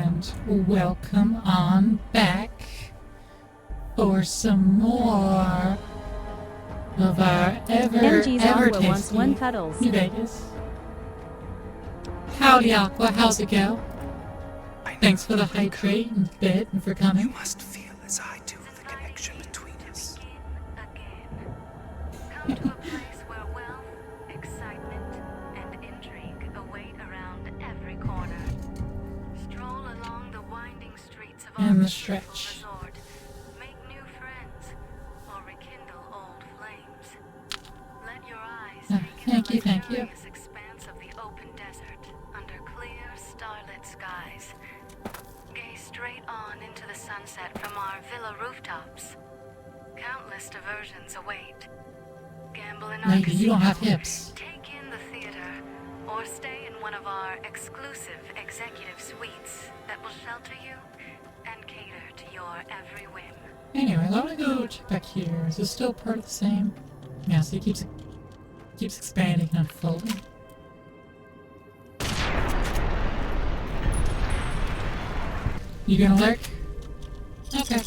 and welcome on back for some more of our ever tasty New Vegas. Howdy, Aqua. How's it go? Thanks for the hydrate and bit and for coming. You must feel as I do the connection between us. Come to a place where wealth, excitement, and intrigue await around every corner. Stroll along the winding streets of And our the stretch. resort. Make new friends or rekindle old flames. Let your eyes take in the Thank you. luxurious expanse of the open desert under clear, starlit skies. Gaze straight on into the sunset from our villa rooftops. Countless diversions await. Gamble in our Lady, you don't have casino, hips. take in the theater, or stay in one of our exclusive executive suites that will shelter you and cater to your every whim. Anyway, let me go check back here. Is this still part of the same? Yeah, so it keeps expanding and unfolding. You gonna lurk? Okay.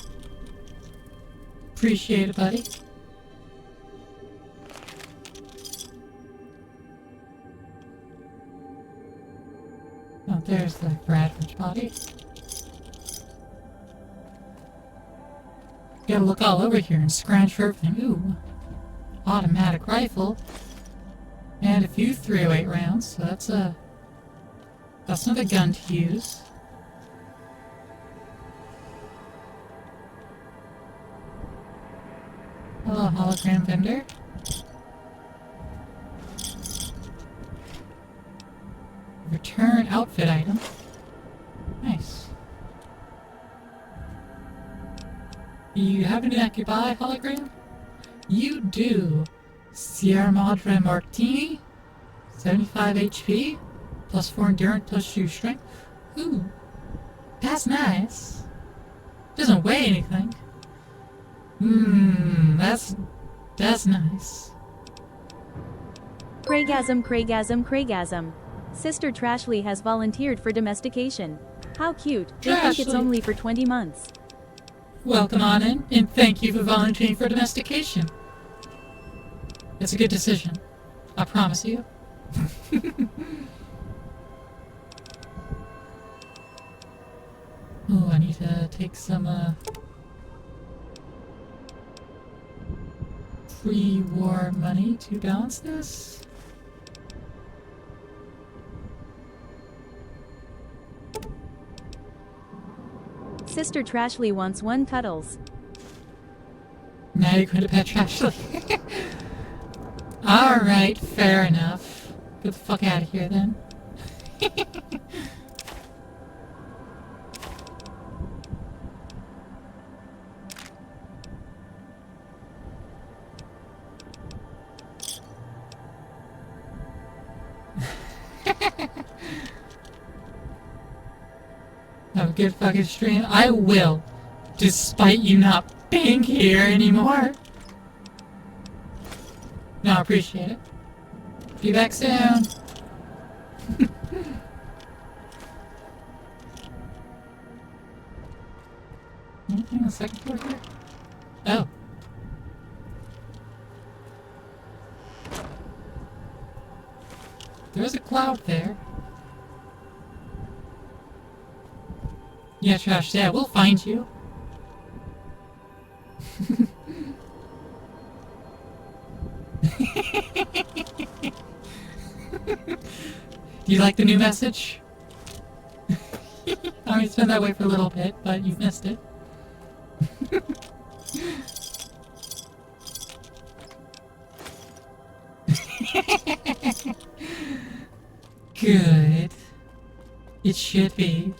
Appreciate it, buddy. Oh, there's the Bradford's body. Gotta look all over here and scratch for everything. Ooh. Automatic rifle. And a few 308 rounds, so that's not a gun to use. Hello, hologram vendor. Return outfit item. Nice. You have any that you buy, hologram? You do. Sierra Madre Martini, 75 HP, plus 4 endurance, plus 2 strength. Ooh, that's nice. Doesn't weigh anything. That's nice. Craigasm. Sister Trashly has volunteered for domestication. How cute. They think it's Trashly. only for 20 months. Welcome on in, and thank you for volunteering for domestication. It's a good decision. I promise you. Oh, I need to take some, pre-war money to balance this. Sister Trashly wants 1 cuddles. Now you're going to pet Trashly. Alright, fair enough. Get the fuck out of here then. Have a good fucking stream. I will, despite you not being here anymore. No, I appreciate it. Be back soon. Anything on the second floor here? Oh. There's a cloud there. Yeah, Trash, yeah, we'll find you. Do you like the new message? I mean, it's been that way for a little bit, but you've missed it. Good. It should be.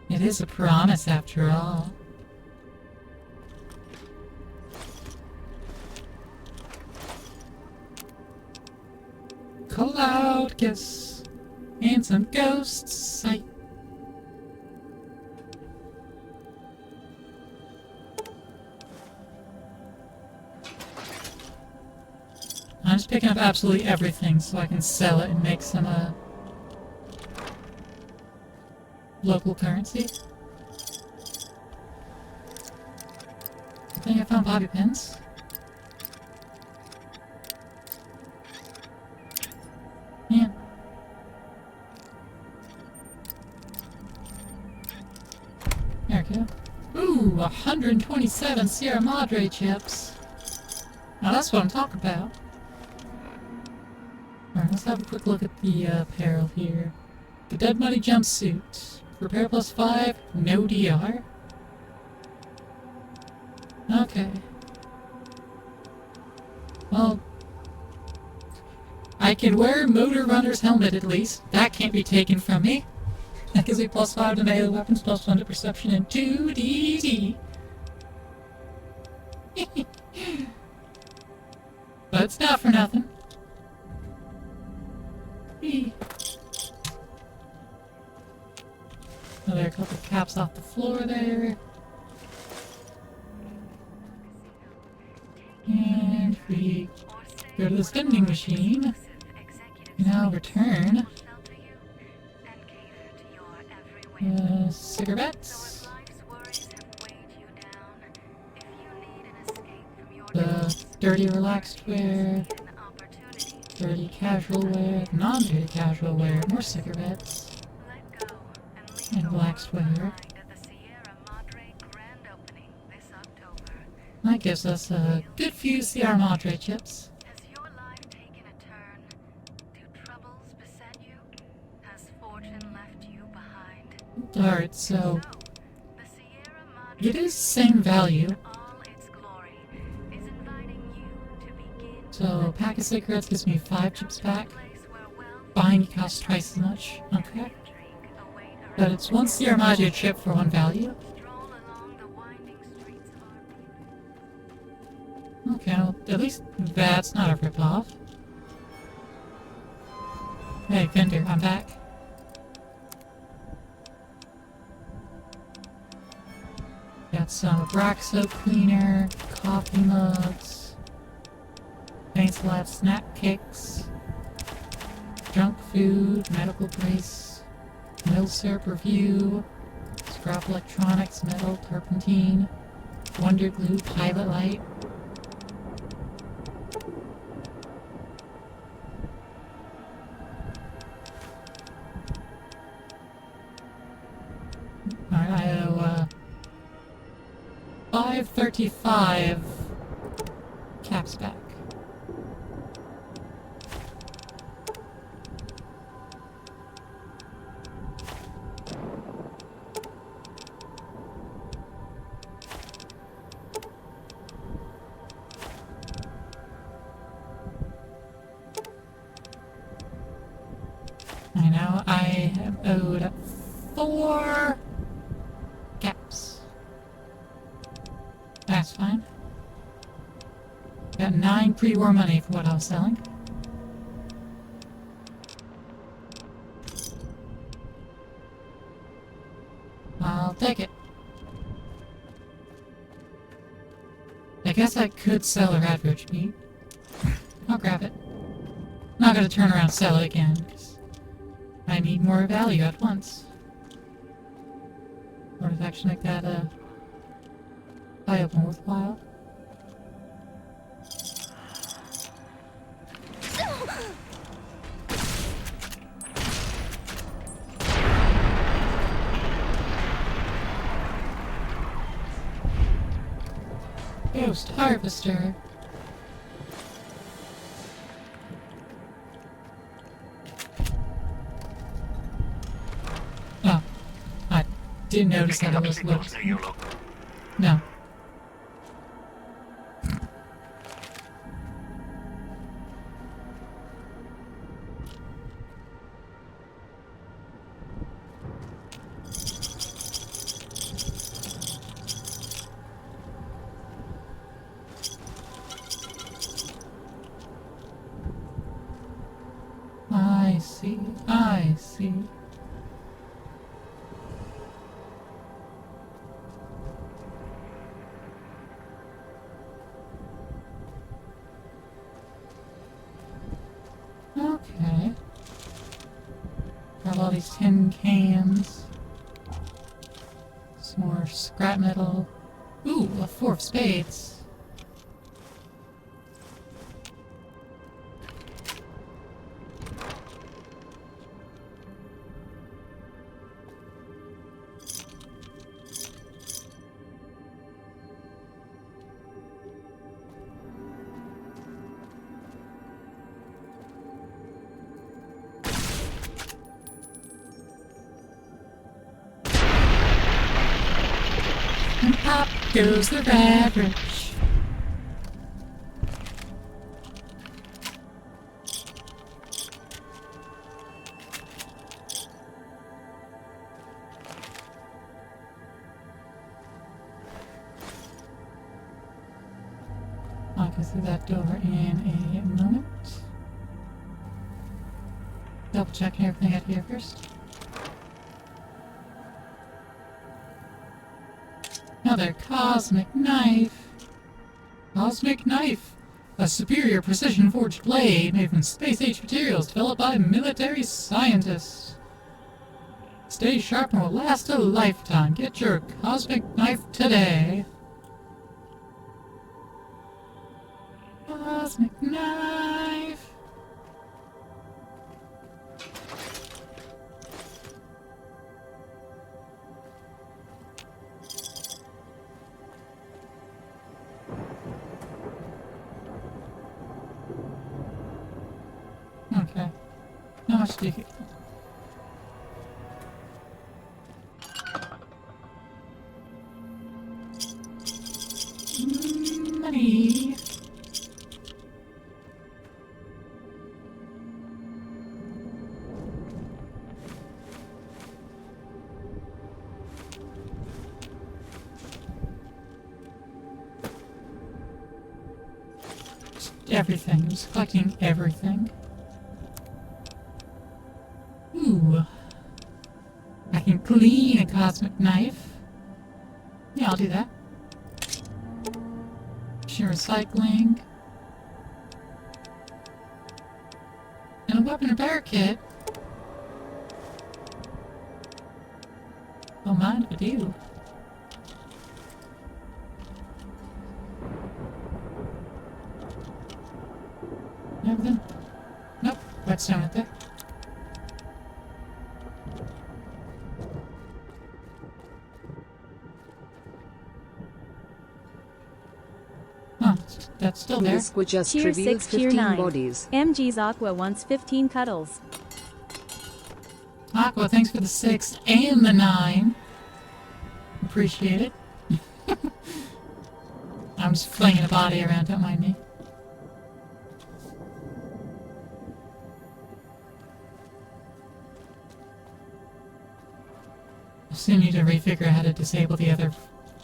It is a promise after all. Cloud kiss and some ghost sight. I'm just picking up absolutely everything so I can sell it and make some local currency. I think I found bobby pins. Yeah. There we go. Ooh, 127 Sierra Madre chips. Now that's what I'm talking about. Alright, let's have a quick look at the apparel here. The Dead Money jumpsuit. Repair +5, no DR. Okay. Well, I can wear Motor Runner's helmet at least. That can't be taken from me. That gives me +5 to melee weapons, +1 to perception, and 2 DD. But it's not for nothing. Whee. Oh, there are a couple of caps off the floor there. And we go to this vending machine. Now return. Cigarettes. The dirty relaxed wear. Dirty casual wear. Non-dirty casual wear. More cigarettes. And relaxed wear. That gives us a good few Sierra Madre chips. Has your life taken a turn? Do troubles beset you? Has fortune left you behind? Alright, so The Sierra Madre it is same value. all its glory is inviting you to begin So a pack of cigarettes gives me 5 chips back. place where wealth Buying it costs twice as much. Okay. and intrigue await But it's 1 Sierra Madre chip for 1 value. stroll along the winding streets of our Okay, well, at least that's not a ripoff. Hey, vendor, I'm back. Got some rock soap cleaner, coffee mugs, paint slab snack kicks, junk food, medical brace, mill syrup review, scrap electronics, metal, turpentine, wonder glue, pilot light. Alright, I owe, 535 caps back. I know I am owed 4 caps. That's fine. Got 9 pre-war money for what I was selling. I'll take it. I guess I could sell a radroach meat. I'll grab it. Not gonna turn around and sell it again, 'cause I need more value at once. Artifact like that, viable and worthwhile. Ghost Harvester. Oh, I didn't notice that it was looked. No. I see, I see. Okay. Got all these tin cans. scrap metal. Ooh, a 4 of spades. And pop goes the beverage. I'll go through that door in a moment. Double checking everything out here first. Another cosmic knife. Cosmic knife! A superior precision forged blade made from space-age materials developed by military scientists. Stay sharp and will last a lifetime. Get your cosmic knife today. Cosmic knife! Okay. How much do you get? Money. Just everything. Just collecting everything. Ooh. I can clean a cosmic knife. Yeah, I'll do that. Machine recycling. And a weapon repair kit. Don't mind if I do. Everything? Nope. Whetstone right there. Huh, that's still there. This would just Tier reveal 6, Tier 15 9. bodies. MG's Aqua wants 15 cuddles. Aqua, thanks for the 6 and the 9. Appreciate it. I'm just flinging a body around, don't mind me. I still need to refigure out how to disable the other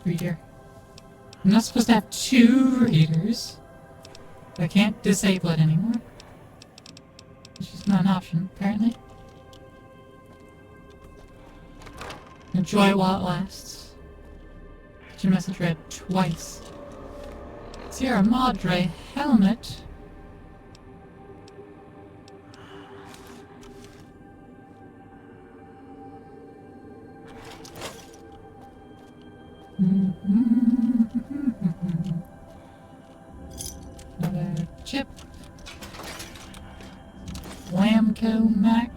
reader. I'm not supposed to have 2 readers. I can't disable it anymore. It's just not an option, apparently. Enjoy it while it lasts. Get your message read twice. Sierra Madre helmet. Another chip. Whamco Mac.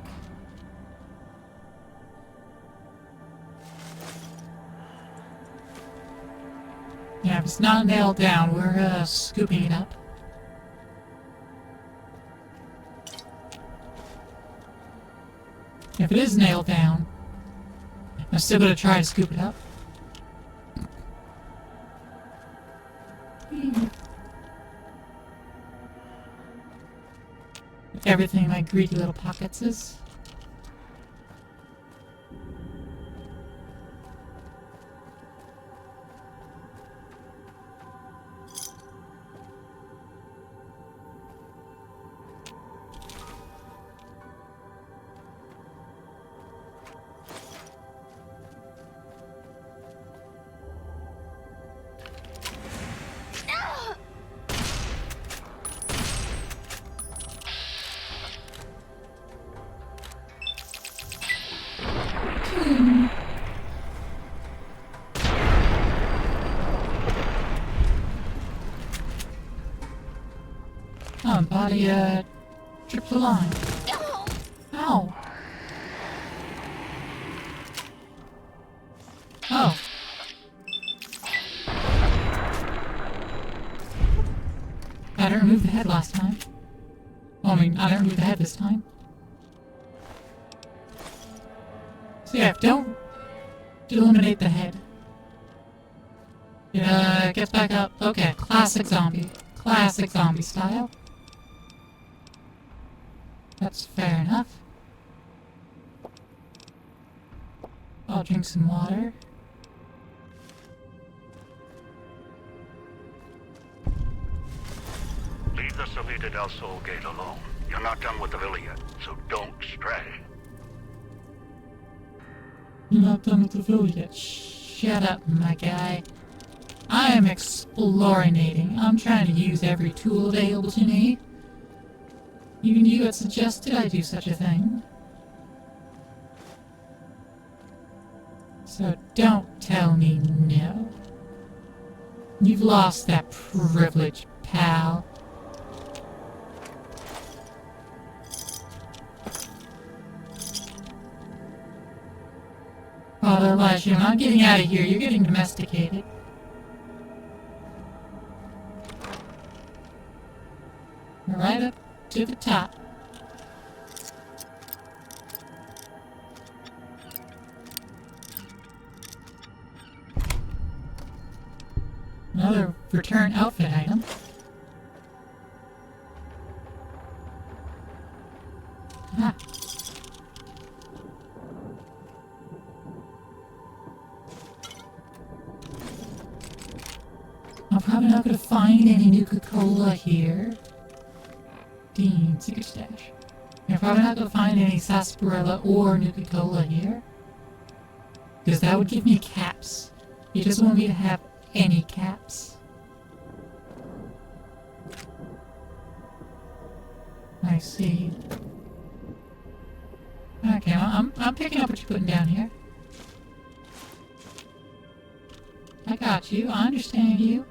Yeah, if it's not nailed down, we're scooping it up. If it is nailed down, I'm still gonna try to scoop it up. Everything in my greedy little pockets is. Oh, body, tripped the line. Ow! Oh. I didn't remove the head last time. Well, I mean, I didn't remove the head this time. So yeah, don't eliminate the head. Yeah, gets back up. Okay, classic zombie. Classic zombie style. That's fair enough. I'll drink some water. Leave the Salida del Sol gate alone. You're not done with the villa yet, so don't stray. You're not done with the village yet. Shut up, my guy. I am explorinating. I'm trying to use every tool available to me. Even you had suggested I do such a thing. So don't tell me no. You've lost that privilege, pal. Father Elijah, I'm getting out of here. You're getting domesticated. Right up to the top. Another return outfit item. Ah. I'm probably not gonna find any Nuka-Cola here. Dean, secret stash. You're probably not gonna find any sarsaparilla or Nuka-Cola here. Because that would give me caps. He doesn't want me to have any caps. I see. Okay, I'm picking up what you're putting down here. I got you. I understand you.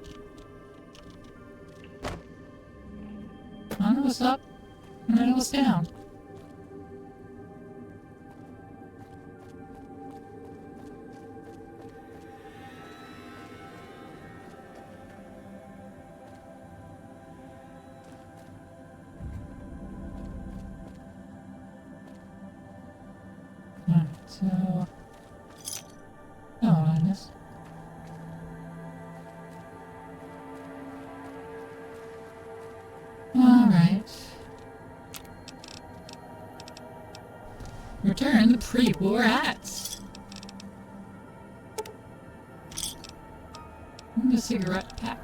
I know what's up, and I know what's down. Alright, so... Oh, I missed. Alright. Return the pre-war hats. And a cigarette pack.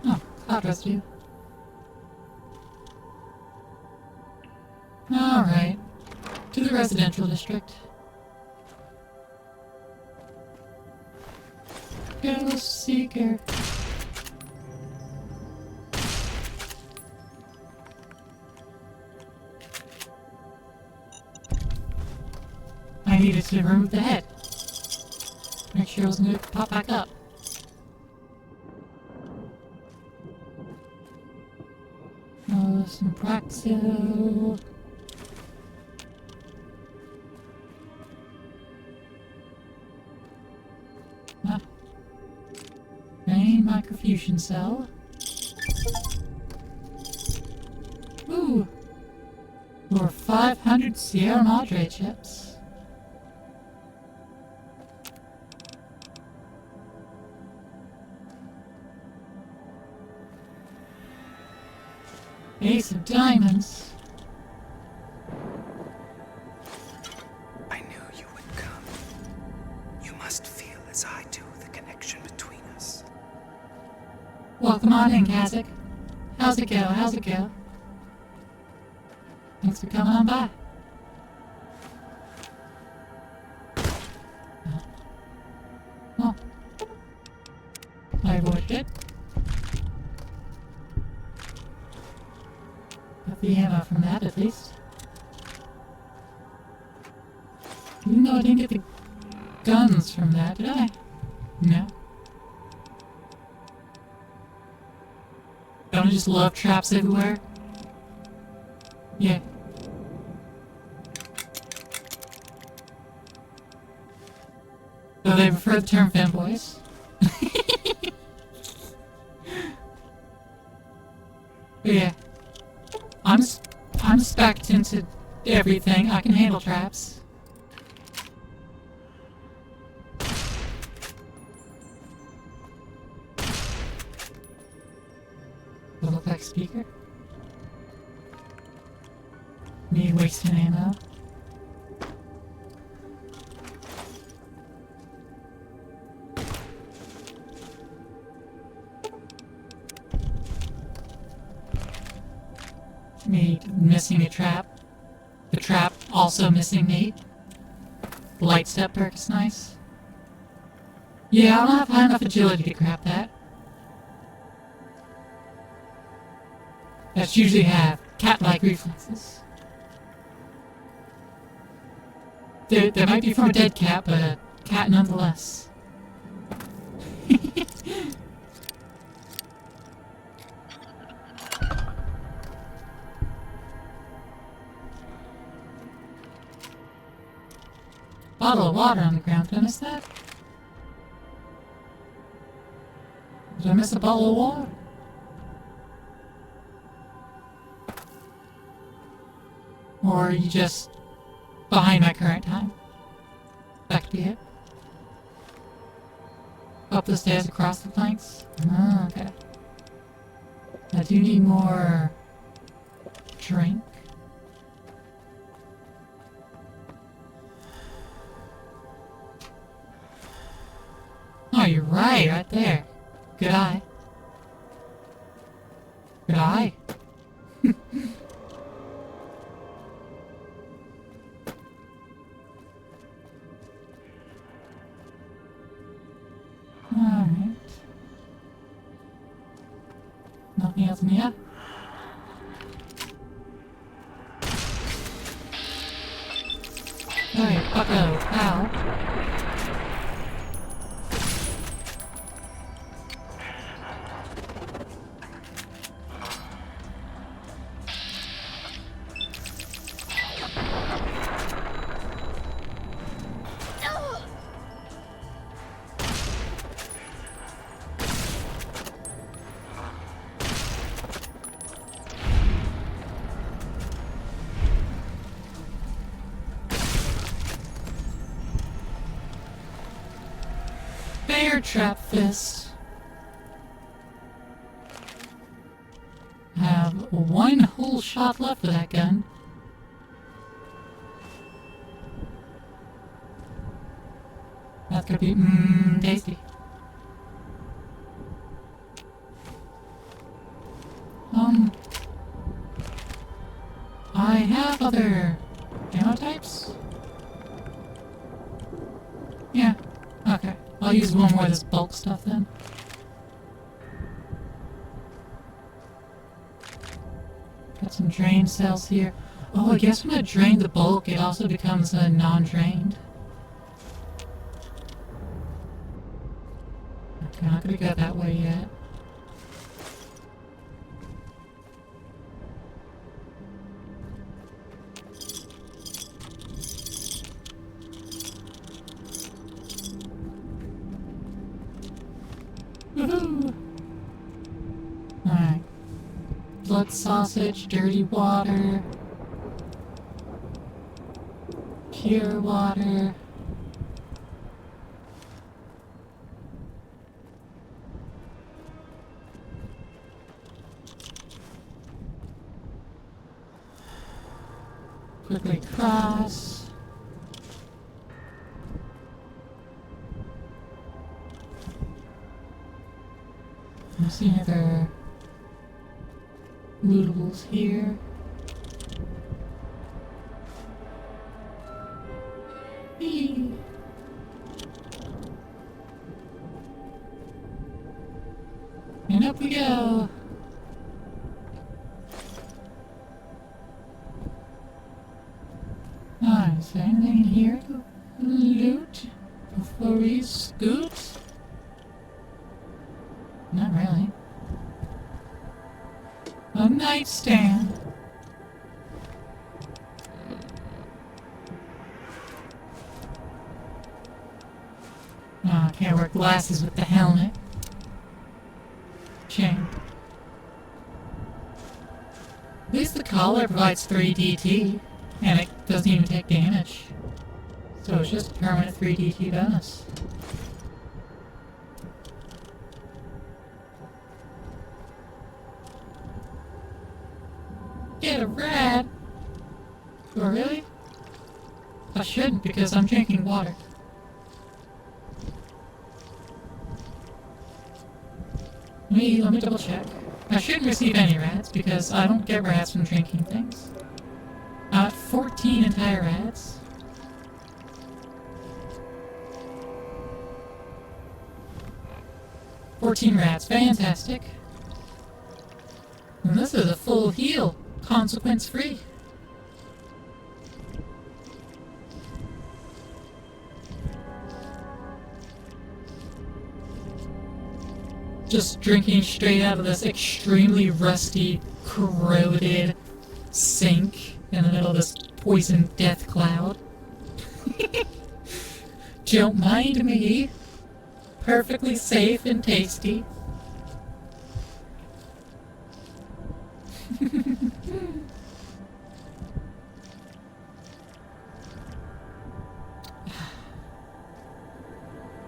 Oh, cloud residue. Alright. To the residential district. Ghost Seeker. I needed to remove the head. Make sure it wasn't going to pop back up. Oh, some Praxil. Ah. Main microfusion cell. Ooh. Or 500 Sierra Madre chips. Ace of diamonds. I knew you would come. You must feel as I do the connection between us. Welcome on in, Kazakh. How's it go? How's it go? Thanks for coming on by. Oh. I avoided it. the ammo from that at least. Even though I didn't get the guns from that, did I? No. Don't I just love traps everywhere? Yeah. Though they prefer the term fanboys. But yeah. I'm spec'd into everything. I can handle traps. Does it look like a speaker? Me wasting ammo. Me missing a trap. The trap also missing me. The light step perk is nice. Yeah, I don't have high enough agility to grab that. That's usually have cat-like reflexes. They might be from a dead cat, but a cat nonetheless. Bottle of water on the ground. Did I miss that? Did I miss a bottle of water? Or are you just behind my current time? That could be it. Up the stairs across the planks? Oh, okay. I do need more drink. Oh, you're right there. Good eye. Good eye. Alright. Nothing else in here? Alright, bucko, ow. Bear trap fist. I have one whole shot left of that gun. That could be tasty. I have other ammo types? Yeah, okay. I'll use one more of this bulk stuff then. Got some drain cells here. Oh, I guess when I drain the bulk, it also becomes a non-drained. Okay, I'm not gonna go that way yet. Woohoo! Alright. Blood sausage, dirty water. Pure water. Quickly cross. I see any other lootables here. Eee. And up we go. Is there anything in here to loot before we scoot? Not really. A nightstand. Oh, I can't wear glasses with the helmet. Shame. At least the collar provides 3 DT, and it doesn't even take damage. So it's just a permanent 3 DT bonus. Get a rat! Oh, really? I shouldn't because I'm drinking water. Let me double check. I shouldn't receive any rats because I don't get rats from drinking things. 14 entire rats. Rats, fantastic. And this is a full heal, consequence free. Just drinking straight out of this extremely rusty, corroded sink in the middle of this poison death cloud. Don't mind me. Perfectly safe and tasty.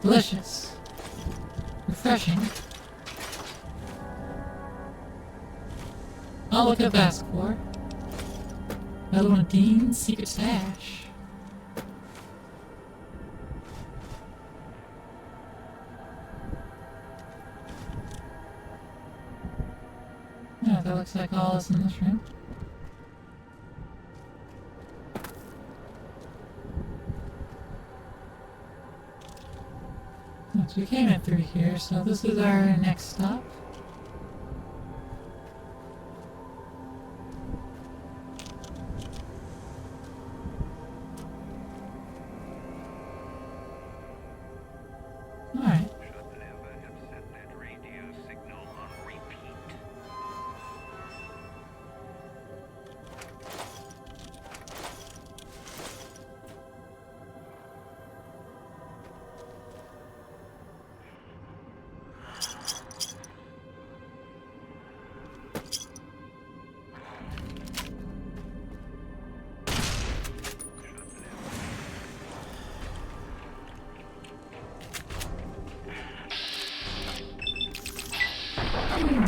Delicious. Refreshing. All I could have asked for. Another one of Dean's secret stash. Yeah, that looks like all is in this room. So we came in through here, so this is our next stop. Alright.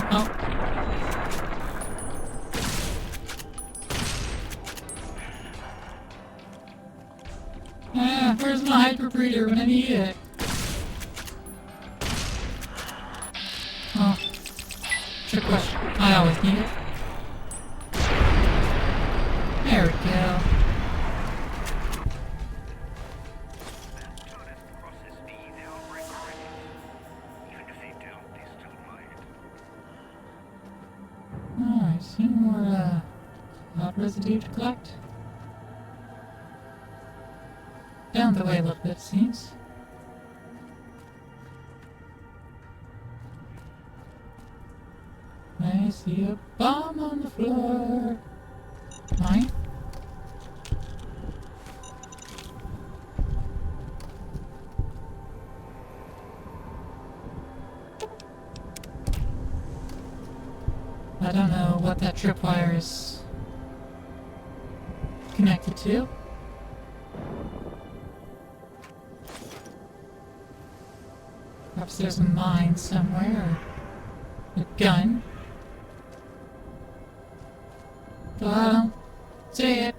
Oh. Where's my hyperbreeder when I need it? Oh. Trick question. I always need it. There we go. Alright, see more cloud residue to collect. Down the way a little bit, it seems. I see a bomb on the floor. Mine? I don't know what that tripwire is connected to. Perhaps there's a mine somewhere, or a gun. But I don't see it.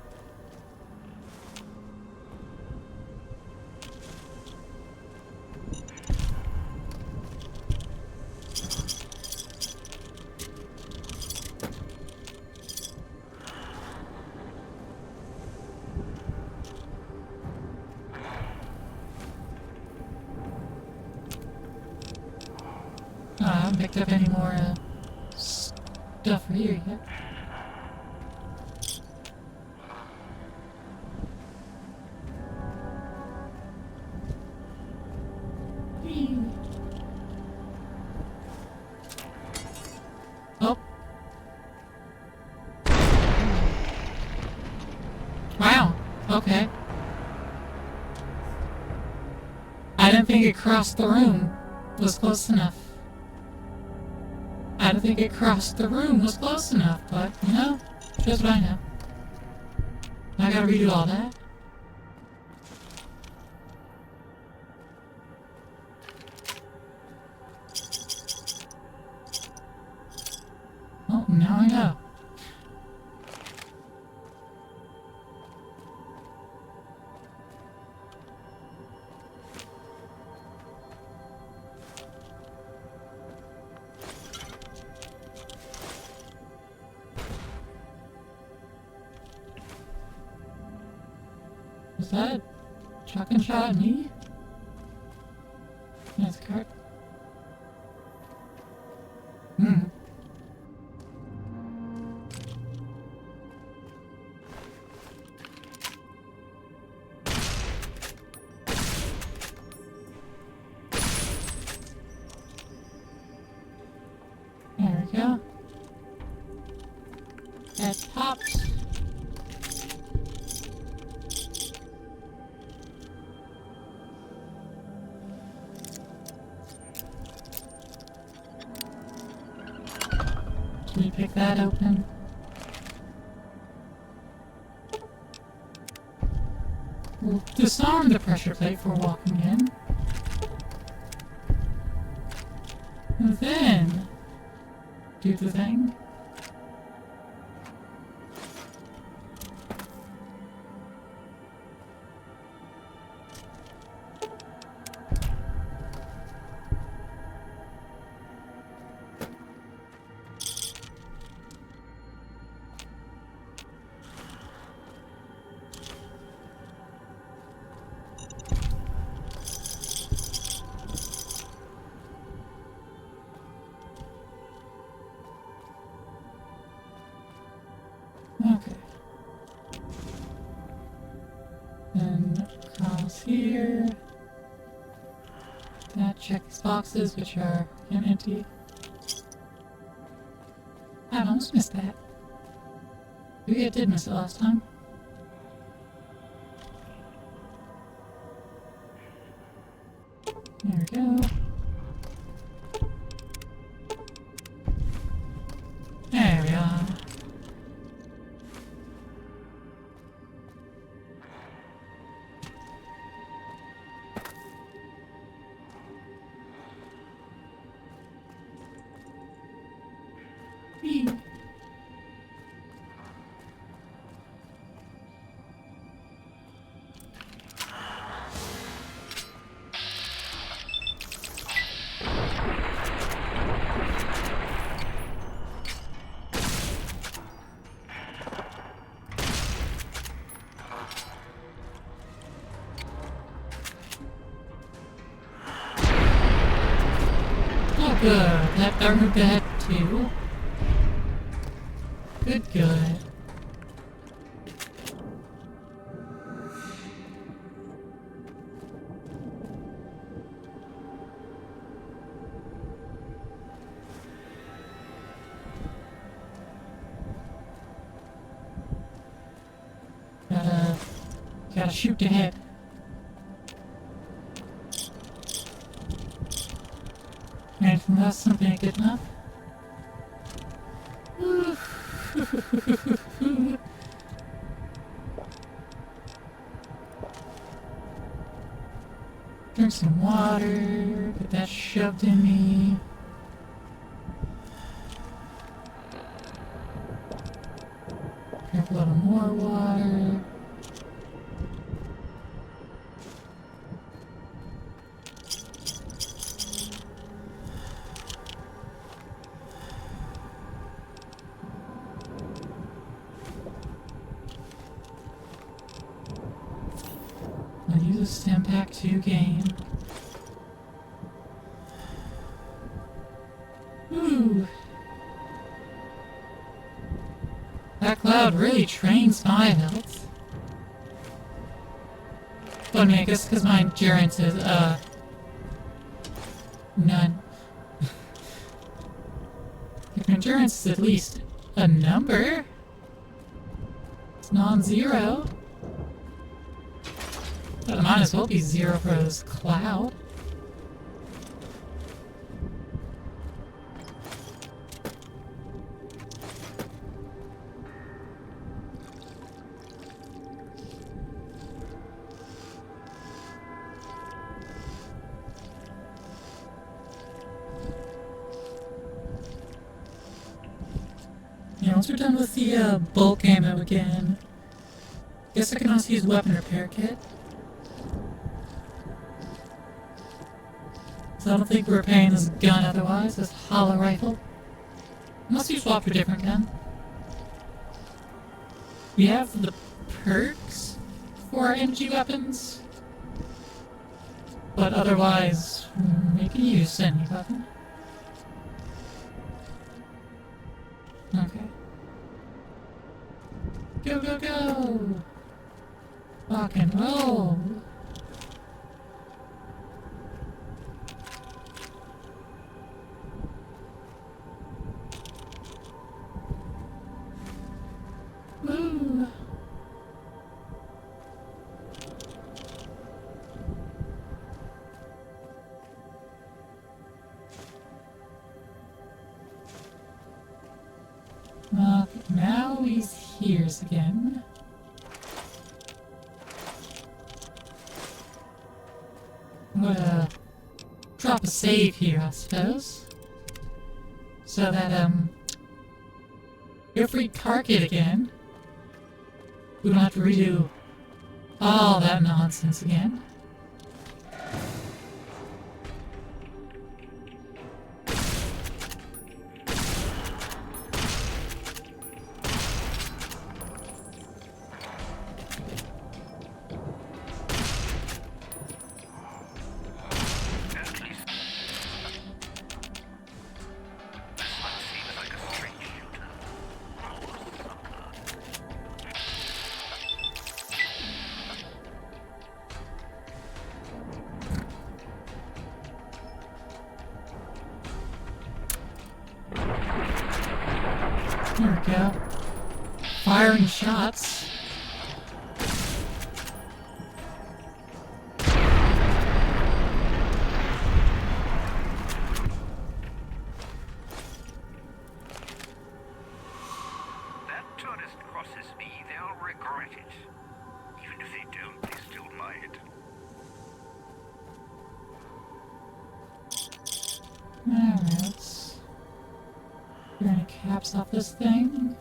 I haven't picked up any more stuff for here yet. Okay. I didn't think it crossed the room. Was close enough. I didn't think it crossed the room was close enough, but, you know, just what I know. I gotta redo all that. Oh, now I know. Was that a shotgun shot at me? That's a card. Hmm. There we go. That pops. Can we pick that open? We'll disarm the pressure plate for walking in. And then do the thing. Okay. And across here. That check these boxes, which are empty. I almost missed that. Maybe I did miss it last time. There we go. There we are. Whee. Oh good, that removed the head too. Good, good. Gotta shoot the head. Anything else? Something good enough? Drink some water, get that shoved in me. Drink a little more water. I'll use a stim pack to gain. Ooh. That cloud really trains my health. But I mean, I guess because my endurance is, none. If endurance is at least a number, it's non-zero. But it might as well be 0 for this cloud. Yeah, once we're done with the bulk ammo again, guess I can also use weapon repair kit. So I don't think we're repairing this gun otherwise, this hollow rifle. Unless you swap for a different gun. We have the perks for our energy weapons, but otherwise, we can use any weapon. Okay. Go, go, go! Rock and roll! Woo! Now he's here's again. I'm gonna drop a save here, I suppose. So that, if we cark it again, we don't have to redo all that nonsense again. There we go. Firing shots. That tourist crosses me, they'll regret it. Even if they don't, they still might. Alright, let's get any caps off this thing.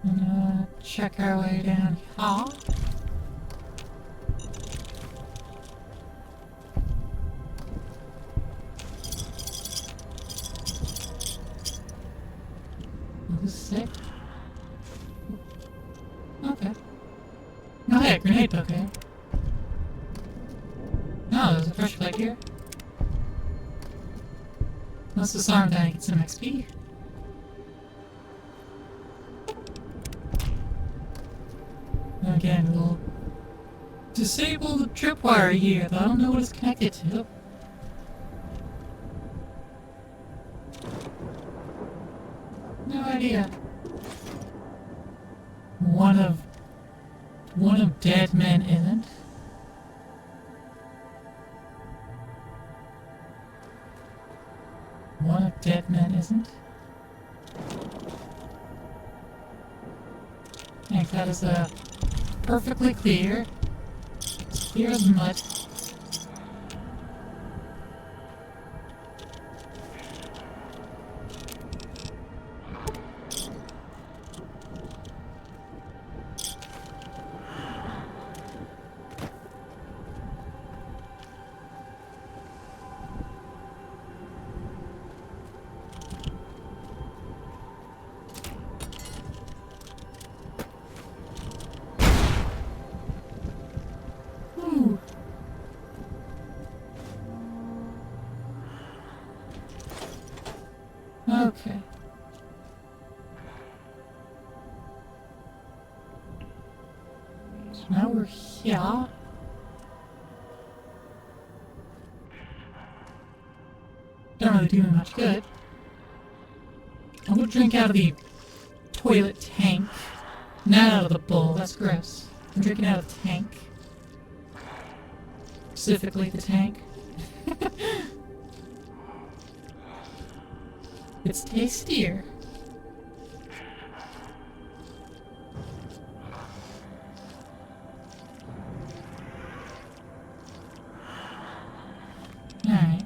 And check our way down here. This is sick. Okay. Oh hey, grenade bouquet. No, there's a pressure plate here. Let's disarm that and get some XP. Again, we'll disable the tripwire here, though I don't know what it's connected to. No idea. One of dead men isn't. One of dead men isn't. I think that is perfectly clear. As clear as mud. Ooh. Okay. So now we're here. Don't really do me much good. I'm gonna drink out of the toilet tank. Not out of the bowl, that's gross. I'm drinking out of the tank. Specifically the tank. It's tastier. Alright.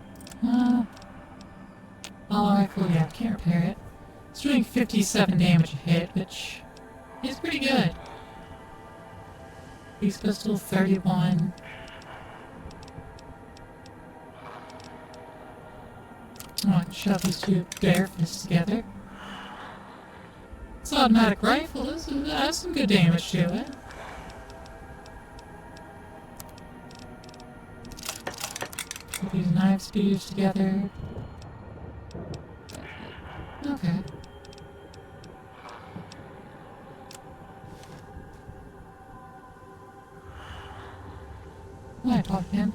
All rifle, yeah, can't repair it. It's doing 57 damage a hit, which is pretty good. Beast pistol, 31. Oh, I can shove these two bare fists together. This automatic rifle has some good damage to it. Put these knife spears together. Okay. Alright, pop in.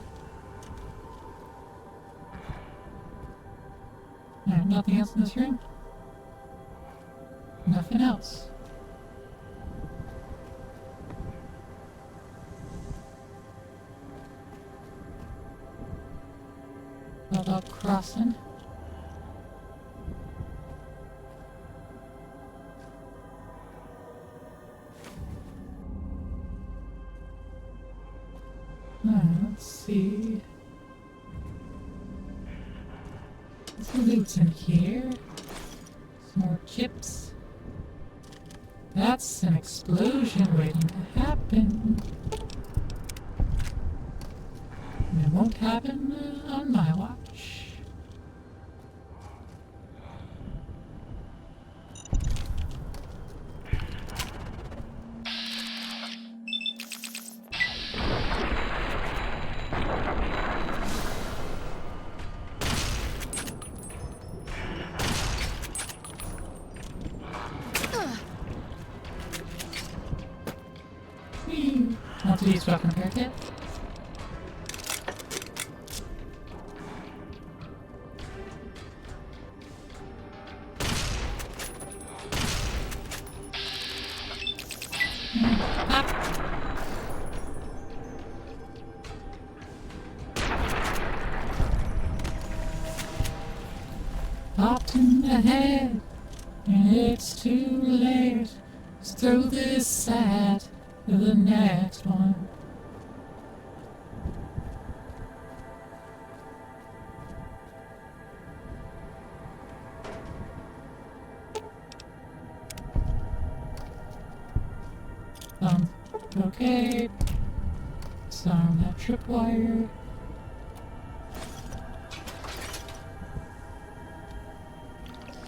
Alright, nothing else in this room? Nothing else. Bulldog crossing. Let's see. Some loot's in here. Some more chips. That's an explosion waiting to happen. And it won't happen on my watch. Want to use weapon repair kit? Popped in the head, and it's too late. Let's throw this sad to the next one. Okay. Disarm that tripwire.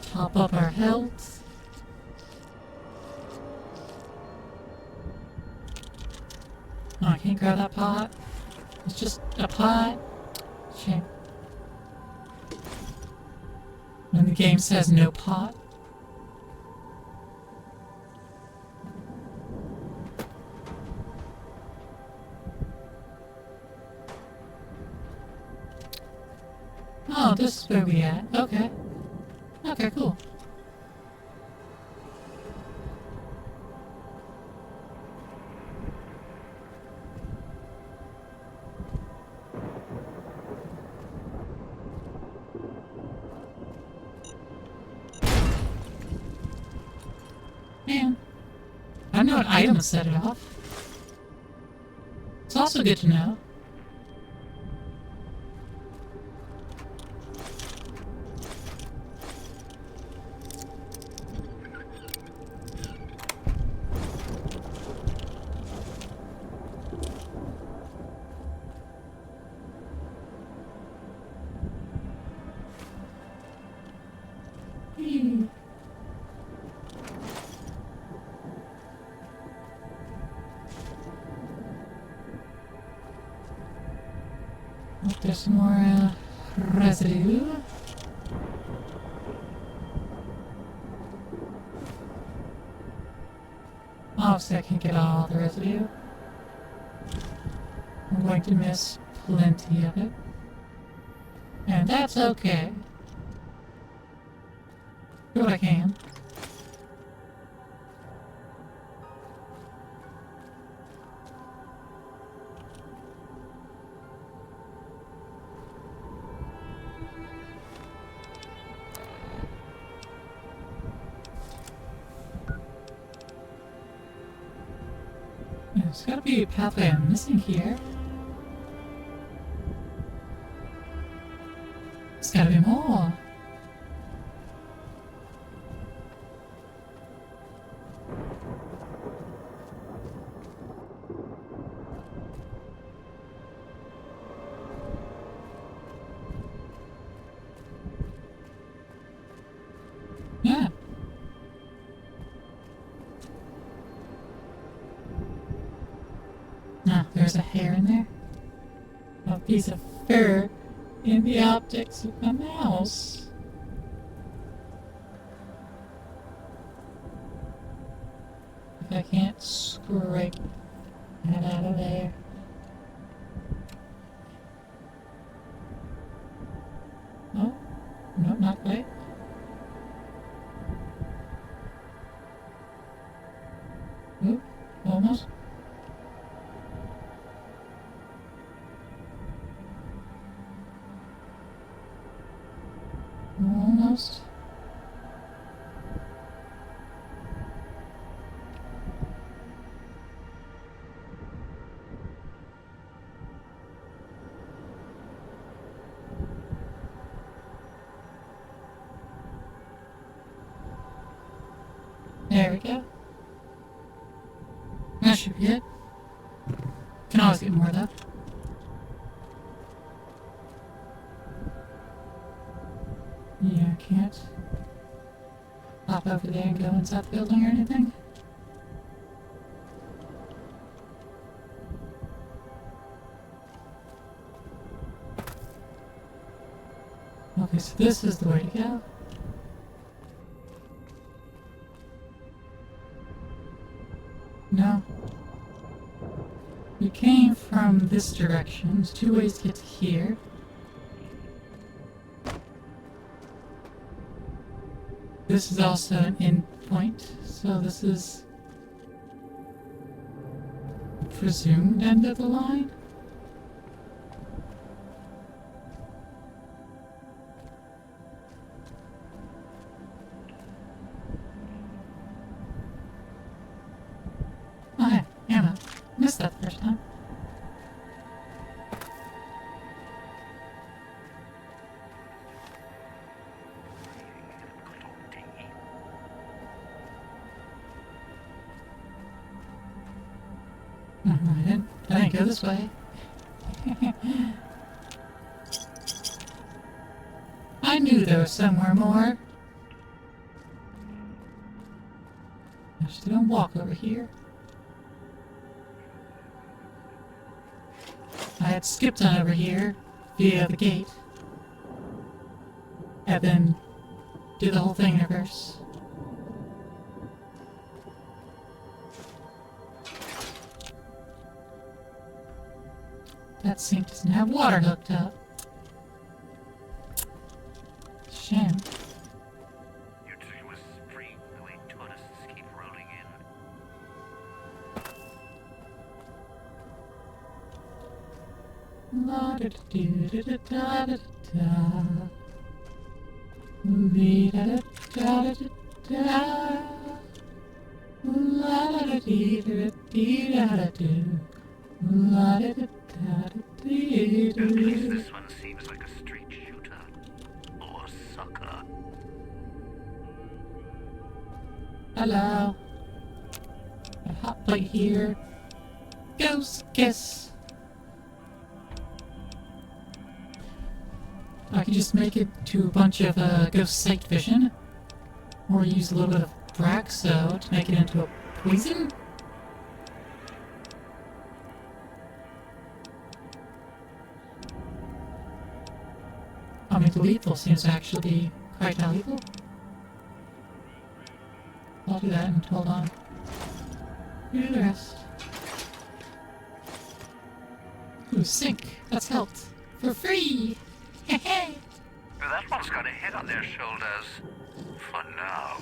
Top up our health. Oh, I can't grab that pot. It's just a pot. Shame. When the game says no pot. Oh, this is where we at. Okay. Okay, cool. Man, I know what item set it off. It's also good to know. There's some more residue. Obviously I can't get all the residue. I'm going to miss plenty of it. And that's okay. Do what I can. There's gotta be a pathway I'm missing here. There's gotta be more. Yeah. Ah, there's a hair in there. A piece of fur in the optics of my mouse. If I can't scrape that out of there. Oh, no, not quite. Oop, almost. Almost. There we go. That should be it. Can always get more though. Yeah, I can't hop over there and go inside the building or anything. Okay, so this is the way to go. No. We came from this direction. There's two ways to get to here. This is also an end point, so this is presumed end of the line. Oh yeah, Anna. Missed that the first time. I didn't go this way. I knew there was somewhere more. I just don't walk over here. I had skipped on over here via the gate. And then did the whole thing in reverse. That sink doesn't have water hooked up. Shame. Your tree was free the way tourists keep rolling in. La da da da da da da. Dee da da da da da. La da da dee da dee da da do. La da da da da dee At least do. this one seems like a street shooter. Or sucker. Hello. A hot plate here. Ghost kiss. I can just make it to a bunch of ghost sight vision, or use a little bit of Braxo to make it into a poison. I mean, the lethal seems to actually be quite valuable. I'll do that and hold on. You do the rest. Ooh, sink. That's helped. For free! Hey! That one's got a head on their shoulders. For now.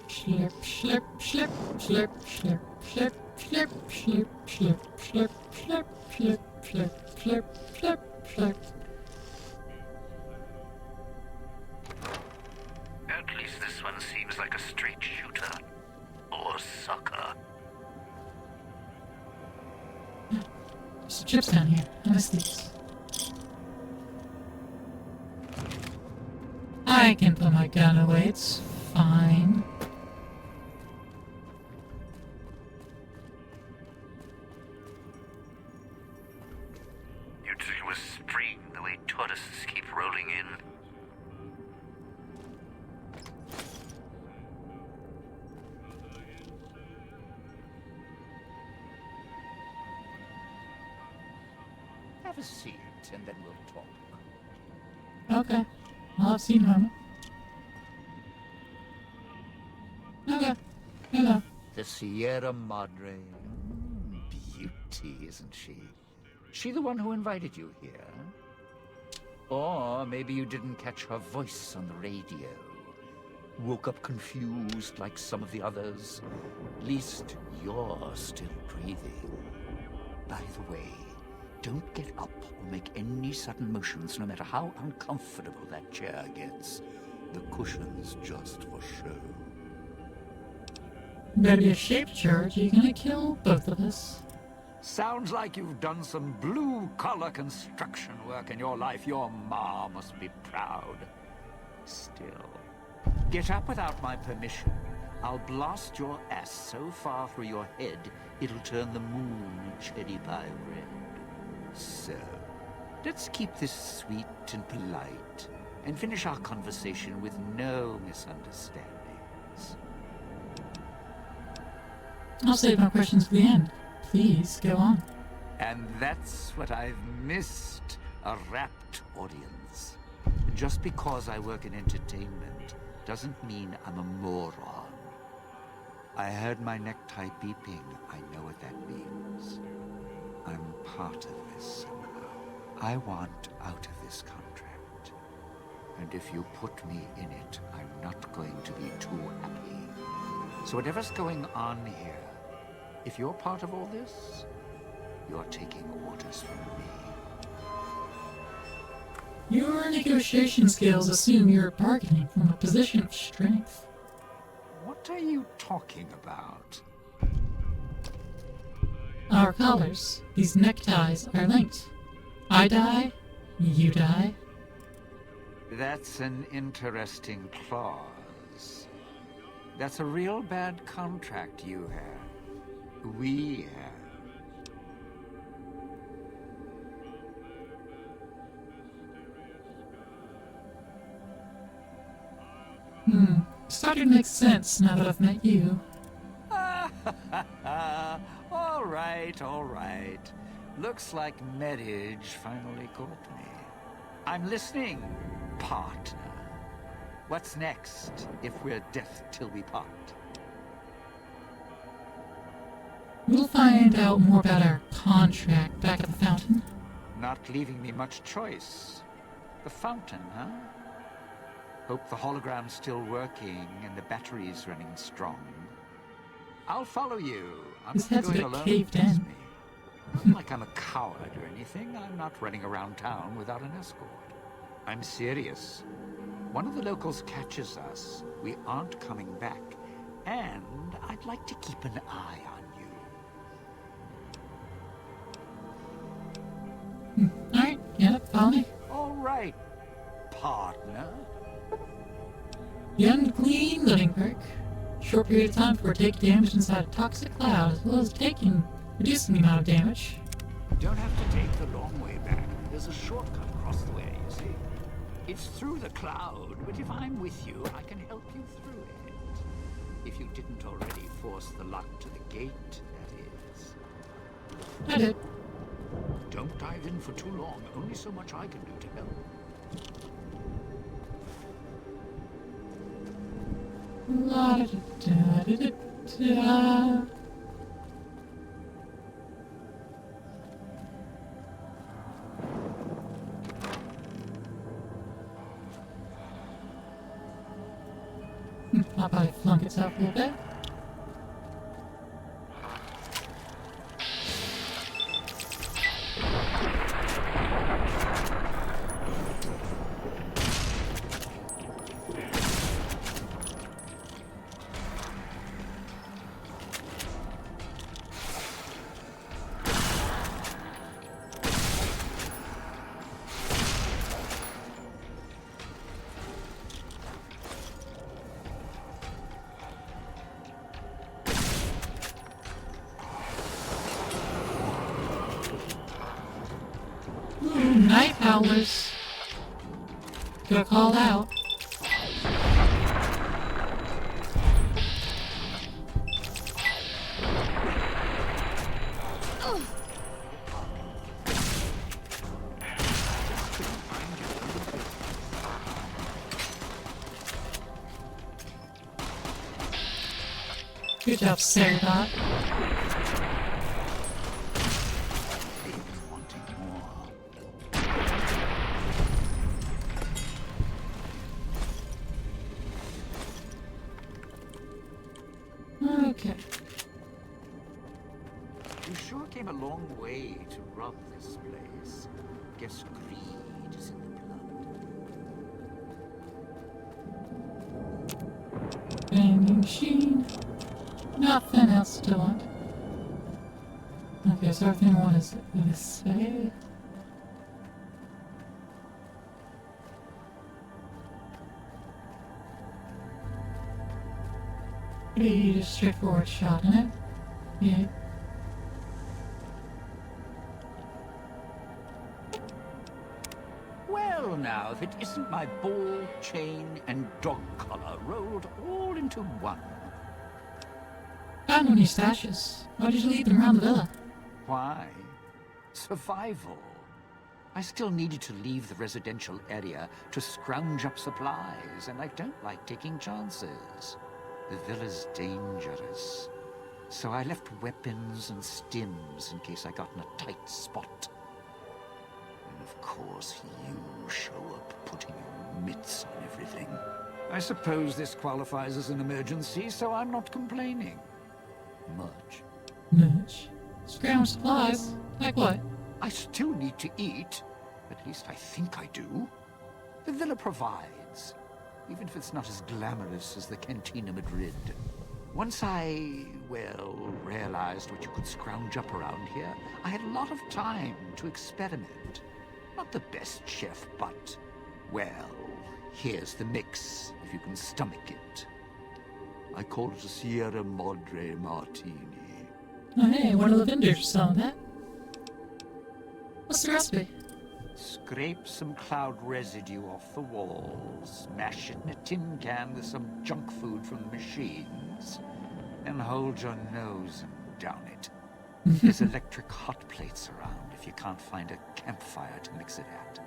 Slip, slip, slip, slip, slip, slip, slip, slip, slip, slip, slip, slip, slip, slip, slip, slip. chips down here. I miss these. I can put my gun away, it's fine. You dream of spring the way tourists keep rolling in. Have a seat, and then we'll talk. Okay. I'll have seen Mama. Okay. Hello. The Sierra Madre. Beauty, isn't she? She the one who invited you here? Or maybe you didn't catch her voice on the radio. Woke up confused like some of the others. At least you're still breathing. By the way, don't get up or make any sudden motions, no matter how uncomfortable that chair gets. The cushion's just for show. Better be a shape charge, you're gonna kill both of us. Sounds like you've done some blue-collar construction work in your life. Your ma must be proud. Still, get up without my permission. I'll blast your ass so far through your head, it'll turn the moon cherry pie red. So, let's keep this sweet and polite, and finish our conversation with no misunderstandings. I'll save my questions for the end. Please, go on. And that's what I've missed, a rapt audience. Just because I work in entertainment doesn't mean I'm a moron. I heard my necktie beeping. I know what that means. I'm part of this somehow. I want out of this contract. And if you put me in it, I'm not going to be too happy. So whatever's going on here, if you're part of all this, you're taking orders from me. Your negotiation skills assume you're bargaining from a position of strength. What are you talking about? Our collars, these neckties, are linked. I die, you die. That's an interesting clause. That's a real bad contract you have. We have. Starting to make sense now that I've met you. All right. Looks like marriage finally caught me. I'm listening, partner. What's next, if we're death till we part? We'll find out more about our contract back at the fountain. Not leaving me much choice. The fountain, huh? Hope the hologram's still working and the battery's running strong. I'll follow you. I'm His not head's a going bit alone. caved trust in. me. Not like I'm a coward or anything. I'm not running around town without an escort. I'm serious. One of the locals catches us, we aren't coming back. And I'd like to keep an eye on you. Alright, yep, follow me. All right, partner. The unclean living perk. Short period of time before taking damage inside a toxic cloud, as well as reducing the amount of damage. You don't have to take the long way back. There's a shortcut across the way, you see. It's through the cloud, but if I'm with you, I can help you through it. If you didn't already force the lock to the gate, that is. I did. Don't dive in for too long. Only so much I can do to help. La da da da da da. I'll probably flunk itself a little bit. prowlers. Got called out. Good job, Sarah. Okay. You sure came a long way to rob this place. Guess greed is in the blood. Vending machine. Nothing else to want. Okay, so everything I want is this way. Pretty just straightforward shot in it. Yeah. Well now, if it isn't my ball, chain, and dog collar rolled all into one. Found no new stashes. Why did you leave them around the villa? Why? Survival. I still needed to leave the residential area to scrounge up supplies, and I don't like taking chances. The villa's dangerous. So I left weapons and stims in case I got in a tight spot. And of course, you show up putting your mitts on everything. I suppose this qualifies as an emergency, so I'm not complaining. Much. Much. Scrounge supplies? Like what? I still need to eat. At least I think I do. The villa provides, even if it's not as glamorous as the Cantina Madrid. Once I, well, realized what you could scrounge up around here, I had a lot of time to experiment. Not the best chef, but, well, here's the mix, if you can stomach it. I call it a Sierra Madre martini. Oh hey, one of the vendors selling that. What's the recipe? Scrape some cloud residue off the walls, mash it in a tin can with some junk food from the machines, and hold your nose and down it. There's electric hot plates around if you can't find a campfire to mix it at.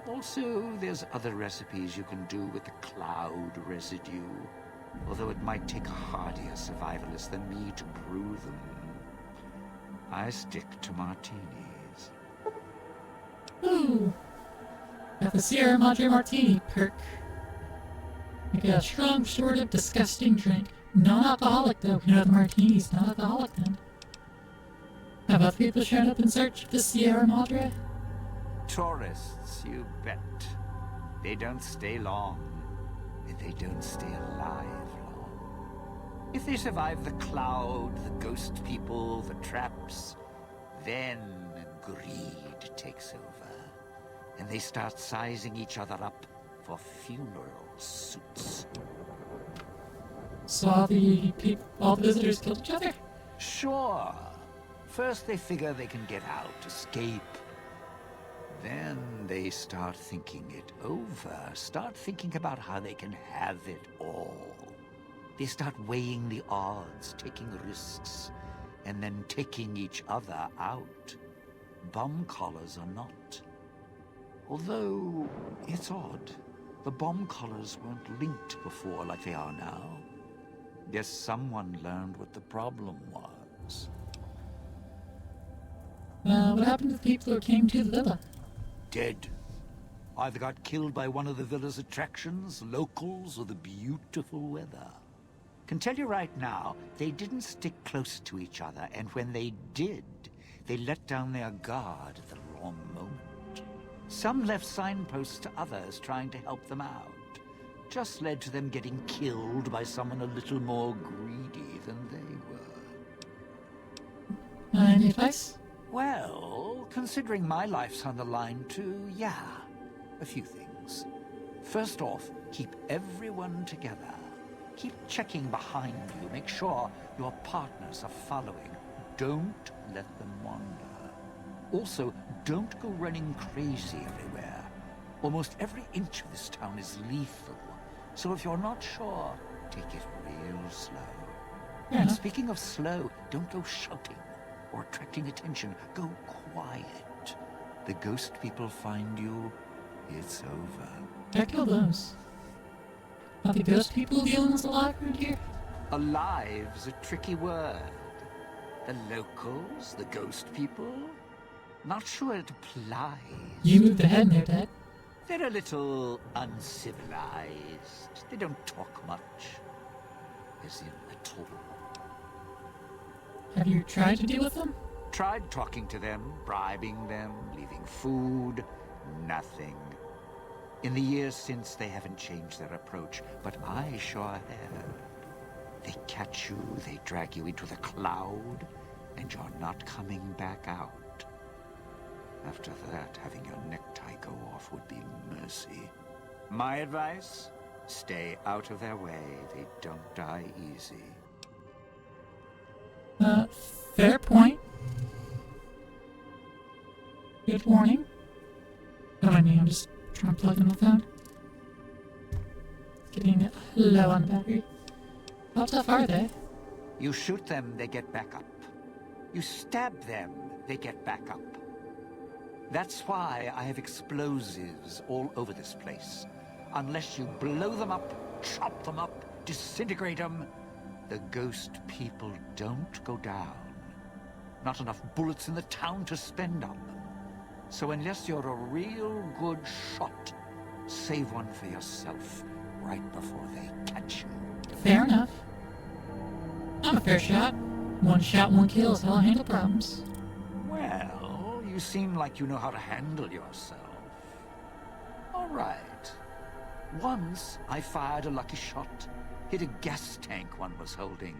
Also, there's other recipes you can do with the cloud residue, although it might take a hardier survivalist than me to brew them. I stick to martinis. Ooh. Got the Sierra Madre Martini perk. Make a strong, sort of disgusting drink. Non-alcoholic though. You know the martini's not alcoholic then. Have other people shown up in search of the Sierra Madre? Tourists, you bet. They don't stay long. And they don't stay alive long. If they survive the cloud, the ghost people, the traps, then greed takes over. And they start sizing each other up for funeral suits. So all the visitors killed each other? Sure. First they figure they can get out, escape. Then they start thinking it over, start thinking about how they can have it all. They start weighing the odds, taking risks, and then taking each other out. Bomb collars are not. Although, it's odd. The bomb collars weren't linked before like they are now. Guess someone learned what the problem was. What happened to the people who came to the villa? Dead. Either got killed by one of the villa's attractions, locals, or the beautiful weather. Can tell you right now, they didn't stick close to each other, and when they did, they let down their guard at the wrong moment. Some left signposts to others trying to help them out. Just led to them getting killed by someone a little more greedy than they were. Any advice? Well, considering my life's on the line too, yeah, a few things. First off, keep everyone together. Keep checking behind you, make sure your partners are following. Don't let them wander. Also, don't go running crazy everywhere. Almost every inch of this town is lethal. So if you're not sure, take it real slow. Fair And enough. speaking of slow, don't go shouting or attracting attention. Go quiet. The ghost people find you, it's over. I kill those. Are the ghost people the only ones alive around here? Alive's a tricky word. The locals, the ghost people, not sure it applies. You moved ahead there, Dad. They're a little uncivilized. They don't talk much. As in at all. Have you tried to deal with them? Tried talking to them, bribing them, leaving food. Nothing. In the years since, they haven't changed their approach, but I sure have. They catch you, they drag you into the cloud, and you're not coming back out. After that, having your necktie go off would be mercy. My advice? Stay out of their way. They don't die easy. Fair point. Good warning. Oh, I mean, I'm just trying to plug in the phone. Getting low on battery. How tough are they? You shoot them, they get back up. You stab them, they get back up. That's why I have explosives all over this place. Unless you blow them up, chop them up, disintegrate them, the ghost people don't go down. Not enough bullets in the town to spend up. So unless you're a real good shot, save one for yourself right before they catch you. Fair enough. I'm a fair shot. One shot, one kill is how I handle problems. Well, you seem like you know how to handle yourself. All right. Once I fired a lucky shot, hit a gas tank one was holding,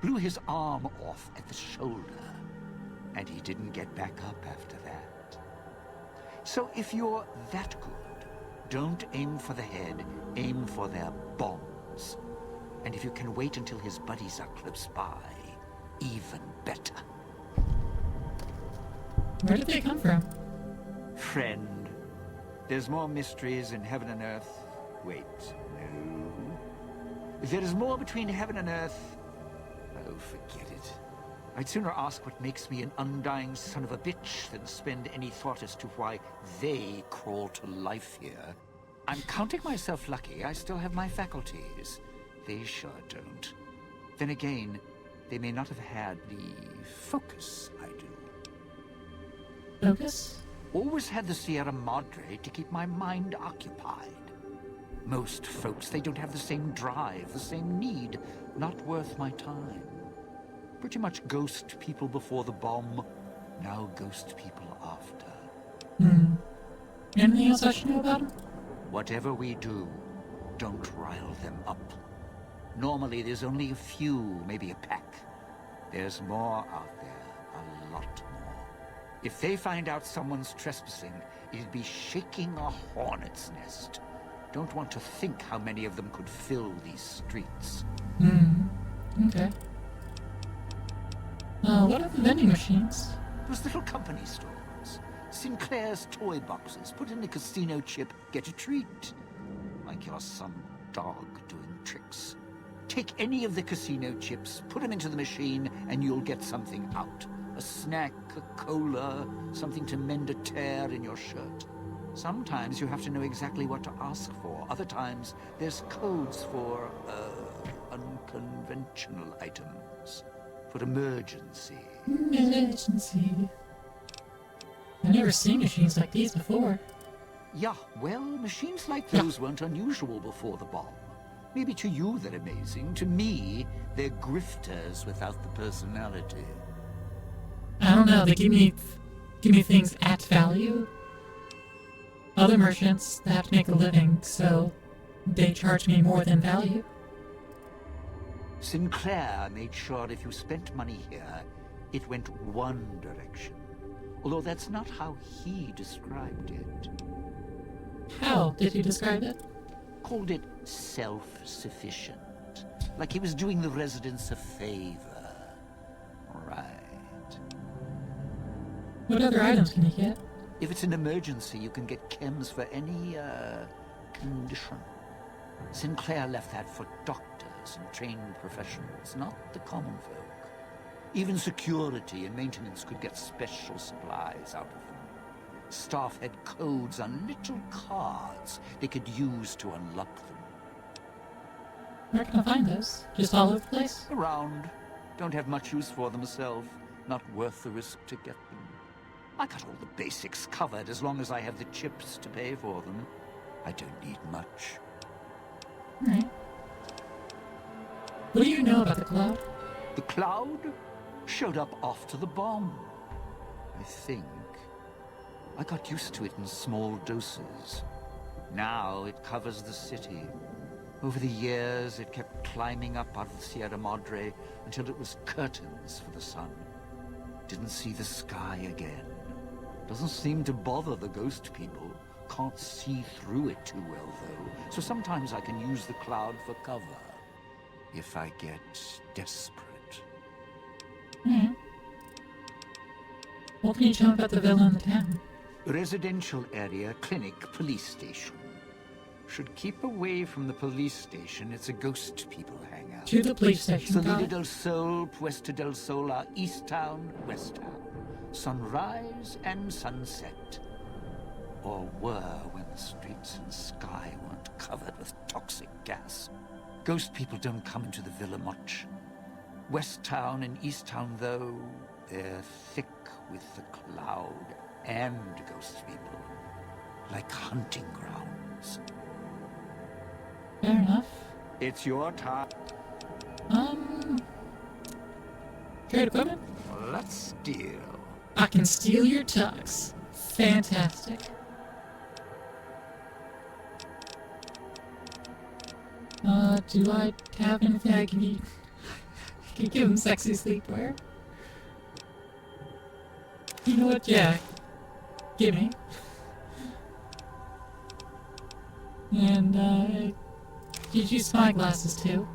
blew his arm off at the shoulder, and he didn't get back up after that. So if you're that good, don't aim for the head, aim for their bombs. And if you can wait until his buddies are close by, even better. Where did they come from? Friend, there's more mysteries in heaven and earth. Wait, no. There is more between heaven and earth. Oh, forget it. I'd sooner ask what makes me an undying son of a bitch than spend any thought as to why they crawl to life here. I'm counting myself lucky I still have my faculties. They sure don't. Then again, they may not have had the focus I do. Focus? Always had the Sierra Madre to keep my mind occupied. Most folks, they don't have the same drive, the same need. Not worth my time. Pretty much ghost people before the bomb, now ghost people after. Anything else I should know about them? Whatever we do, don't rile them up. Normally there's only a few, maybe a pack. There's more out there, a lot more. If they find out someone's trespassing, it'd be shaking a hornet's nest. Don't want to think how many of them could fill these streets. Okay. What are the vending machines? Those little company stores. Sinclair's toy boxes. Put in a casino chip, get a treat. Like you're some dog doing tricks. Take any of the casino chips, put them into the machine, and you'll get something out. A snack, a cola, something to mend a tear in your shirt. Sometimes you have to know exactly what to ask for. Other times, there's codes for, unconventional items. For emergency. Emergency. I've never seen machines like these before. Yeah, well, machines like those weren't unusual before the bomb. Maybe to you they're amazing. To me, they're grifters without the personality. I don't know, they give me things at value. Other merchants, they have to make a living, so they charge me more than value. Sinclair made sure if you spent money here, it went one direction. Although that's not how he described it. How did he describe it? Called it self-sufficient. Like he was doing the residents a favor. Right. What other items can you get? If it's an emergency, you can get chems for any, condition. Sinclair left that for doctors and trained professionals, not the common folk. Even security and maintenance could get special supplies out of them. Staff had codes on little cards they could use to unlock them. Where can I find those? Just all over the place? Around. Don't have much use for them myself. Not worth the risk to get them. I got all the basics covered as long as I have the chips to pay for them. I don't need much. Alright. What do you know about the cloud? The cloud showed up after the bomb, I think. I got used to it in small doses. Now it covers the city. Over the years, it kept climbing up out of the Sierra Madre until it was curtains for the sun. Didn't see the sky again. Doesn't seem to bother the ghost people. Can't see through it too well, though. So sometimes I can use the cloud for cover. If I get desperate. What can you tell me about the villa in the town? Residential area, clinic, police station. Should keep away from the police station. It's a ghost people hangout. To the police station, got Salida it. del Sol, Puesta del Sol are East Town, West Town. Sunrise and sunset. Or were when the streets and sky weren't covered with toxic gas. Ghost people don't come into the villa much. West Town and East Town, though, they're thick with the cloud and ghost people. Like hunting grounds. Fair enough. It's your time. Trade equipment? Let's deal. I can steal your tux. Fantastic. Do I have anything I can eat? I can give him sexy sleepwear. You know what, Jack? Gimme. And, you use my glasses too.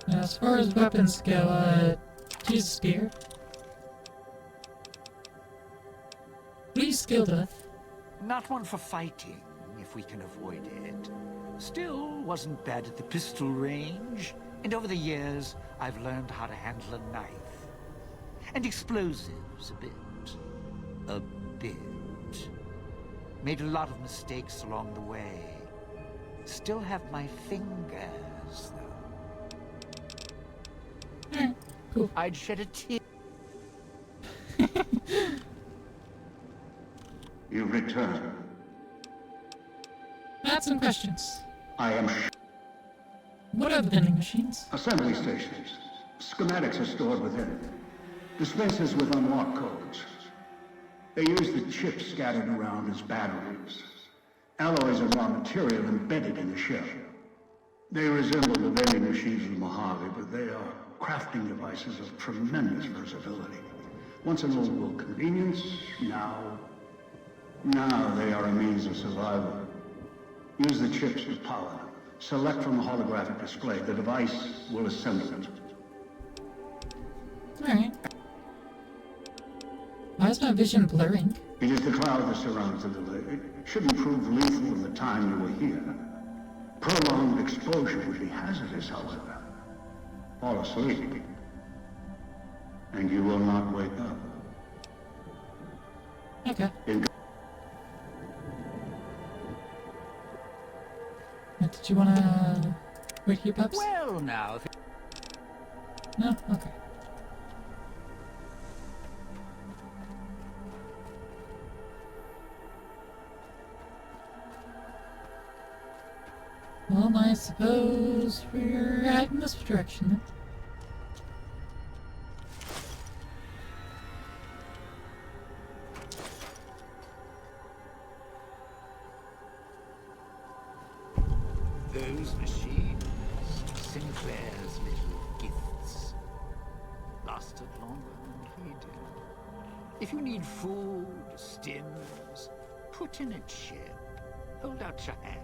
Now, as far as weapons go, use a spear. What are you skilled with? Not one for fighting, if we can avoid it. Still, wasn't bad at the pistol range. And over the years, I've learned how to handle a knife. And explosives a bit. A bit. Made a lot of mistakes along the way. Still have my fingers, though. Cool. I'd shed a tear. You return. I had some questions. I am What are the vending machines? assembly stations. Schematics are stored within. Dispensers with unlock codes. They use the chips scattered around as batteries. Alloys are raw material embedded in the shell. They resemble the vending machines of Mojave, but they are crafting devices of tremendous versatility. Once an old world convenience, now they are a means of survival. Use the chips for power. Select from the holographic display. The device will assemble it. Alright. Why is my vision blurring? It is the cloud that surrounds the villa. It shouldn't prove lethal in the time you were here. Prolonged exposure would be hazardous, however. Fall asleep, and you will not wake up. Okay. Did you wanna wait here, pups? Well, now... No? Okay. Well, I suppose we're heading this direction then. Those machines, Sinclair's little gifts, lasted longer than he did. If you need food, stims, put in a chip. Hold out your hand.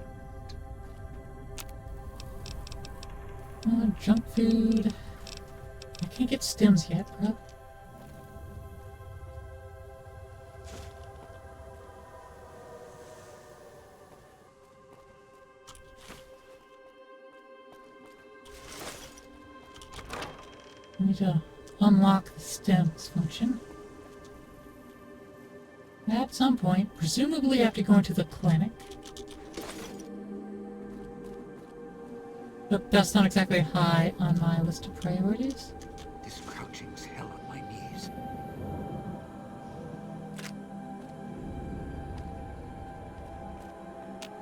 Junk food. I can't get stims yet, bro. I need to unlock the stems function. At some point, presumably after going to the clinic. But that's not exactly high on my list of priorities. This crouching's hell on my knees.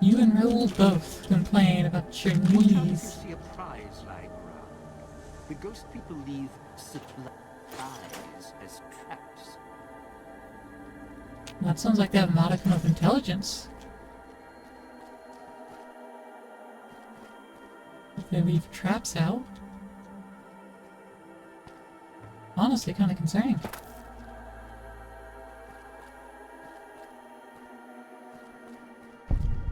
You and Raoul both complain about your What happens knees. if you see a prize lying around? The ghost people leave supplies as traps. That sounds like they have a modicum of intelligence. If they leave traps out. Honestly, kind of concerning.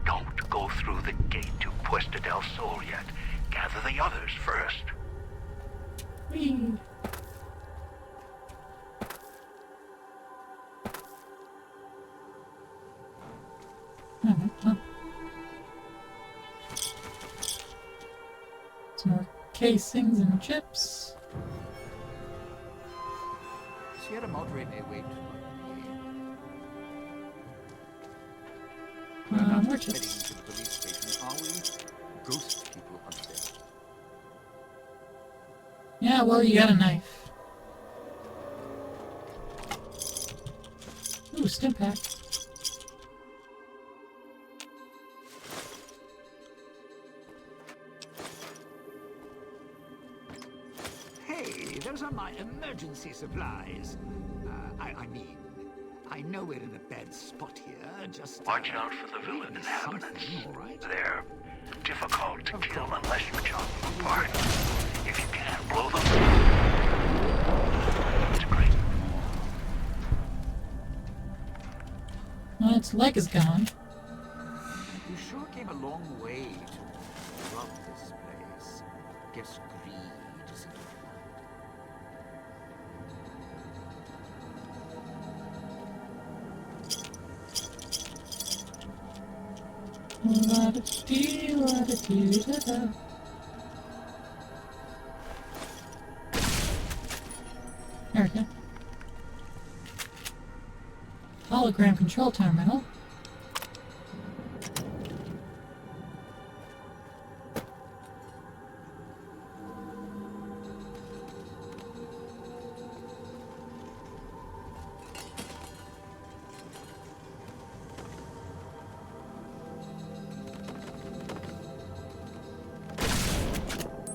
Don't go through the gate to Puesta del Sol yet. Gather the others first. Whee! Huh. Some more casings and chips. Sierra Madre may wait. We're not More heading chips. to the police station, are we? Ghost people up there. Yeah, well, you got a knife. Ooh, stim pack. Hey, those are my emergency supplies. I know we're in a bad spot here, just... Watch out for the villain inhabitants. All right? They're difficult to kill unless you chop them apart. If you can't blow them, it's great. Well, its leg is gone. You sure came a long way to rob this place. Guess greed is it. La-da-dee-la-da-dee-da-da. There we go. Hologram control terminal.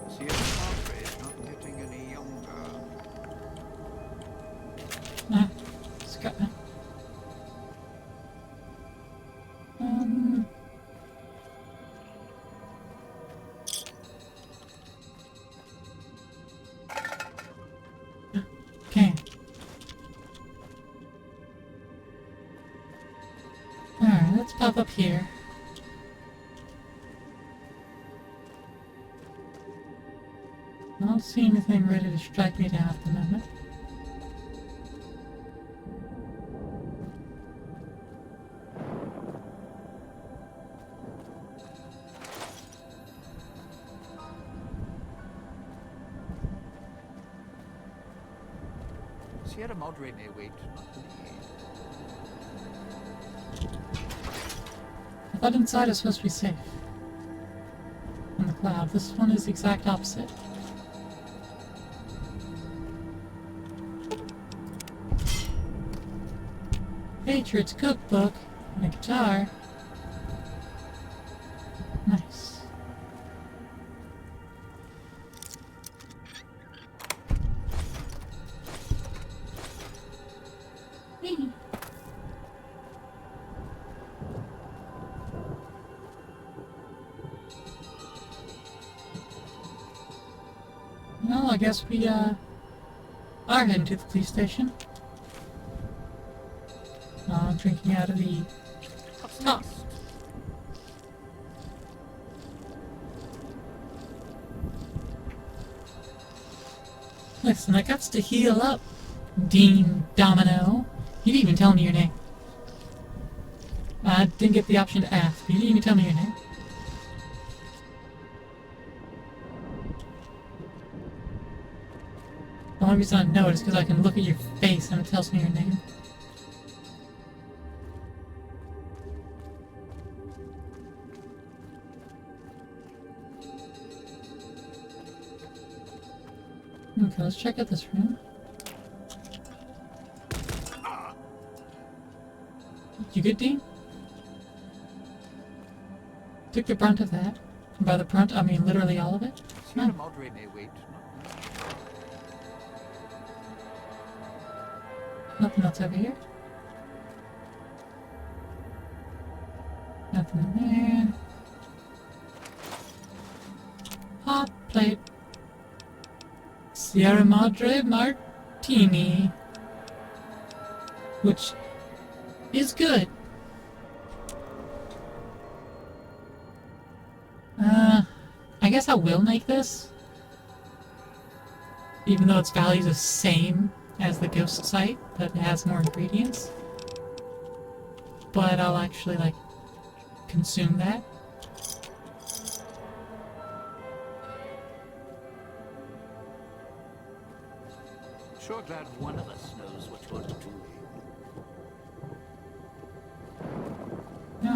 Sierra Madre is not getting any younger. Ah, Scott. Um. Okay. Alright, let's pop up here. I don't see anything ready to strike me down at the moment. Sierra Madre may wait, not me. I thought inside is supposed to be safe. On the cloud. This one is the exact opposite. Patriots cookbook and a guitar. Nice. Whee! Well, I guess we are heading to the police station. Drinking out of the top. Listen, I got to heal up, Dean Domino. You didn't even tell me your name. I didn't get the option to ask. You didn't even tell me your name. The only reason I know it is because I can look at your face and it tells me your name. Okay, let's check out this room. You good, Dean? Took the brunt of that. And by the brunt, I mean literally all of it. Sierra Madre may wait. Nothing else over here. Nothing in there. Hot plate. Sierra Madre Martini. Which is good. I guess I will make this. Even though its value is the same as the ghost site, but it has more ingredients. But I'll actually, like, consume that. Sure glad one of us knows what you're doing.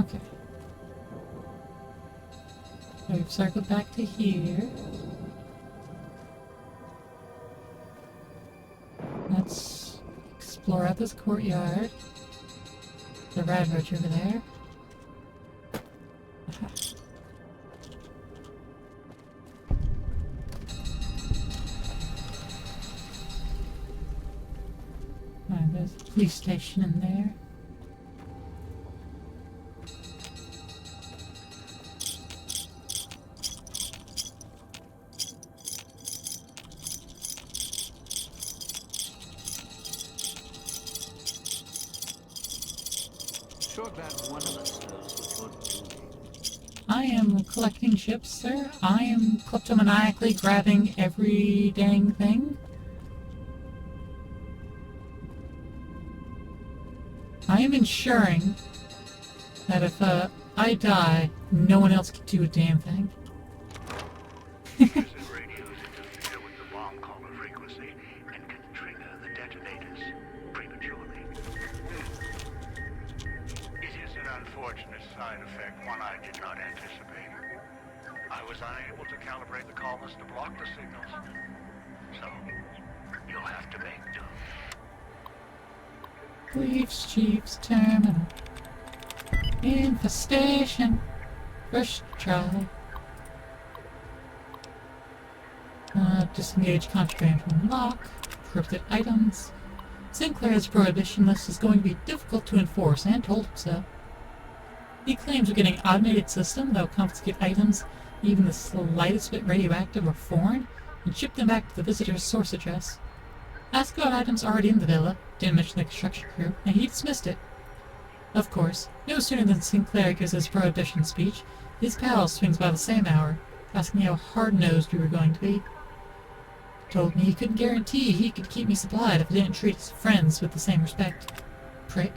Okay. So we've circled back to here. Let's explore out this courtyard. The rad roach over there. Aha. Alright, there's a police station in there. Sure glad one of us knows what you're doing. I am collecting ships, sir. I am kleptomaniacally grabbing every dang thing. I am ensuring that if I die, no one else can do a damn thing. Radios interfere with the bomb caller frequency and can trigger the detonators prematurely. It is an unfortunate side effect, one I did not anticipate. I was unable to calibrate the collars to block the signals. So, you'll have to make do. Chief's terminal. Infestation. First try. Disengage contraband from lock. Encrypted items. Sinclair's prohibition list is going to be difficult to enforce, and told him so. He claims we're getting an automated system that will confiscate items, even the slightest bit radioactive or foreign, and ship them back to the visitor's source address. Asked about items already in the villa, didn't mention the construction crew, and he dismissed it. Of course, no sooner than Sinclair gives his prohibition speech, his pal swings by the same hour, asking how hard-nosed we were going to be. Told me he couldn't guarantee he could keep me supplied if I didn't treat his friends with the same respect. Prick.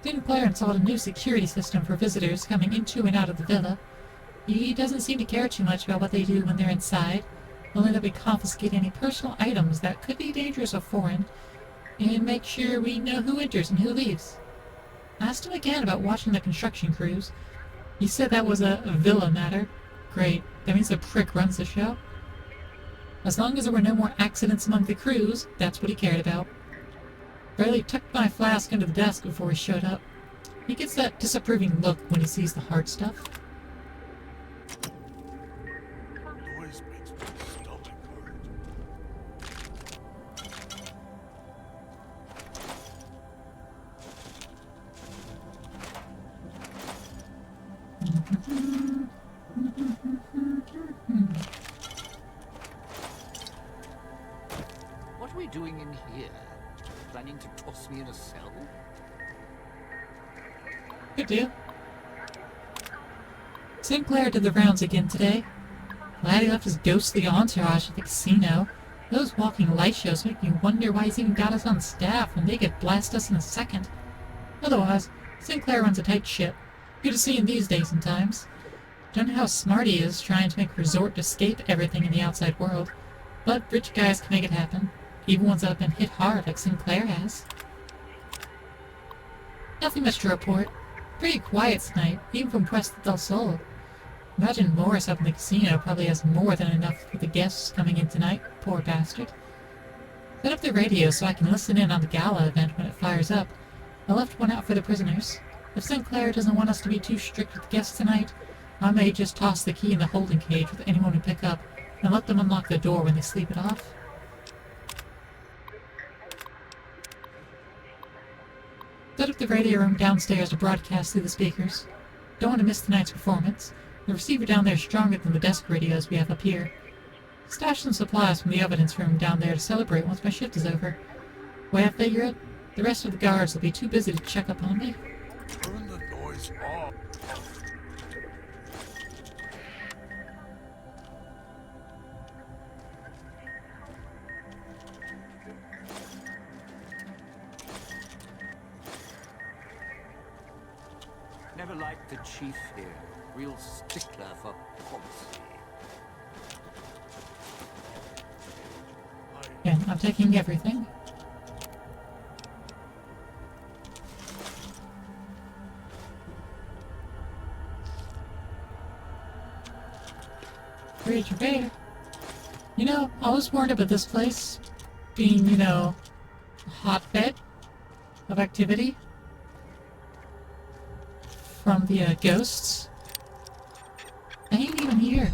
Sinclair installed a new security system for visitors coming into and out of the villa. He doesn't seem to care too much about what they do when they're inside, only that we confiscate any personal items that could be dangerous or foreign, and make sure we know who enters and who leaves. I asked him again about watching the construction crews. He said that was a villa matter. Great, that means the prick runs the show. As long as there were no more accidents among the crews, that's what he cared about. Barely tucked my flask under the desk before he showed up. He gets that disapproving look when he sees the hard stuff. Noise makes my stomach hurt. What are we doing in here? Planning to toss me in a cell? Good deal. Sinclair did the rounds again today. Glad he left his ghostly entourage at the casino. Those walking light shows make me wonder why he's even got us on staff when they could blast us in a second. Otherwise, Sinclair runs a tight ship. Good to see him these days and times. Don't know how smart he is trying to make a resort to escape everything in the outside world, but rich guys can make it happen, even ones that have been hit hard like Sinclair has. Nothing much to report. Pretty quiet tonight, even from Puesto del Sol. Imagine Morris up in the casino probably has more than enough for the guests coming in tonight, poor bastard. Set up the radio so I can listen in on the gala event when it fires up. I left one out for the prisoners. If Sinclair doesn't want us to be too strict with the guests tonight, I may just toss the key in the holding cage with anyone we pick up and let them unlock the door when they sleep it off. Set up the radio room downstairs to broadcast through the speakers. Don't want to miss tonight's performance. The receiver down there is stronger than the desk radios we have up here. Stash some supplies from the evidence room down there to celebrate once my shift is over. Way I figure it, the rest of the guards will be too busy to check up on me. Turn the noise off. Never liked the chief here. Real stickler for policy. Yeah, I'm taking everything. Fridge repair. You know, I was warned about this place being, you know, a hotbed of activity from the ghosts. I ain't even here.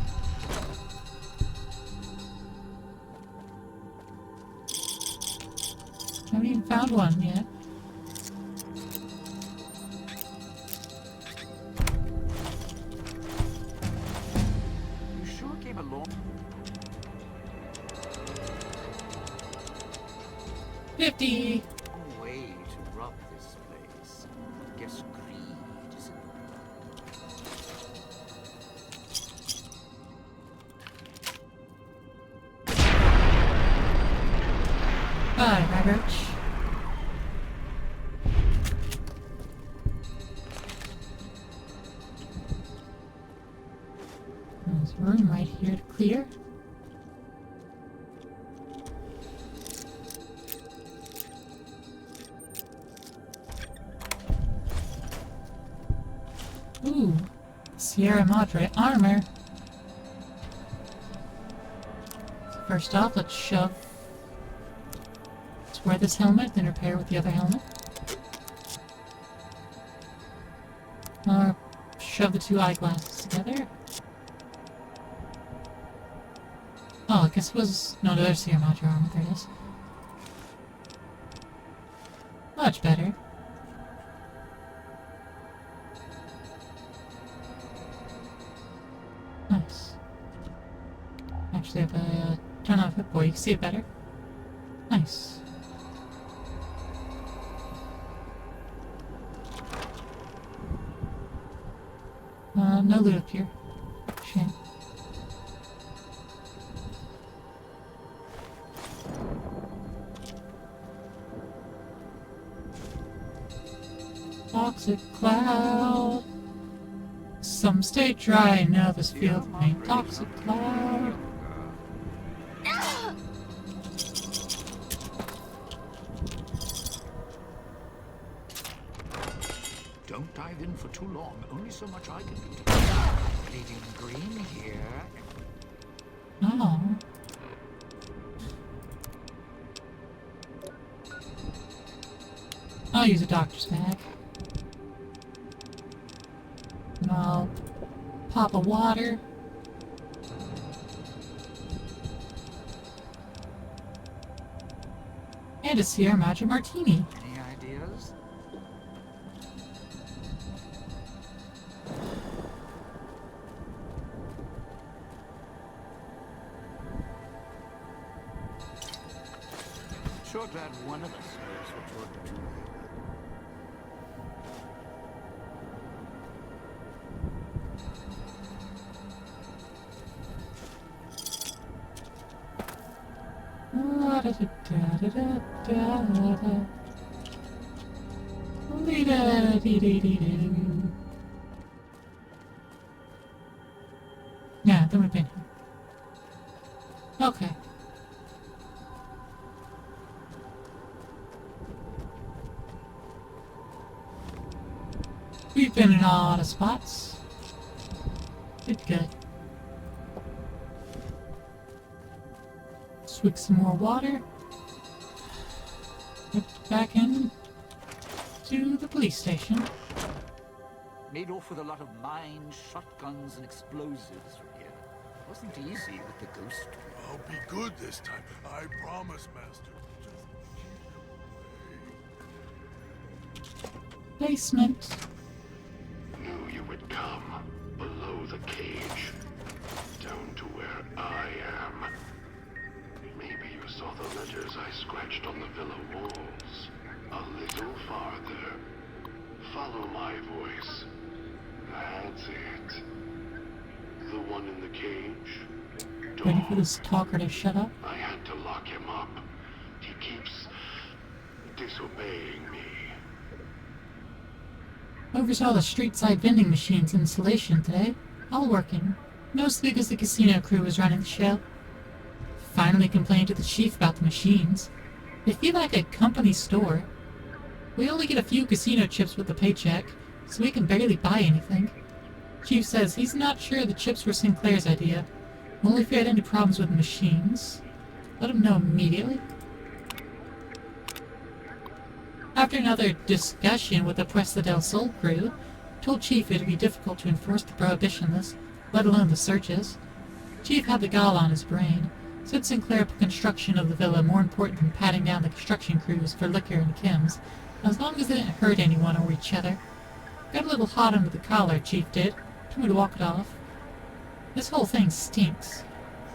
Haven't even found one yet. You sure came along? 50! Long way to rob this place. Guess greed is in the blood. Bye, my roach. There's a room right here to clear. Ooh, Sierra Madre armor. First off, let's wear this helmet, then repair with the other helmet. Or shove the two eyeglasses together. Oh, I guess it was... No, there's Sierra Madre armor. There it is. Much better. Nice. Actually, if I turn off Hit Boy, you can see it better. Nice. No loot up here. Shame. Toxic cloud. Some stay dry, now this field ain't toxic cloud. Don't dive in for too long. Only so much I can do to bleeding green here. Oh. I'll use a doctor's bag. And I'll pop a water. And a Sierra Madre martini. Any ideas? Sure glad one of us knows what you're doing. Yeah, then we've been here. Okay. We've been in a lot of spots. It's good. Swig some more water. Get back in to the police station. Made off with a lot of mines, shotguns, and explosives from here. Wasn't easy with the ghost. I'll be good this time. I promise, Master. Just keep it away. Basement. Knew you would come. Below the cage. Down to where I am. Maybe you saw the letters I scratched on the villa walls. A little farther. Follow my voice. That's it. The one in the cage. Ready for this talker to shut up? I had to lock him up. He keeps disobeying me. Oversaw the street side vending machines installation today. All working. Mostly because the casino crew was running the show. Finally complained to the chief about the machines. They feel like a company store. We only get a few casino chips with the paycheck, so we can barely buy anything. Chief says he's not sure the chips were Sinclair's idea. Only if he had any problems with machines. Let him know immediately. After another discussion with the Puesta del Sol crew, told Chief it would be difficult to enforce the prohibition list, let alone the searches. Chief had the gall on his brain. Said Sinclair put construction of the villa more important than patting down the construction crews for liquor and chems, as long as they didn't hurt anyone or each other. Got a little hot under the collar, Chief did. Told me to walk it off. This whole thing stinks.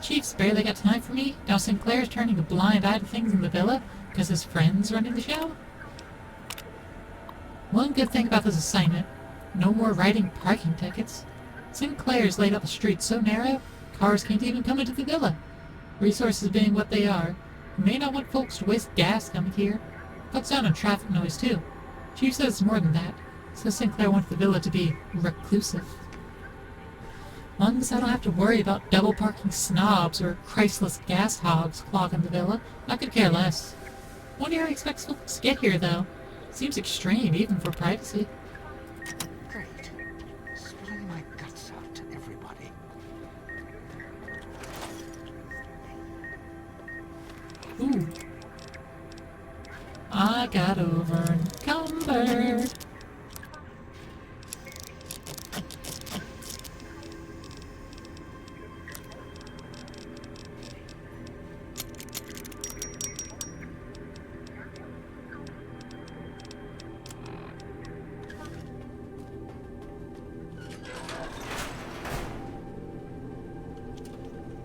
Chief's barely got time for me. Now Sinclair's turning a blind eye to things in the villa because his friend's running the show. One good thing about this assignment, no more writing parking tickets. Sinclair's laid out the streets so narrow, cars can't even come into the villa. Resources being what they are, you may not want folks to waste gas coming here. Cuts down on traffic noise too. Chief says it's more than that. Says Sinclair wants the villa to be reclusive. Long as I don't have to worry about double parking snobs or Christless gas hogs clogging the villa, I could care less. Wonder how he expects folks to get here though. Seems extreme even for privacy. Great. Spilling my guts out to everybody. Ooh. I got over encumbered.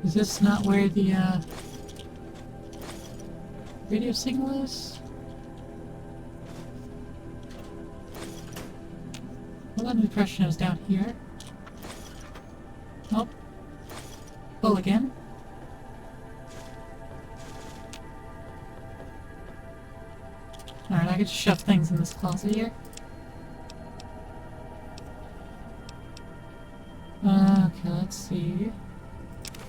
Is this not where the radio signal is? Well, I'm the impression it was down here. Oh. Pull again. Alright, I can just shove things in this closet here. Okay, let's see.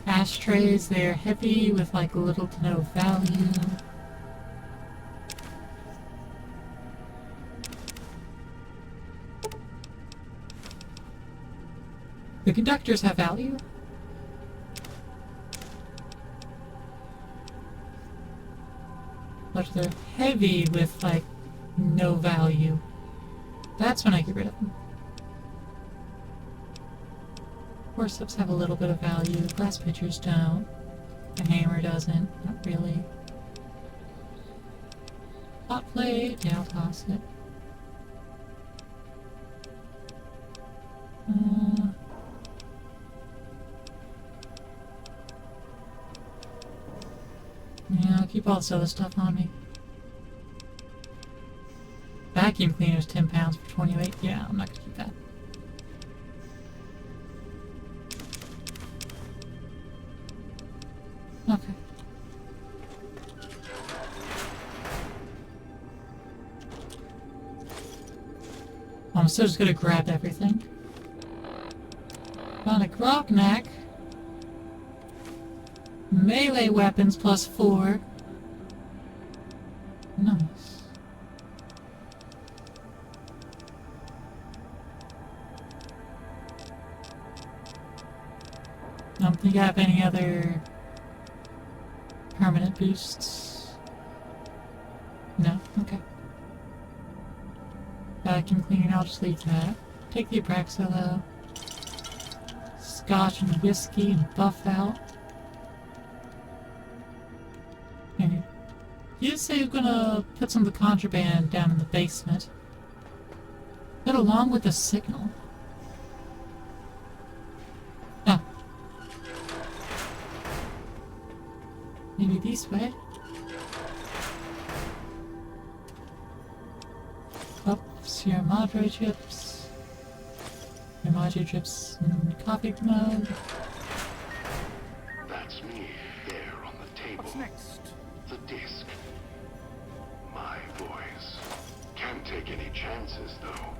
Ashtrays, they're heavy with like little to no value. The conductors have value. But they're heavy with like no value. That's when I get rid of them. Forceps have a little bit of value. Glass pitchers don't. The hammer doesn't. Not really. Hot plate. Yeah, I'll toss it. Yeah, I'll keep all this other stuff on me. Vacuum cleaner's 10 pounds for 28. Yeah, I'm not gonna keep that. Okay. I'm still just gonna grab everything. Found a Grognak. Melee weapons +4. Nice. I don't think I have any other permanent boosts. No? Okay. Vacuum cleaner, I'll just leave that. Take the Abraxo though. Scotch and whiskey and buff out. Okay. You just say you're gonna put some of the contraband down in the basement. But along with the signal. Ah. Maybe this way? Oh, Sierra Madre chips. Sierra Madre chips in coffee mug. That's me, there on the table. What's next? The disc. My voice. Can't take any chances, though.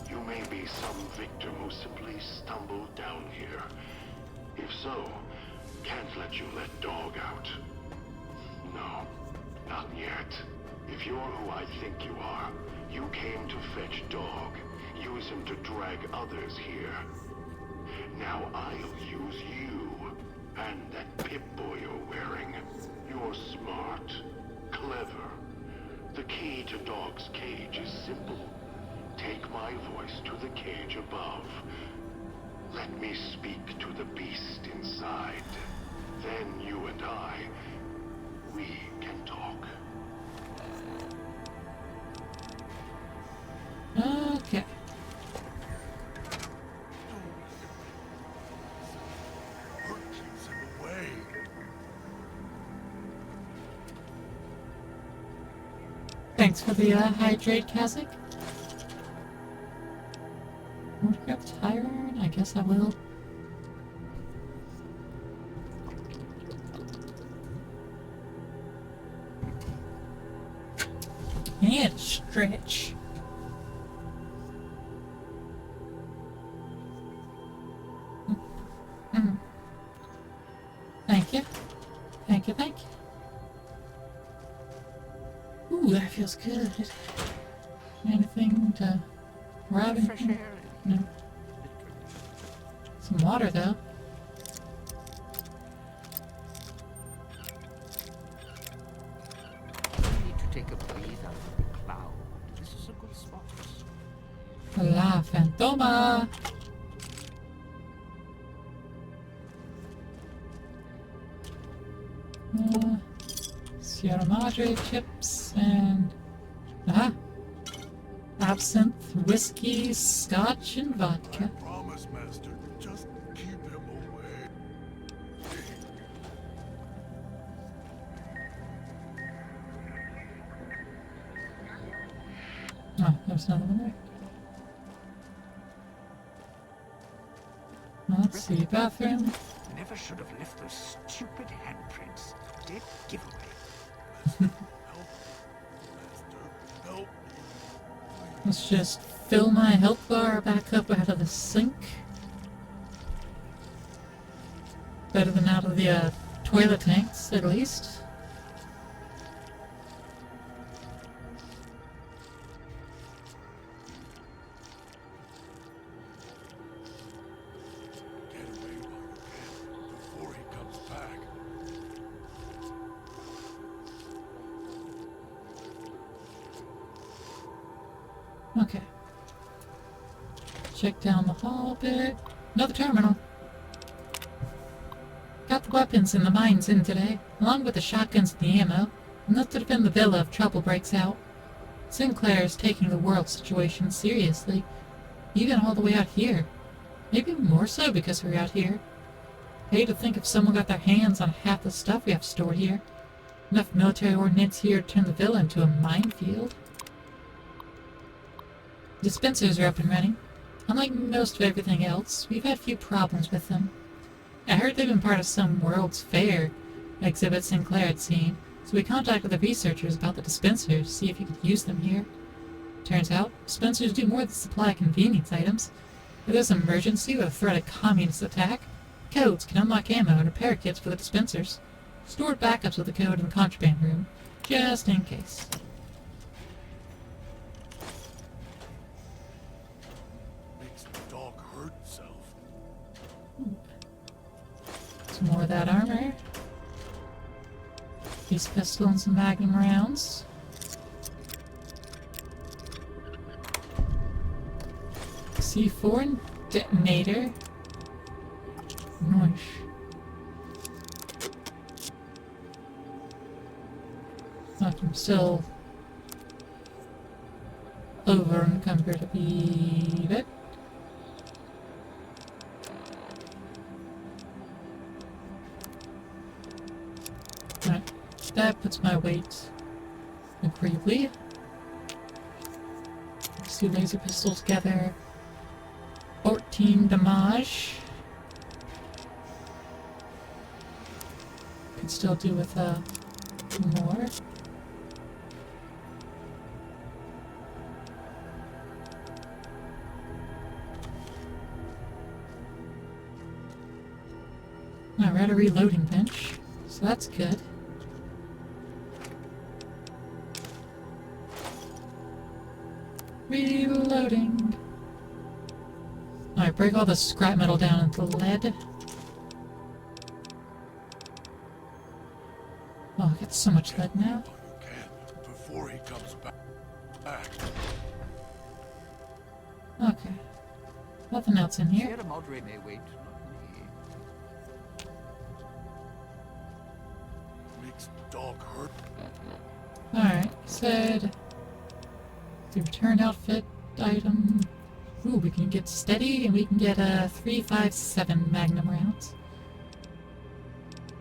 You may be some victim who simply stumbled down here. If so, can't let you let Dog out. No, not yet. If you're who I think you are, you came to fetch Dog. Use him to drag others here. Now I'll use you. And that Pip-Boy you're wearing. You're smart. Clever. The key to Dog's cage is simple. Take my voice to the cage above. Let me speak to the beast inside. Then you and I, we can talk. Okay. Keeps him away. Thanks for the hydrate, Kazakh. Want to grab the tire iron? I guess I will. And stretch. Thank you. Thank you, thank you. Ooh, that feels good. Anything to grab in? Fresh air. No. Some water, though. I need to take a breather from the cloud. This is a good spot. La Fantoma! Sierra Madre chips and... absinthe, whiskey, scotch, and vodka. Promise, Master. Just keep him away. Oh, there's another one there. Let's see, bathroom. Never should have left those stupid handprints. Dead giveaway. Help. Let's just fill my health bar back up out of the sink. Better than out of the toilet tanks, at least. Get away while you can, before he comes back. Okay. Check down the hall a bit. Another terminal. Got the weapons and the mines in today, along with the shotguns and the ammo, enough to defend the villa if trouble breaks out. Sinclair is taking the world situation seriously, even all the way out here. Maybe more so because we're out here. Hate to think if someone got their hands on half the stuff we have stored here. Enough military ordnance here to turn the villa into a minefield. Dispensers are up and running. Unlike most of everything else, we've had few problems with them. I heard they've been part of some World's Fair exhibit Sinclair had seen, so we contacted the researchers about the dispensers to see if you could use them here. Turns out, dispensers do more than supply convenience items. If there's an emergency or a threat of communist attack, codes can unlock ammo and repair kits for the dispensers. Stored backups of the code in the contraband room, just in case. Makes the dog hurt itself. Some more of that armor. These pistol and some magnum rounds. C4 and detonator. Nice. I'm still over encumbered a wee bit. Alright, that puts my weight agreeably. Let's do laser pistol together. 14 damage. Could still do with more. We're at a reloading bench, so that's good. Reloading. Alright, break all the scrap metal down into lead. Oh, I got so much lead now. Okay, before he comes back. Okay. Nothing else in here. Sierra Madre may wait, not me. Makes the dog hurt. Alright, said the return outfit item. Ooh, we can get steady and we can get 357 magnum rounds.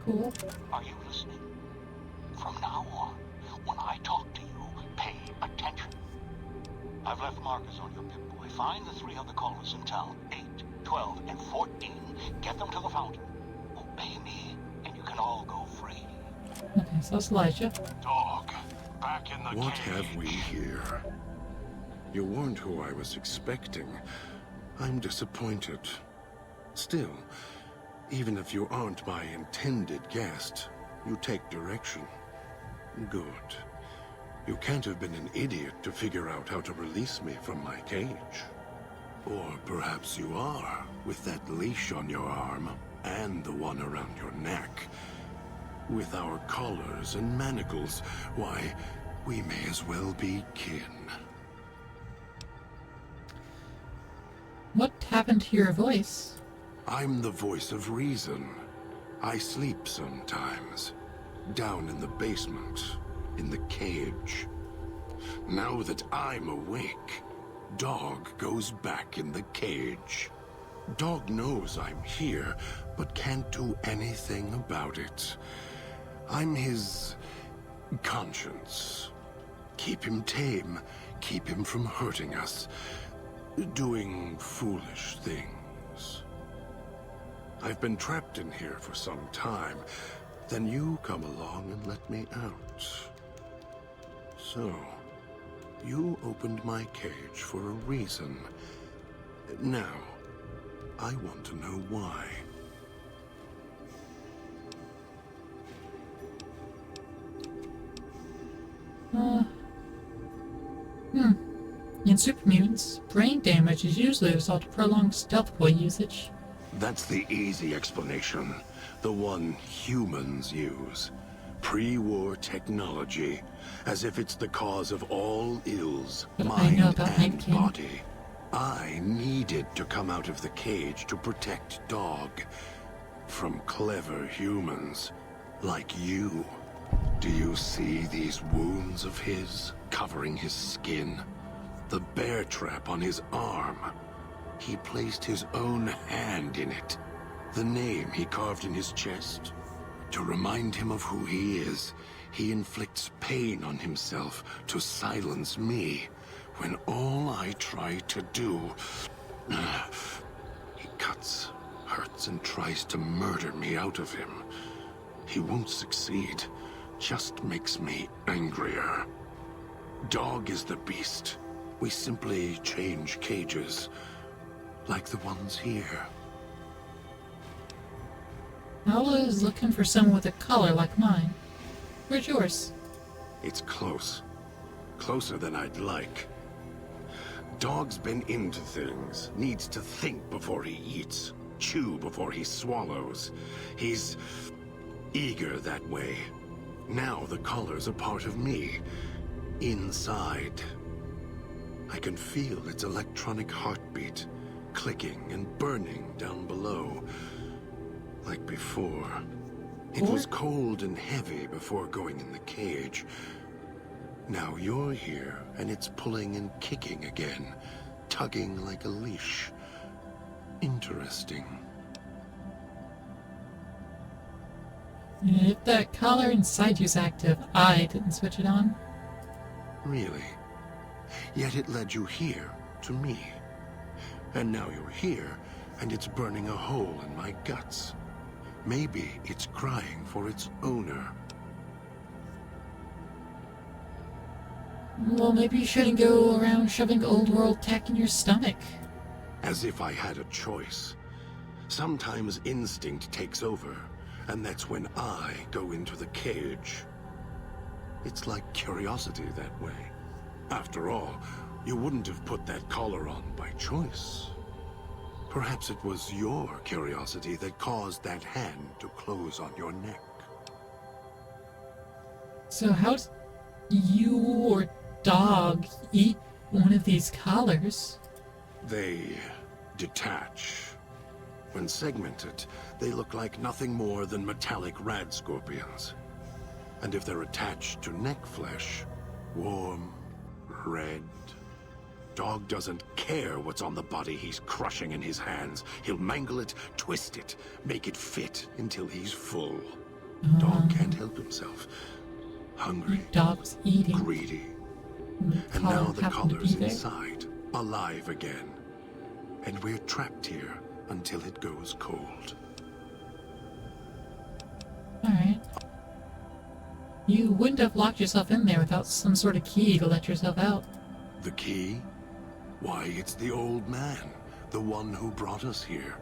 Cool. Are you listening? From now on, when I talk to you, pay attention. I've left markers on your Pip-Boy. Find the 3 other callers in town, 8, 12, and 14. Get them to the fountain. Obey me, and you can all go free. Okay, so that's Elijah. Dog, back in the What cage. Have we here? You weren't who I was expecting. I'm disappointed. Still, even if you aren't my intended guest, you take direction. Good. You can't have been an idiot to figure out how to release me from my cage. Or perhaps you are, with that leash on your arm, and the one around your neck. With our collars and manacles, why, we may as well be kin. What happened to your voice? I'm the voice of reason. I sleep sometimes. Down in the basement, in the cage. Now that I'm awake, Dog goes back in the cage. Dog knows I'm here, but can't do anything about it. I'm his conscience. Keep him tame, keep him from hurting us, doing foolish things. I've been trapped in here for some time. Then you come along and let me out. So, you opened my cage for a reason. Now, I want to know why. In super mutants, brain damage is usually a result of prolonged stealth boy usage. That's the easy explanation. The one humans use. Pre-war technology. As if it's the cause of all ills, But mind I know about and Night King. body. I needed to come out of the cage to protect Dog. From clever humans. Like you. Do you see these wounds of his, covering his skin? The bear trap on his arm. He placed his own hand in it. The name he carved in his chest. To remind him of who he is, he inflicts pain on himself to silence me, when all I try to do... He cuts, hurts, and tries to murder me out of him. He won't succeed, just makes me angrier. Dog is the beast. We simply change cages, like the ones here. Paolo is looking for someone with a collar like mine. Where's yours? It's close. Closer than I'd like. Dog's been into things. Needs to think before he eats. Chew before he swallows. He's eager that way. Now the collar's a part of me. Inside. I can feel its electronic heartbeat. Clicking and burning down below. Like before. It was cold and heavy before going in the cage. Now you're here, and it's pulling and kicking again. Tugging like a leash. Interesting. If that collar inside you's active, I didn't switch it on. Really? Yet it led you here, to me. And now you're here, and it's burning a hole in my guts. Maybe it's crying for its owner. Well, maybe you shouldn't go around shoving old world tech in your stomach. As if I had a choice. Sometimes instinct takes over, and that's when I go into the cage. It's like curiosity that way. After all, you wouldn't have put that collar on by choice. Perhaps it was your curiosity that caused that hand to close on your neck. So how'd you or dog eat one of these collars? They detach. When segmented, they look like nothing more than metallic rad scorpions. And if they're attached to neck flesh, warm, red. Dog doesn't care what's on the body he's crushing in his hands. He'll mangle it, twist it, make it fit until he's full. Dog can't help himself. Hungry. Dog's eating. Greedy. And now the collar's inside, alive again. And we're trapped here until it goes cold. Alright. You wouldn't have locked yourself in there without some sort of key to let yourself out. The key? Why, it's the old man, the one who brought us here.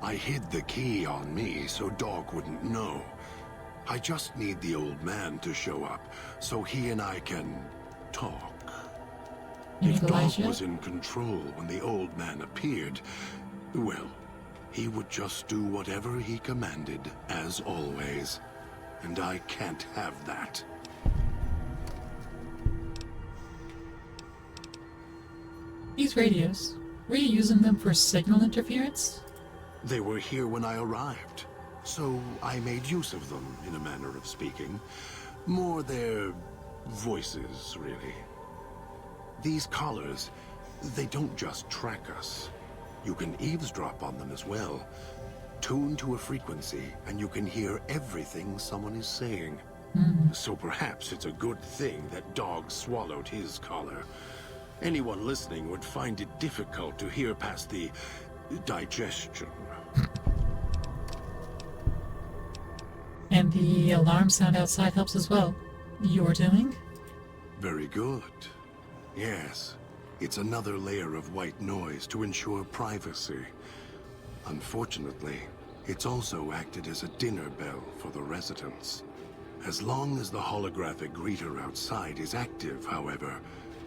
I hid the key on me so Dog wouldn't know. I just need the old man to show up, so he and I can talk. If Dog was in control when the old man appeared, well, he would just do whatever he commanded, as always. And I can't have that. These radios, were you using them for signal interference? They were here when I arrived, so I made use of them, in a manner of speaking. More their voices, really. These collars, they don't just track us. You can eavesdrop on them as well. Tune to a frequency, and you can hear everything someone is saying. So perhaps it's a good thing that Dog swallowed his collar. Anyone listening would find it difficult to hear past the digestion. And the alarm sound outside helps as well. You're doing? Very good. Yes. It's another layer of white noise to ensure privacy. Unfortunately, it's also acted as a dinner bell for the residents. As long as the holographic greeter outside is active, however,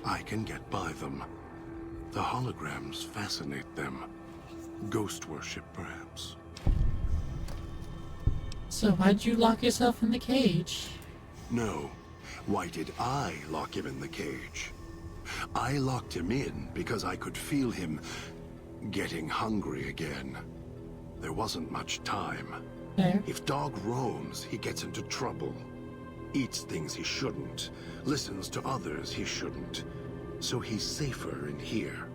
I can get by them. The holograms fascinate them. Ghost worship, perhaps. So why'd you lock yourself in the cage? No. Why did I lock him in the cage? I locked him in because I could feel him getting hungry again. There wasn't much time. Fair. If Dog roams, he gets into trouble. Eats things he shouldn't. Listens to others he shouldn't. So he's safer in here.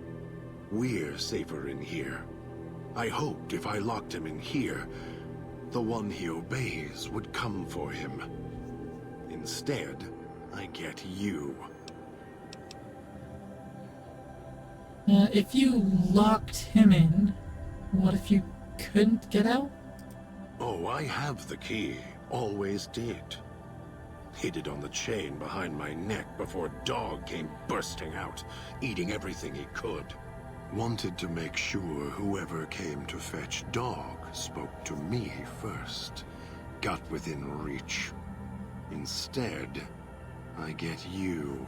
We're safer in here. I hoped if I locked him in here, the one he obeys would come for him. Instead, I get you. If you locked him in, what if you couldn't get out? Oh, I have the key. Always did. hid it on the chain behind my neck before Dog came bursting out, eating everything he could. Wanted to make sure whoever came to fetch Dog spoke to me first. Got within reach. Instead, I get you.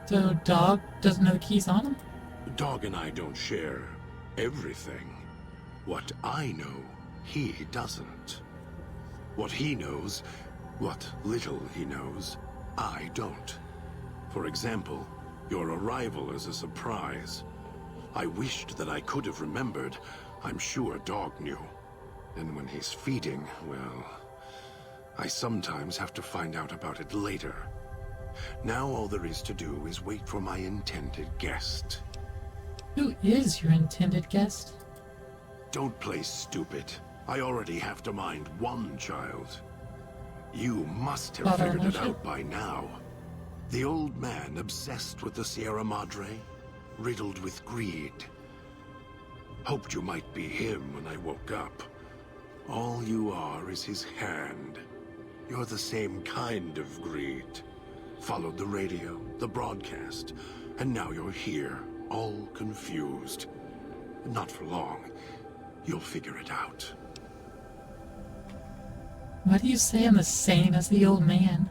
So Dog doesn't know the keys on him? Dog and I don't share everything. What I know, he doesn't. What he knows, what little he knows, I don't. For example, your arrival is a surprise. I wished that I could have remembered. I'm sure Dog knew. And when he's feeding, well, I sometimes have to find out about it later. Now all there is to do is wait for my intended guest. Who is your intended guest? Don't play stupid. I already have to mind one child. You must have Father figured it Elijah? out by now. The old man obsessed with the Sierra Madre, riddled with greed. Hoped you might be him when I woke up. All you are is his hand. You're the same kind of greed. Followed the radio, the broadcast, and now you're here, all confused. Not for long. You'll figure it out. Why do you say I'm the same as the old man?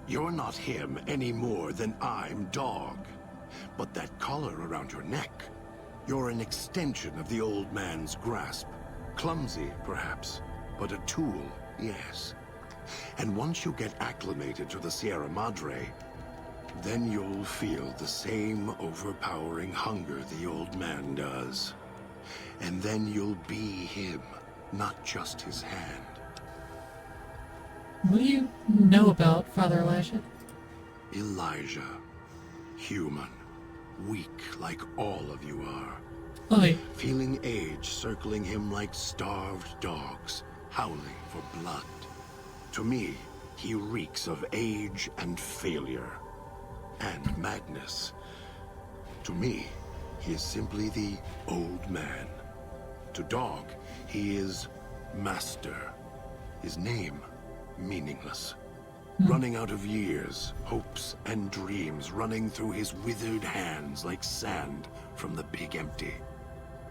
You're not him any more than I'm Dog. But that collar around your neck, you're an extension of the old man's grasp. Clumsy, perhaps, but a tool, yes. And once you get acclimated to the Sierra Madre, then you'll feel the same overpowering hunger the old man does. And then you'll be him, not just his hand. What do you know about Father Elijah? Elijah. Human. Weak like all of you are. Oi. Feeling age circling him like starved dogs, howling for blood. To me, he reeks of age and failure. And madness. To me, he is simply the old man. To Dog, he is Master. His name, meaningless. Running out of years, hopes and dreams running through his withered hands like sand from the big empty.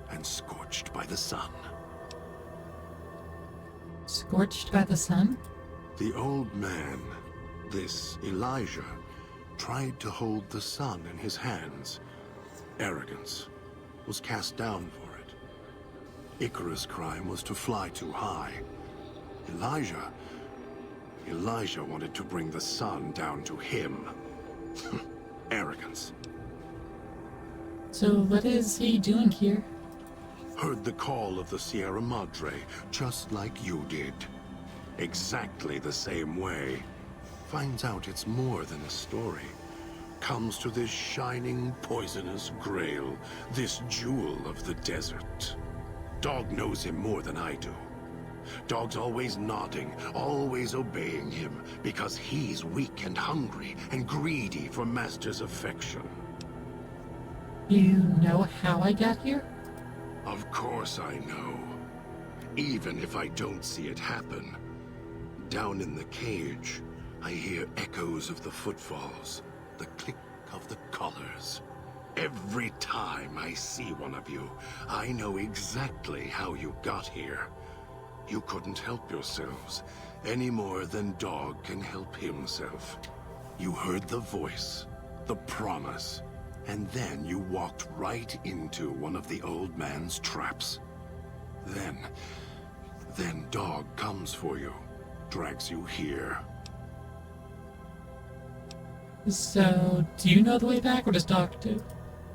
And scorched by the sun. Scorched by the sun? The old man, this Elijah, tried to hold the sun in his hands. Arrogance. Was cast down for it. Icarus' crime was to fly too high. Elijah wanted to bring the sun down to him. Arrogance. So what is he doing here? Heard the call of the Sierra Madre, just like you did. Exactly the same way. Finds out it's more than a story. Comes to this shining, poisonous grail, this jewel of the desert. Dog knows him more than I do. Dog's always nodding, always obeying him, because he's weak and hungry and greedy for Master's affection. You know how I got here? Of course I know. Even if I don't see it happen. Down in the cage, I hear echoes of the footfalls, the click of the collars. Every time I see one of you, I know exactly how you got here. You couldn't help yourselves, any more than Dog can help himself. You heard the voice, the promise, and then you walked right into one of the old man's traps. Then Dog comes for you, drags you here. So, do you know the way back, or does Doc do?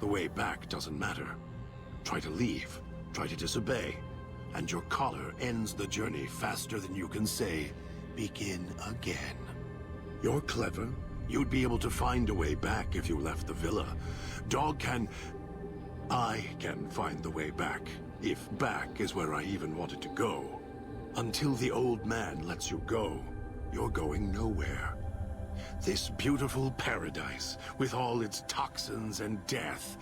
The way back doesn't matter. Try to leave, try to disobey, and your collar ends the journey faster than you can say, begin again. You're clever. You'd be able to find a way back if you left the villa. I can find the way back, if back is where I even wanted to go. Until the old man lets you go, you're going nowhere. This beautiful paradise, with all its toxins and death,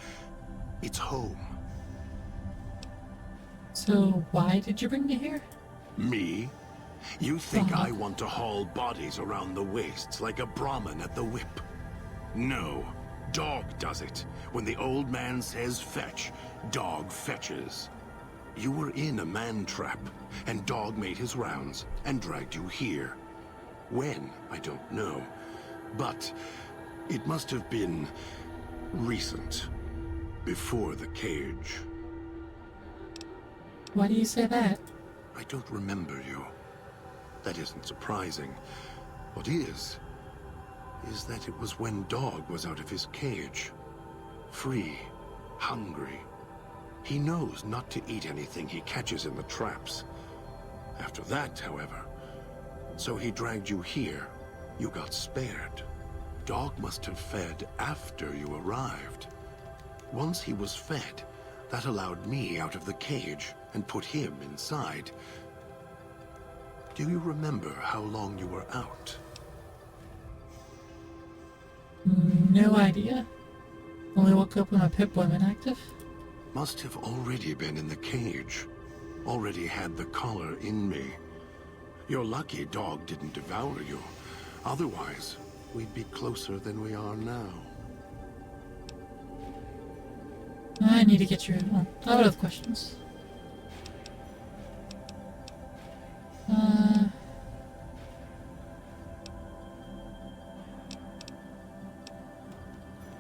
it's home. So, why did you bring me here? Me? You think I want to haul bodies around the wastes like a Brahmin at the whip? No. Dog does it. When the old man says fetch, Dog fetches. You were in a man trap, and Dog made his rounds and dragged you here. When, I don't know. But it must have been recent. Before the cage. Why do you say that? I don't remember you. That isn't surprising. What is that it was when Dog was out of his cage. Free. Hungry. He knows not to eat anything he catches in the traps. After that, however, so he dragged you here. You got spared. Dog must have fed after you arrived. Once he was fed, that allowed me out of the cage and put him inside. Do you remember how long you were out? No idea. Only woke up when my Pip-Boy went active. Must have already been in the cage. Already had the collar in me. You're lucky Dog didn't devour you. Otherwise, we'd be closer than we are now. I need to get you out of questions.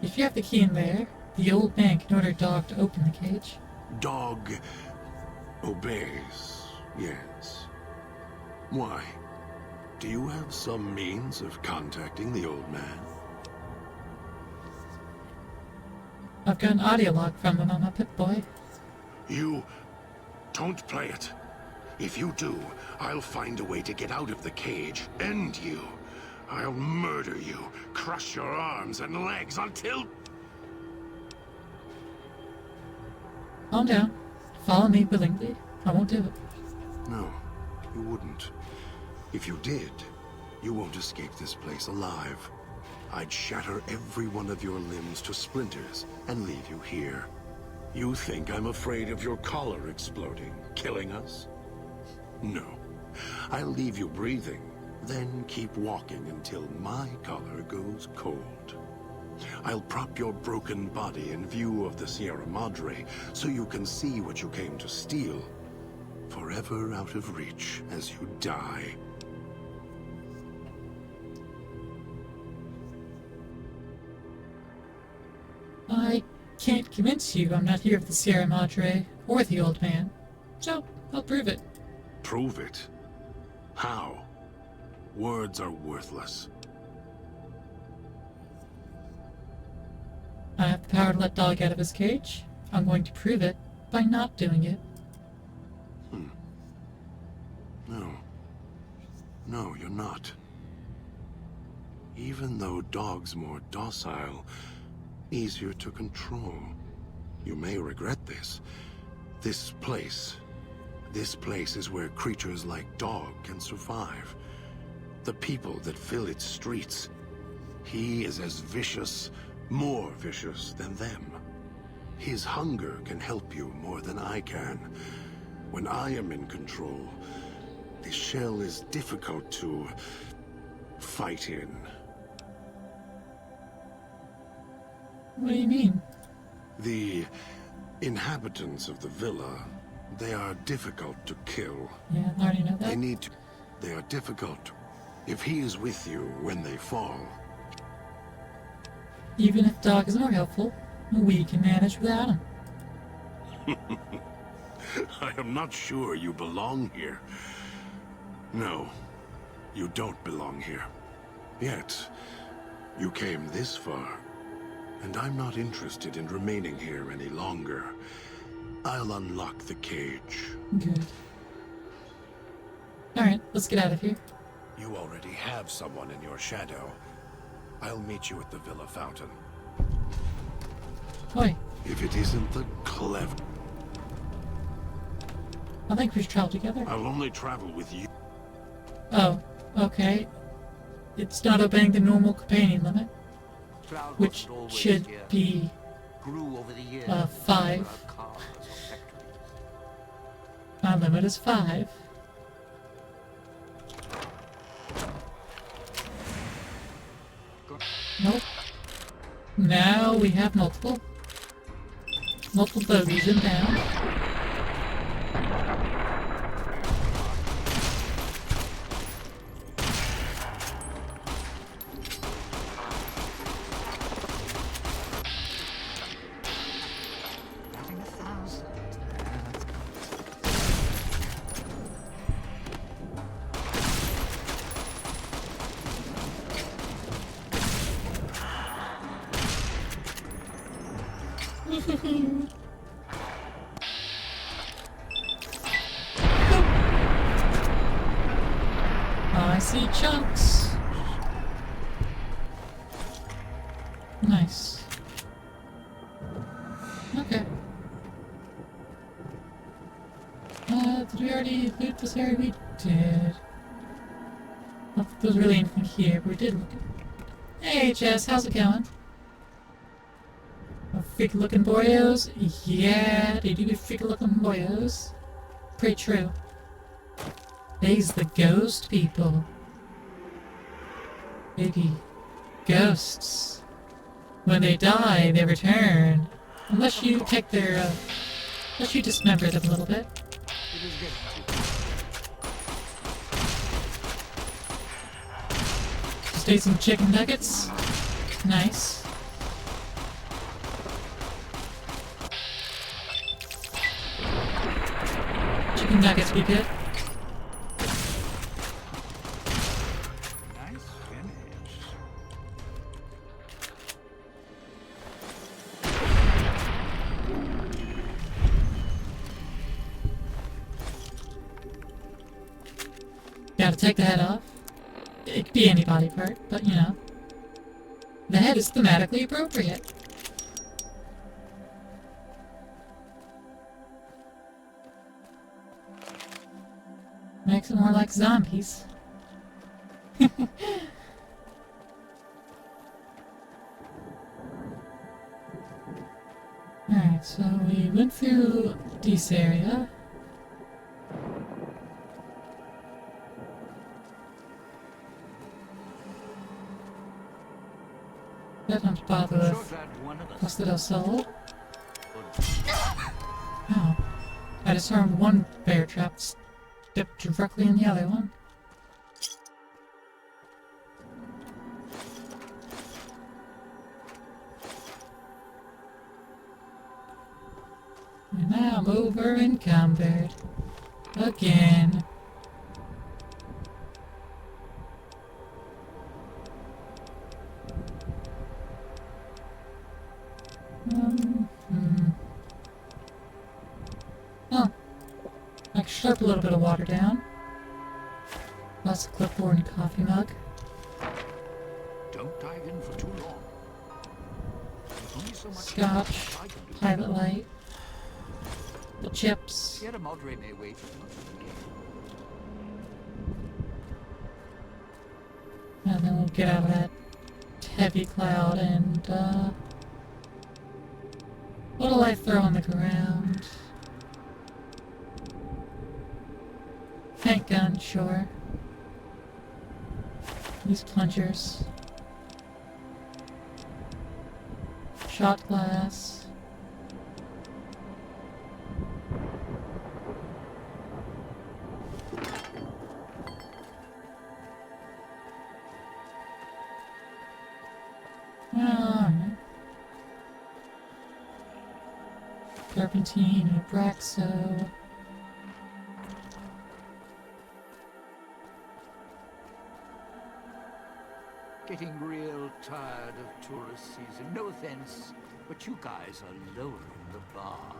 If you have the key in there, the old man can order Dog to open the cage. Dog obeys, yes. Why? Do you have some means of contacting the old man? I've got an audio log from him on my Pip-Boy. You don't play it. If you do, I'll find a way to get out of the cage. End you. I'll murder you, crush your arms and legs until... Calm down. Follow me willingly. I won't do it. No, you wouldn't. If you did, you won't escape this place alive. I'd shatter every one of your limbs to splinters and leave you here. You think I'm afraid of your collar exploding, killing us? No. I'll leave you breathing, then keep walking until my collar goes cold. I'll prop your broken body in view of the Sierra Madre so you can see what you came to steal. Forever out of reach as you die. I can't convince you I'm not here with the Sierra Madre or the old man, so I'll prove it. Prove it? How? Words are worthless. I have the power to let Dog out of his cage. I'm going to prove it by not doing it. No. No, you're not. Even though Dog's more docile, easier to control. You may regret this. This place is where creatures like Dog can survive. The people that fill its streets. He is as vicious, more vicious than them. His hunger can help you more than I can. When I am in control, this shell is difficult to fight in. What do you mean? The inhabitants of the villa, they are difficult to kill. Yeah, I already know that. They are difficult. If he is with you when they fall. Even if Dog is more helpful, we can manage without him. I am not sure you belong here. No, you don't belong here. Yet, you came this far. And I'm not interested in remaining here any longer. I'll unlock the cage. Good. Alright, let's get out of here. You already have someone in your shadow. I'll meet you at the Villa Fountain. Oi. If it isn't the clever... I think we should travel together. I'll only travel with you. Oh, okay. It's not obeying the normal companion limit. Which should be 5. My limit is 5. Nope. Now we have multiple bogeys inbound. I see chunks. Nice. Okay. Did we already loot this area? We did. I don't think there's really anything here, but we did look. Hey, Jess, how's it going? Freaky looking boyos? Yeah, they do be freaky looking boyos. Pretty true. They's the ghost people. Maybe ghosts. When they die, they return. Unless you take their, unless you dismember them a little bit. Just ate some chicken nuggets. Nice. Chicken nuggets be good. Nice finish. Gotta take the head off. It could be any body part, but you know. The head is thematically appropriate. Makes it more like zombies. Alright, so we went through this area. That don't bother with Busted our soul. Oh. I disarmed one bear trap, stepped directly in the other one. And now I'm over encumbered. Again. Oh. I can slurp a little bit of water down. Lots of clipboard and coffee mug. Don't dive in for too long. There's only so much Scotch, I can do. pilot light, the chips. Sierra Madre may wait for much of the game. And then we'll get out of that heavy cloud and, what'll I throw on the ground? Paint gun, sure. These plungers. Shot glass. Alright. Turpentine and Abraxo. Getting real tired of tourist season. No offense, but you guys are lowering the bar.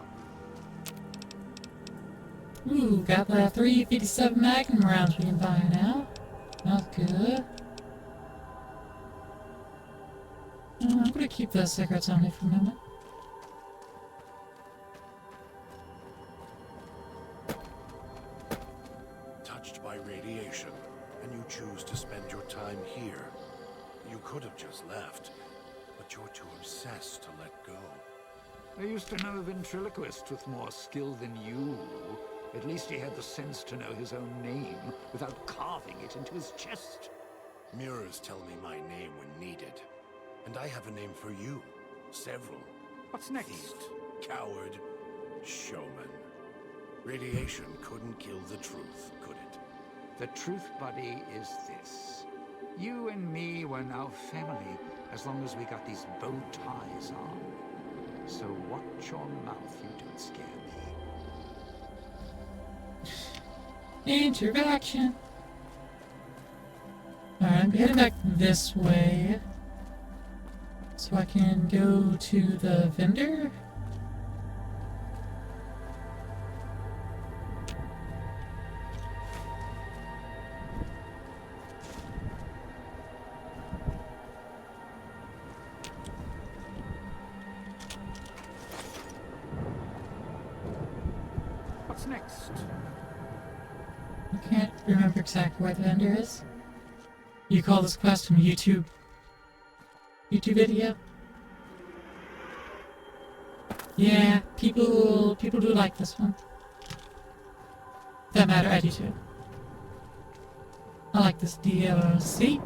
Ooh, got that 357 Magnum rounds we can buy now. That's good. I'm gonna keep those cigarettes on me for a minute. Touched by radiation, and you choose to spend your time here. You could have just left, but you're too obsessed to let go. I used to know a ventriloquist with more skill than you. At least he had the sense to know his own name without carving it into his chest. Mirrors tell me my name when needed. And I have a name for you. Several. What's next? Thief, coward, showman. Radiation couldn't kill the truth, could it? The truth, buddy, is this. You and me were now family, as long as we got these bow ties on. So watch your mouth, you don't scare me. Interaction. Alright, I'm heading back this way. So I can go to the vendor. What's next? I can't remember exactly where the vendor is. You call this quest from YouTube video? Yeah, people do like this one. For that matter, I do too. I like this DLC.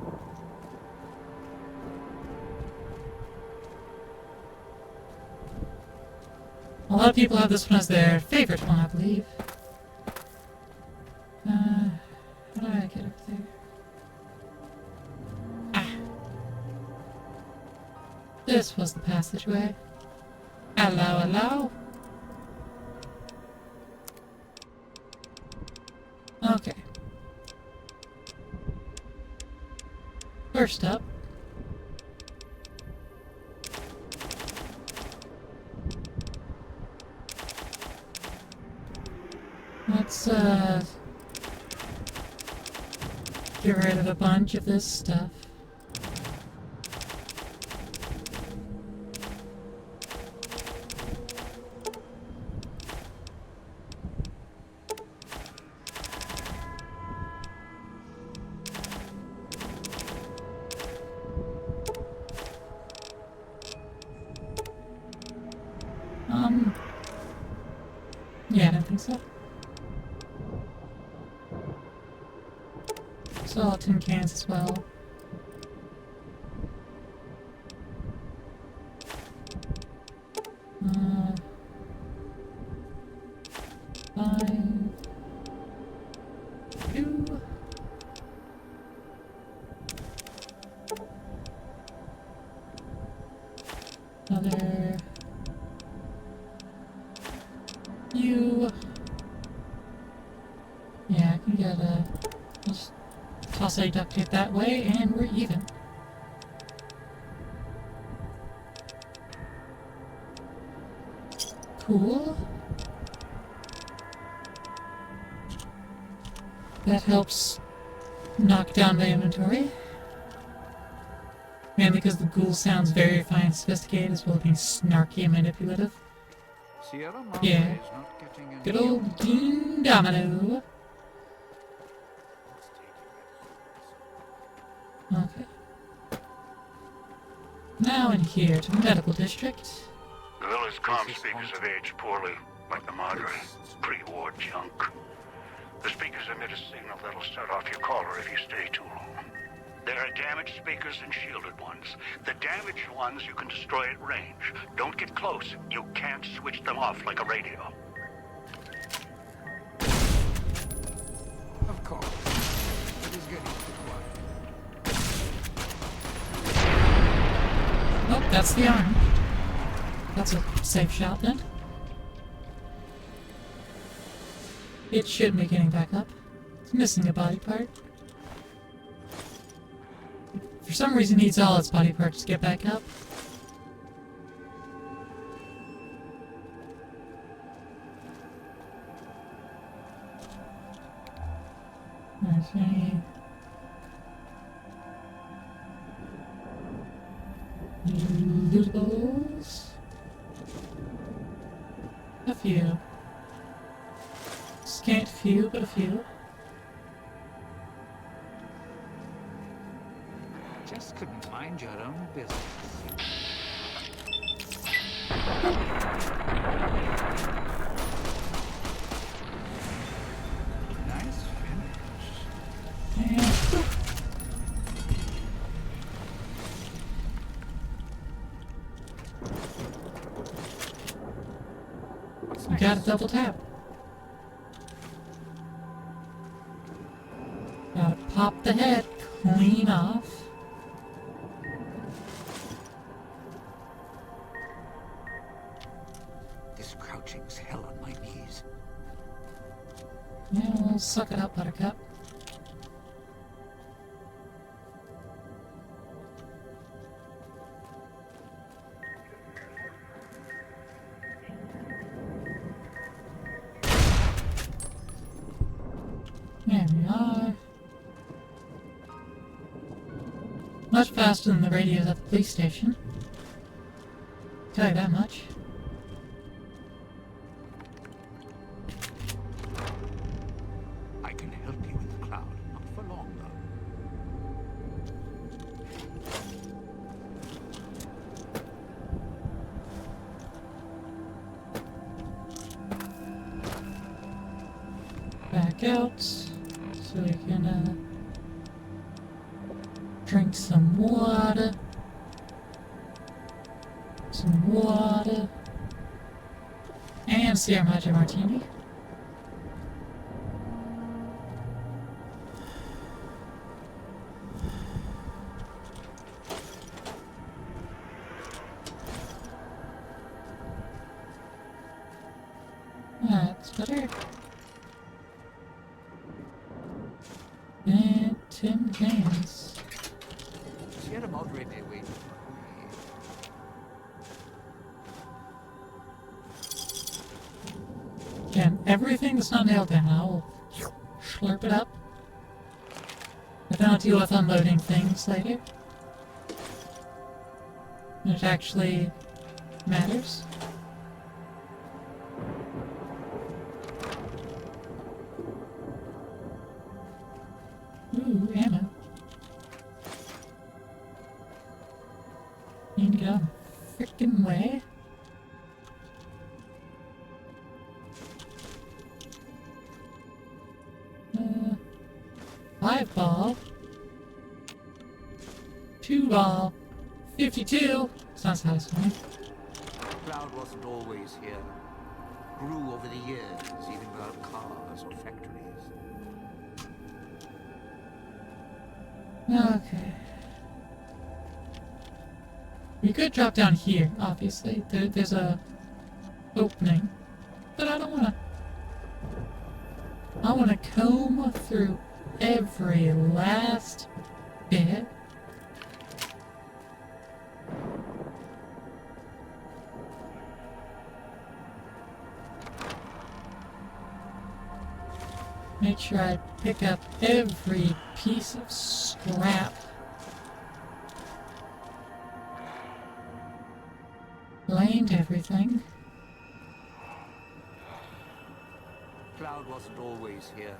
A lot of people have this one as their favorite one, I believe. How do I get up there? Ah. This was the passageway. Hello, hello. Okay. First up. Let's, get rid of a bunch of this stuff. Yeah, I don't think so. Saw tin cans as well. Two. Another. You. Yeah, I can get a. Just toss a duct tape that way, and we're even. Cool. That helps knock down my inventory. Mainly because the ghoul sounds very fine and sophisticated as well as being snarky and manipulative. Sierra Madre Yeah. is not getting any Good old Dean Domino. Okay. Now in here to the medical district. The village comm speakers have aged poorly, like the Madre. Pre-war junk. The speakers emit a signal that'll set off your caller if you stay too long. There are damaged speakers and shielded ones. The damaged ones you can destroy at range. Don't get close. You can't switch them off like a radio. Of course. It is getting too quiet. Oh, that's the arm. That's a safe shot then. It shouldn't be getting back up. It's missing a body part. For some reason, it needs all its body parts to get back up. There's any lootables. A few. Scant few, but a few. Just couldn't mind your own business. Nice finish. And boop. gotta double tap. Gotta pop the head clean off. This crouching's hell on my knees. Yeah, well, suck it up, Buttercup. There we are. Much faster than the radios at the police station. Tell you that much. I can help you in the cloud. Not for long, though. Back out. So we can drink some water. Some water. And Sierra Madre martini. That's better. And tin cans. Sierra Madre may wait. Again, everything that's not nailed down, I'll slurp it up. But then I'll deal with unloading things later. It actually matters. Ooh, ammo. Need to get out of the frickin' way. Five ball. 2 ball. 52. Sounds satisfying. Cloud wasn't always here. Grew over the years, even without cars or factories. Okay. We could drop down here, obviously. There's a opening. But I don't wanna. I wanna comb through every last bit. Make sure I pick up every piece of scrap. Blamed everything. Cloud wasn't always here.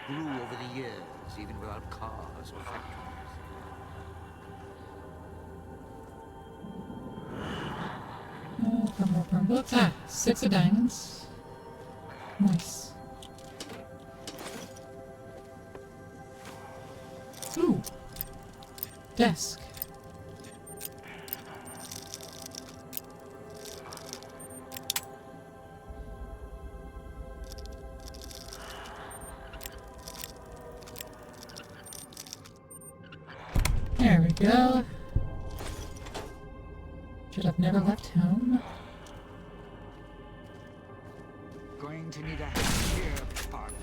Grew over the years, even without cars or factories. Couple more burn books. 6 of diamonds. Nice. Ooh. Desk. There we go. Should have never left home. Going to need a hand here, partner.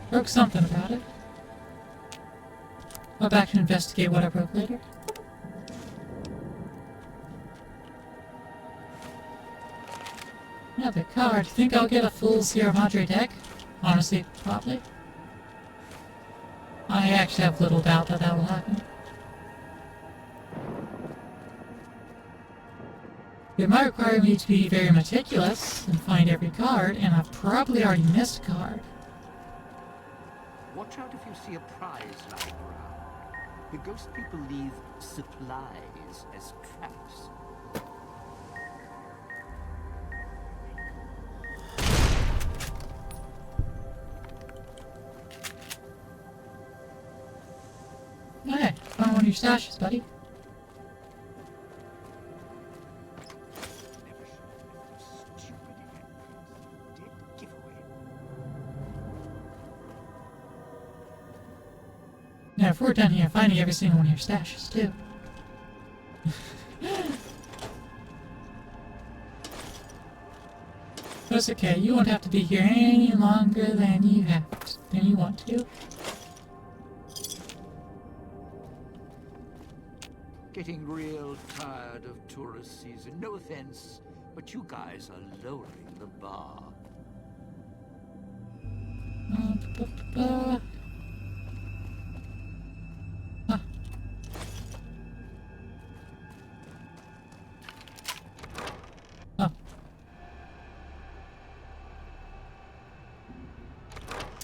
Broke something about it. I'll back to investigate what I broke later. Another card. Think I'll get a full Sierra Madre deck? Honestly, probably. I actually have little doubt that will happen. It might require me to be very meticulous and find every card, and I've probably already missed a card. What watch out if you see a prize lying around. The ghost people leave supplies as traps. Hey, found one of your stashes, buddy. Now, if we're done here, finding every single one of your stashes, too. But it's okay, you won't have to be here any longer than you want to. Getting real tired of tourist season. No offense, but you guys are lowering the bar.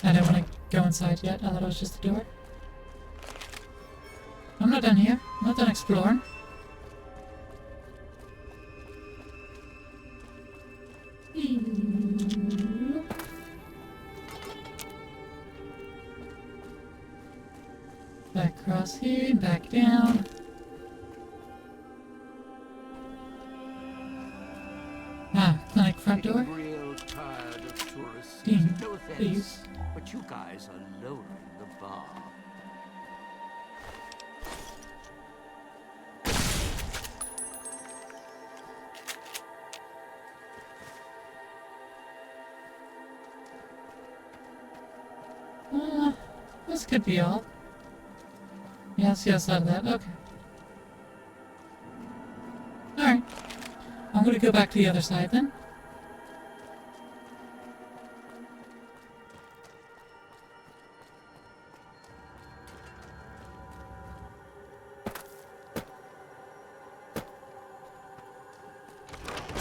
I don't want to go inside yet. I thought it was just a door. I'm not done here. I'm not done exploring. Back across here and back down. Clinic front door. Real tired of tourist Dean, season. No offense, please. but you guys are lowering the bar. This could be all. Yes, yes, out of that. Okay. Alright. I'm gonna go back to the other side then.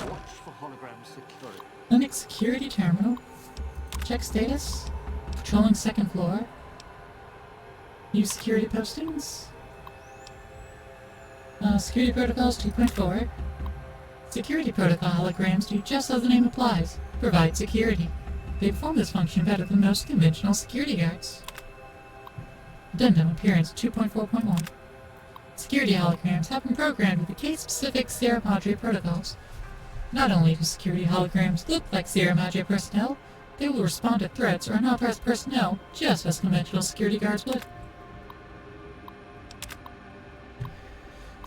Watch for hologram security. Clinic security terminal. Check status. Patrolling second floor. Use security postings. Security protocols 2.4. Security protocol holograms do just as the name implies. Provide security. They perform this function better than most conventional security guards. Addendum appearance 2.4.1. Security holograms have been programmed with the case-specific Sierra Madre protocols. Not only do security holograms look like Sierra Madre personnel, they will respond to threats or unauthorized personnel just as conventional security guards would.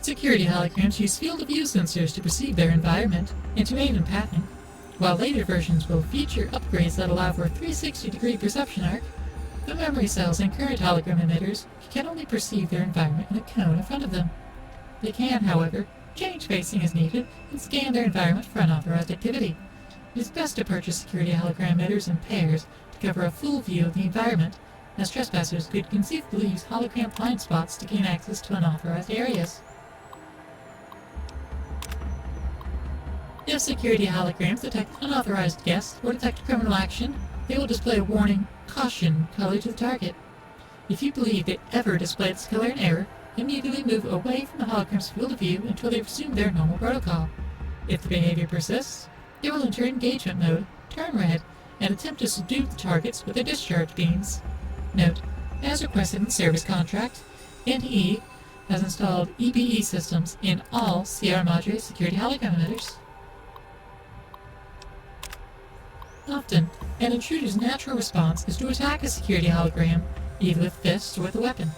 Security holograms use field of view sensors to perceive their environment and to aid in pathing, while later versions will feature upgrades that allow for a 360-degree perception arc. The memory cells in current hologram emitters can only perceive their environment in a cone in front of them. They can, however, change facing as needed and scan their environment for unauthorized activity. It is best to purchase security hologram emitters in pairs to cover a full view of the environment, as trespassers could conceivably use hologram blind spots to gain access to unauthorized areas. If security holograms detect unauthorized guests or detect criminal action, they will display a warning, "Caution," color to the target. If you believe they ever display this color in error, immediately move away from the hologram's field of view until they resume their normal protocol. If the behavior persists, they will enter engagement mode, turn red, and attempt to subdue the targets with their discharge beams. Note, as requested in the service contract, NE has installed EBE systems in all Sierra Madre security hologram emitters. Often, an intruder's natural response is to attack a security hologram, either with fists or with a weapon.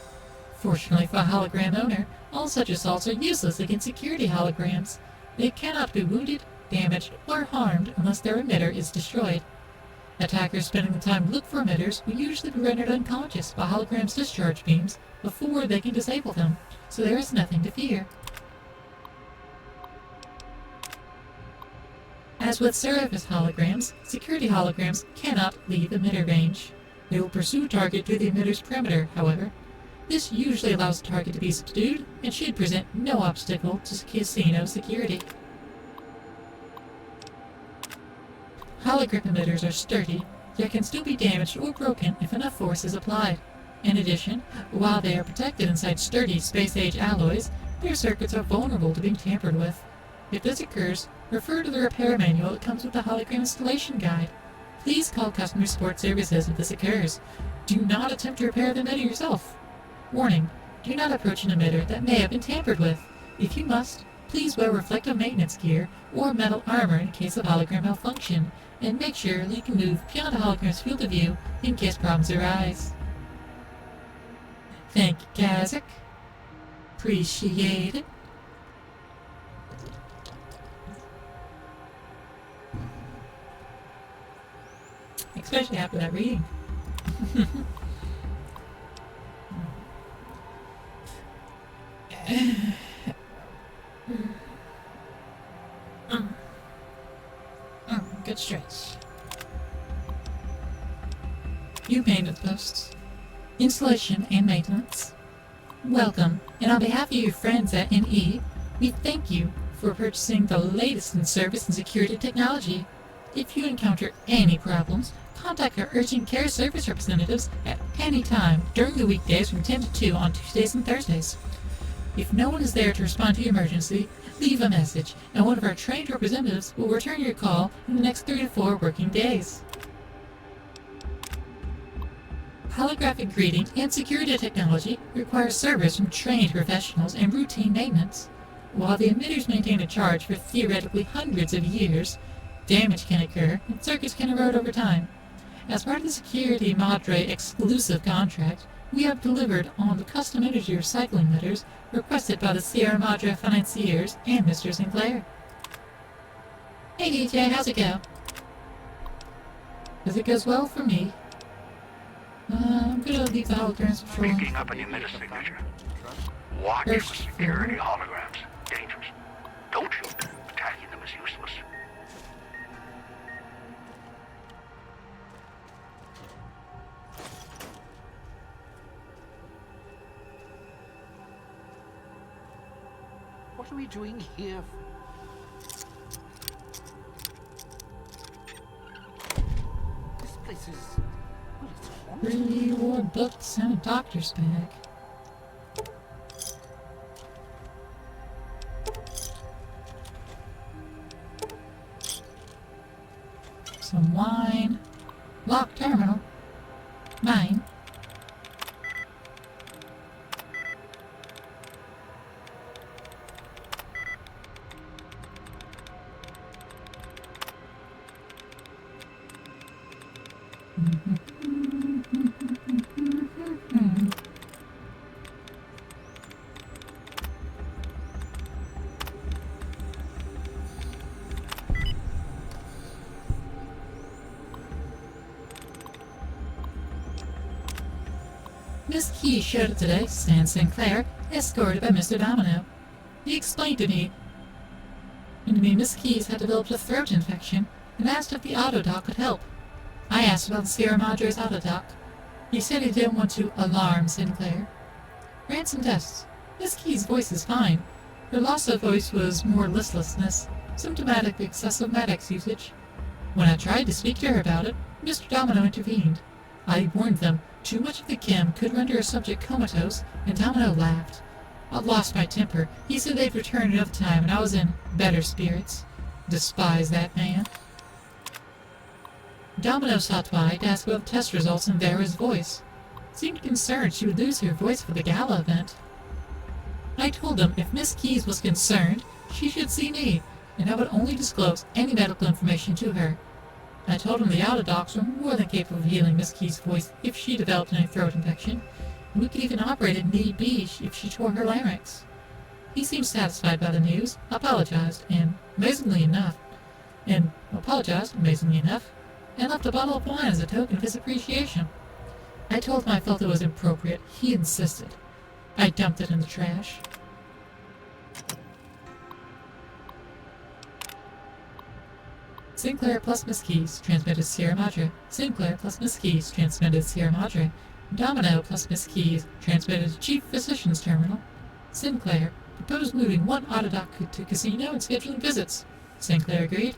Fortunately for a hologram owner, all such assaults are useless against security holograms. They cannot be wounded, damaged, or harmed unless their emitter is destroyed. Attackers spending the time to look for emitters will usually be rendered unconscious by holograms' discharge beams before they can disable them, so there is nothing to fear. As with surface holograms, security holograms cannot leave emitter range. They will pursue a target to the emitter's perimeter, however. This usually allows the target to be subdued and should present no obstacle to casino security. Hologram emitters are sturdy, yet can still be damaged or broken if enough force is applied. In addition, while they are protected inside sturdy space-age alloys, their circuits are vulnerable to being tampered with. If this occurs, refer to the repair manual that comes with the hologram installation guide. Please call customer support services if this occurs. Do not attempt to repair the emitter yourself. Warning, do not approach an emitter that may have been tampered with. If you must, please wear reflective maintenance gear or metal armor in case of hologram malfunction, and make sure that you can move beyond a hologram's field of view in case problems arise. Thank you, Kazakh. Appreciate it. Especially after that reading. Good stretch. New maintenance posts. Installation and maintenance. Welcome, and on behalf of your friends at NE, we thank you for purchasing the latest in service and security technology. If you encounter any problems, contact our urgent care service representatives at any time during the weekdays from 10 to 2 on Tuesdays and Thursdays. If no one is there to respond to your emergency, leave a message, and one of our trained representatives will return your call in the next 3 to 4 working days. Holographic greeting and security technology requires service from trained professionals and routine maintenance. While the emitters maintain a charge for theoretically hundreds of years, damage can occur and circuits can erode over time. As part of the Sierra Madre exclusive contract, we have delivered on the custom energy recycling letters requested by the Sierra Madre financiers and Mr. Sinclair. Hey DJ, how's it go? As it goes well for me. I'm gonna leave the holograms patrol. Picking up an emitter signature. Watch for security holograms. Dangerous. Don't shoot. Attacking them is useless. What are we doing here? This place is... well, it's haunted. Reward books and a doctor's bag. Some wine. Locked terminal. Mine. Miss Key showed up today, Stan Sinclair, escorted by Mr. Domino. He explained to me Miss Keys had developed a throat infection and asked if the autodoc could help. I asked about the Sierra Madre's autodoc. He said he didn't want to alarm Sinclair. Ran some tests. Miss Key's voice is fine. Her loss of voice was more listlessness, symptomatic of excessive Maddox usage. When I tried to speak to her about it, Mr. Domino intervened. I warned them too much of the chem could render a subject comatose, and Domino laughed. I lost my temper. He said they'd return another time, and I was in better spirits. Despise that man. Domino stopped by to ask about the test results and Vera's voice. Seemed concerned she would lose her voice for the gala event. I told him if Miss Keys was concerned, she should see me, and I would only disclose any medical information to her. I told him the autodocs were more than capable of healing Miss Key's voice if she developed any throat infection, and we could even operate if need be if she tore her larynx. He seemed satisfied by the news, apologized, amazingly enough, and left a bottle of wine as a token of his appreciation. I told him I felt it was appropriate. He insisted. I dumped it in the trash. Sinclair plus Miss Keys transmitted Sierra Madre. Sinclair plus Miss Keys transmitted Sierra Madre. Domino plus Miss Keys transmitted to Chief Physician's Terminal. Sinclair proposed moving one autodoc to casino and scheduling visits. Sinclair agreed.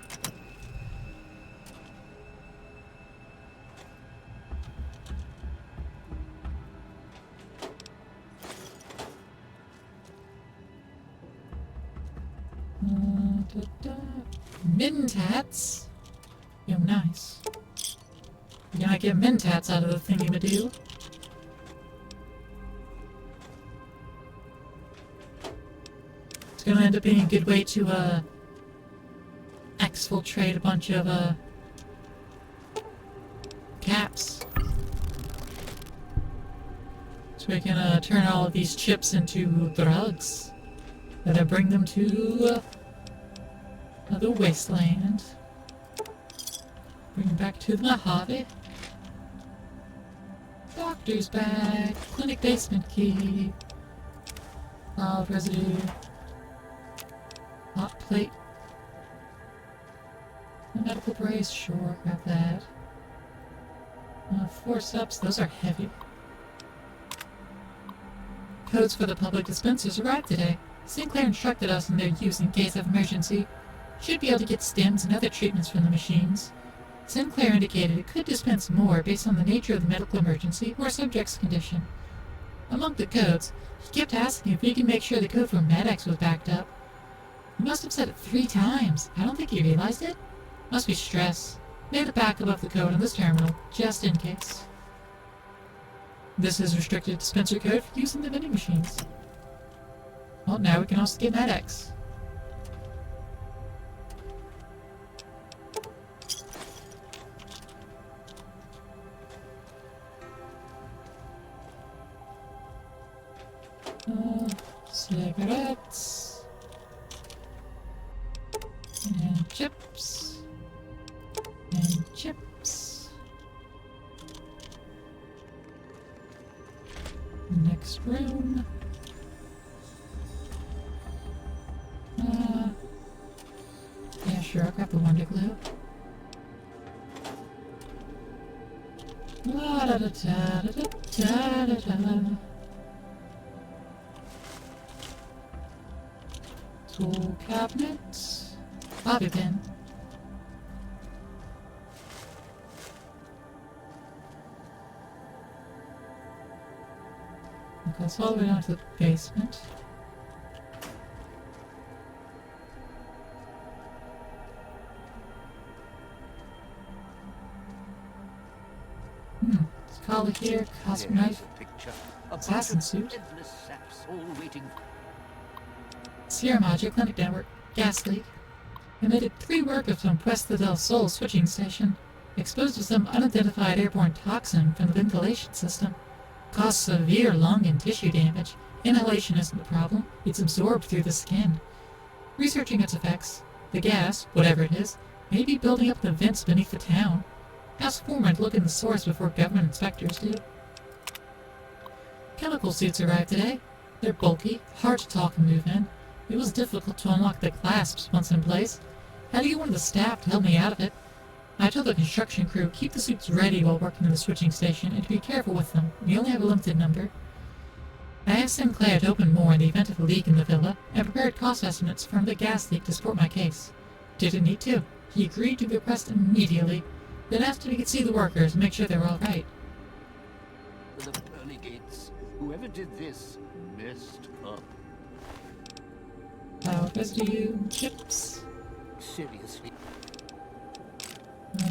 Mentats. Yo, nice. You gotta get mentats out of the thingy-ma-do. It's gonna end up being a good way to, exfiltrate a bunch of, caps. So we can, turn all of these chips into drugs. That'll bring them to, the wasteland. Bring them back to the Mojave. Doctor's bag. Clinic basement key. Mild residue. Hot plate. A medical brace, sure, grab that. Forceps, those are heavy. Codes for the public dispensers arrived today. Sinclair instructed us in their use in case of emergency. Should be able to get stims and other treatments from the machines. Sinclair indicated it could dispense more based on the nature of the medical emergency or subject's condition. Among the codes, he kept asking if we could make sure the code for Med-X was backed up. He must have said it 3 times. I don't think he realized it. Must be stress. Made a backup of the code on this terminal, just in case. This is restricted dispenser code for use in the vending machines. Well, now we can also get Med-X. Cigarettes. And chips. And chips. Next room. Yeah, sure, I'll grab the Wonder Glue. La da da da da da da da. Tool cabinet. Bobby pin. Okay, so all the way down to the basement. Collar here, cosmic knife, assassin suit. Sierra Madre Clinic Network, gas leak. Emitted 3 workers from Puesta del Sol switching station, exposed to some unidentified airborne toxin from the ventilation system. Caused severe lung and tissue damage. Inhalation isn't the problem, it's absorbed through the skin. Researching its effects, the gas, whatever it is, may be building up the vents beneath the town. Ask Foreman to look in the source before government inspectors do. Chemical suits arrived today. They're bulky, hard to talk and move in. It was difficult to unlock the clasps once in place. Had to get one of the staff to help me out of it. I told the construction crew keep the suits ready while working in the switching station and to be careful with them. We only have a limited number. I asked Sinclair to open more in the event of a leak in the villa and prepared cost estimates from the gas leak to support my case. Didn't need to. He agreed to the request immediately. Then asked if he could see the workers and make sure they were all right. The pearly gates. Whoever did this messed up. Power residue, chips. Seriously.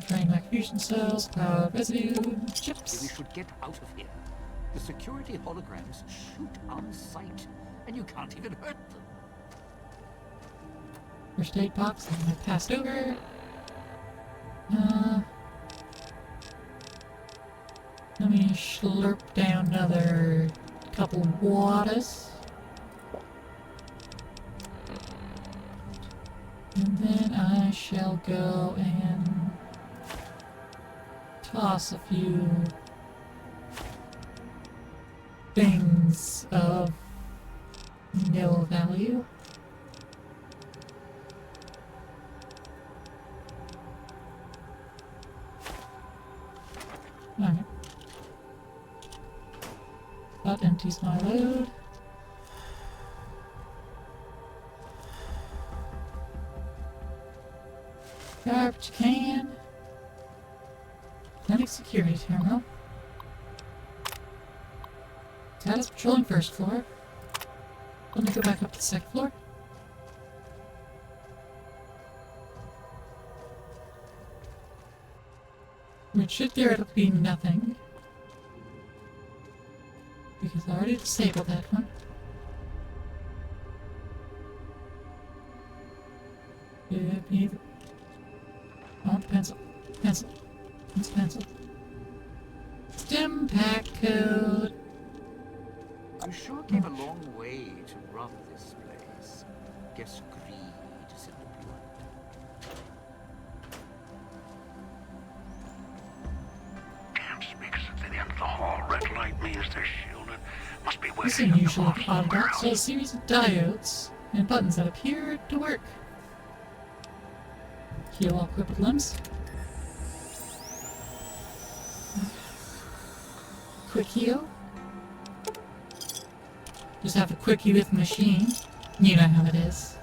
Drain my fusion cells, power residue, chips. We should get out of here. The security holograms shoot on sight, and you can't even hurt them. First aid box, and I passed over. Let me slurp down another couple waters. And then I shall go and toss a few things of no value. Alright. That empties my load. Garbage can. Clinic security terminal. That is patrolling first floor. Let me go back up to the second floor. which should theoretically be nothing. Because I already disabled that one. Oh, pencil. Pencil. It's pencil. Stim pack code. You sure came a long way to rob this place. Guess greed is in the blood. Camp speakers at the end of the hall. Red light means they're shielded. Must be This waiting at the unusual bottom autobot somewhere saw a else. series of diodes and buttons that appear to work. Heal all crippled limbs. Quick heal. Just have a quickie with the machine. You know how it is.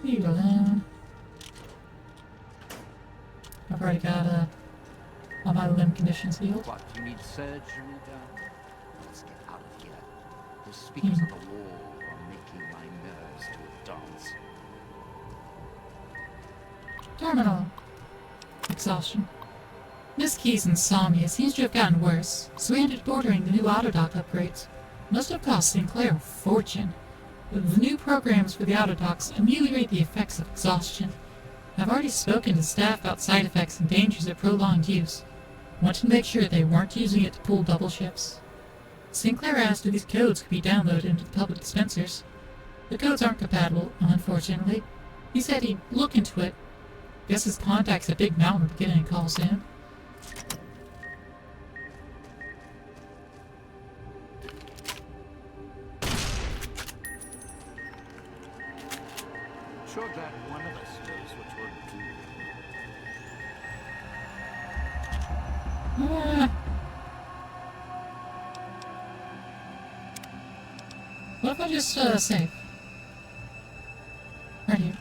Leave it alone. I've already got all my limb conditions healed. What, you need surgery done? Let's get out of here. The speakers on the wall are making my nerves do a dance. Terminal. Exhaustion. Miss Key's insomnia seems to have gotten worse, so we ended up ordering the new Autodoc upgrades. Must have cost Sinclair a fortune. The new programs for the Autodocs ameliorate the effects of exhaustion. I've already spoken to staff about side effects and dangers of prolonged use. Wanted to make sure they weren't using it to pull double shifts. Sinclair asked if these codes could be downloaded into the public dispensers. The codes aren't compatible, unfortunately. He said he'd look into it. Guess his contact's at Big Mountain will be getting a call soon. Sure glad one of us knows what you're doing. What if I just save? Right here.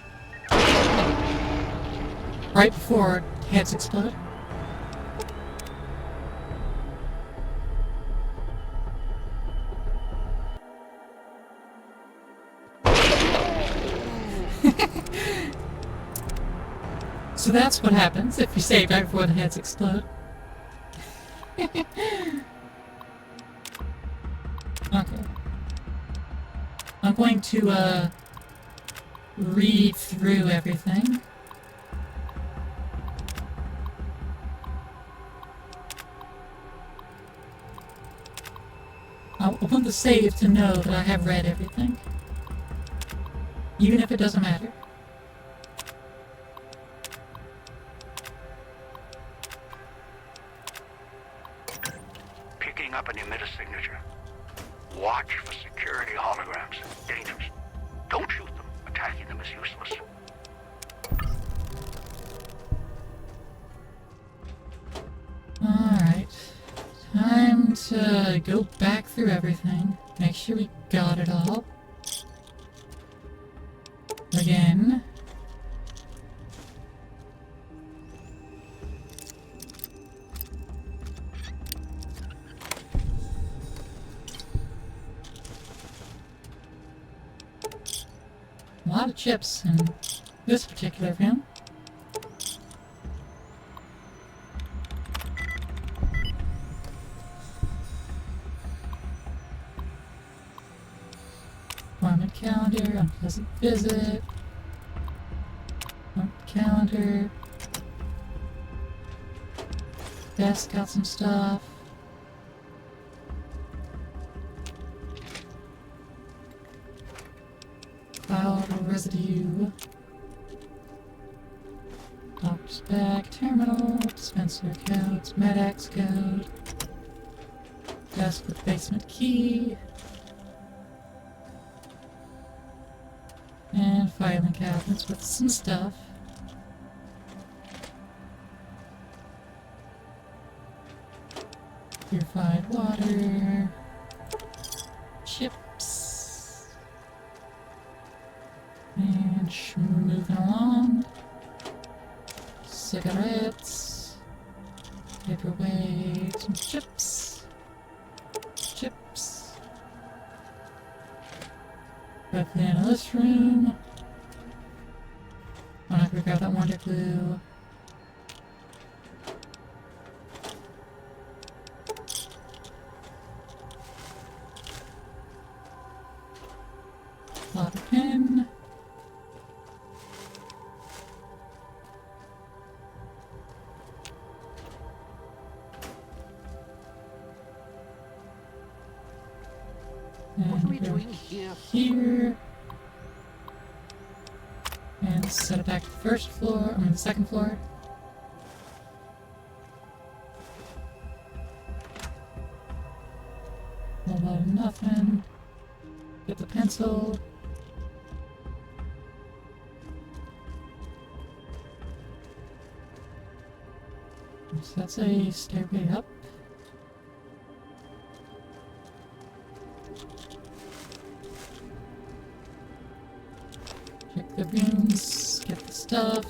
Right before heads explode. So that's what happens if you save right before the heads explode. Okay. I'm going to, read through everything. I want the save to know that I have read everything. Even if it doesn't matter. Picking up an emitter signature. Watch for security holograms. Dangerous. Don't shoot them. Attacking them is useless. Alright. Time to go back through everything. Make sure we got it all. Again. A lot of chips in this particular room. Appointment calendar, unpleasant visit. Appointment calendar. Desk got some stuff. File residue. Doctor's bag, terminal, dispenser codes, MedX code. Desk with basement key. And filing cabinets with some stuff. Purified water. Chips. And moving along. Cigarettes. Paperweight. Some chips. Chips. Back in this room. I'm not we grab that wonder glue. Lava pin. What are we And go doing here? here. And set it back to the first floor, the second floor. A lot of nothing. Get the pencil. So that's a stairway up. Check the rooms, get the stuff.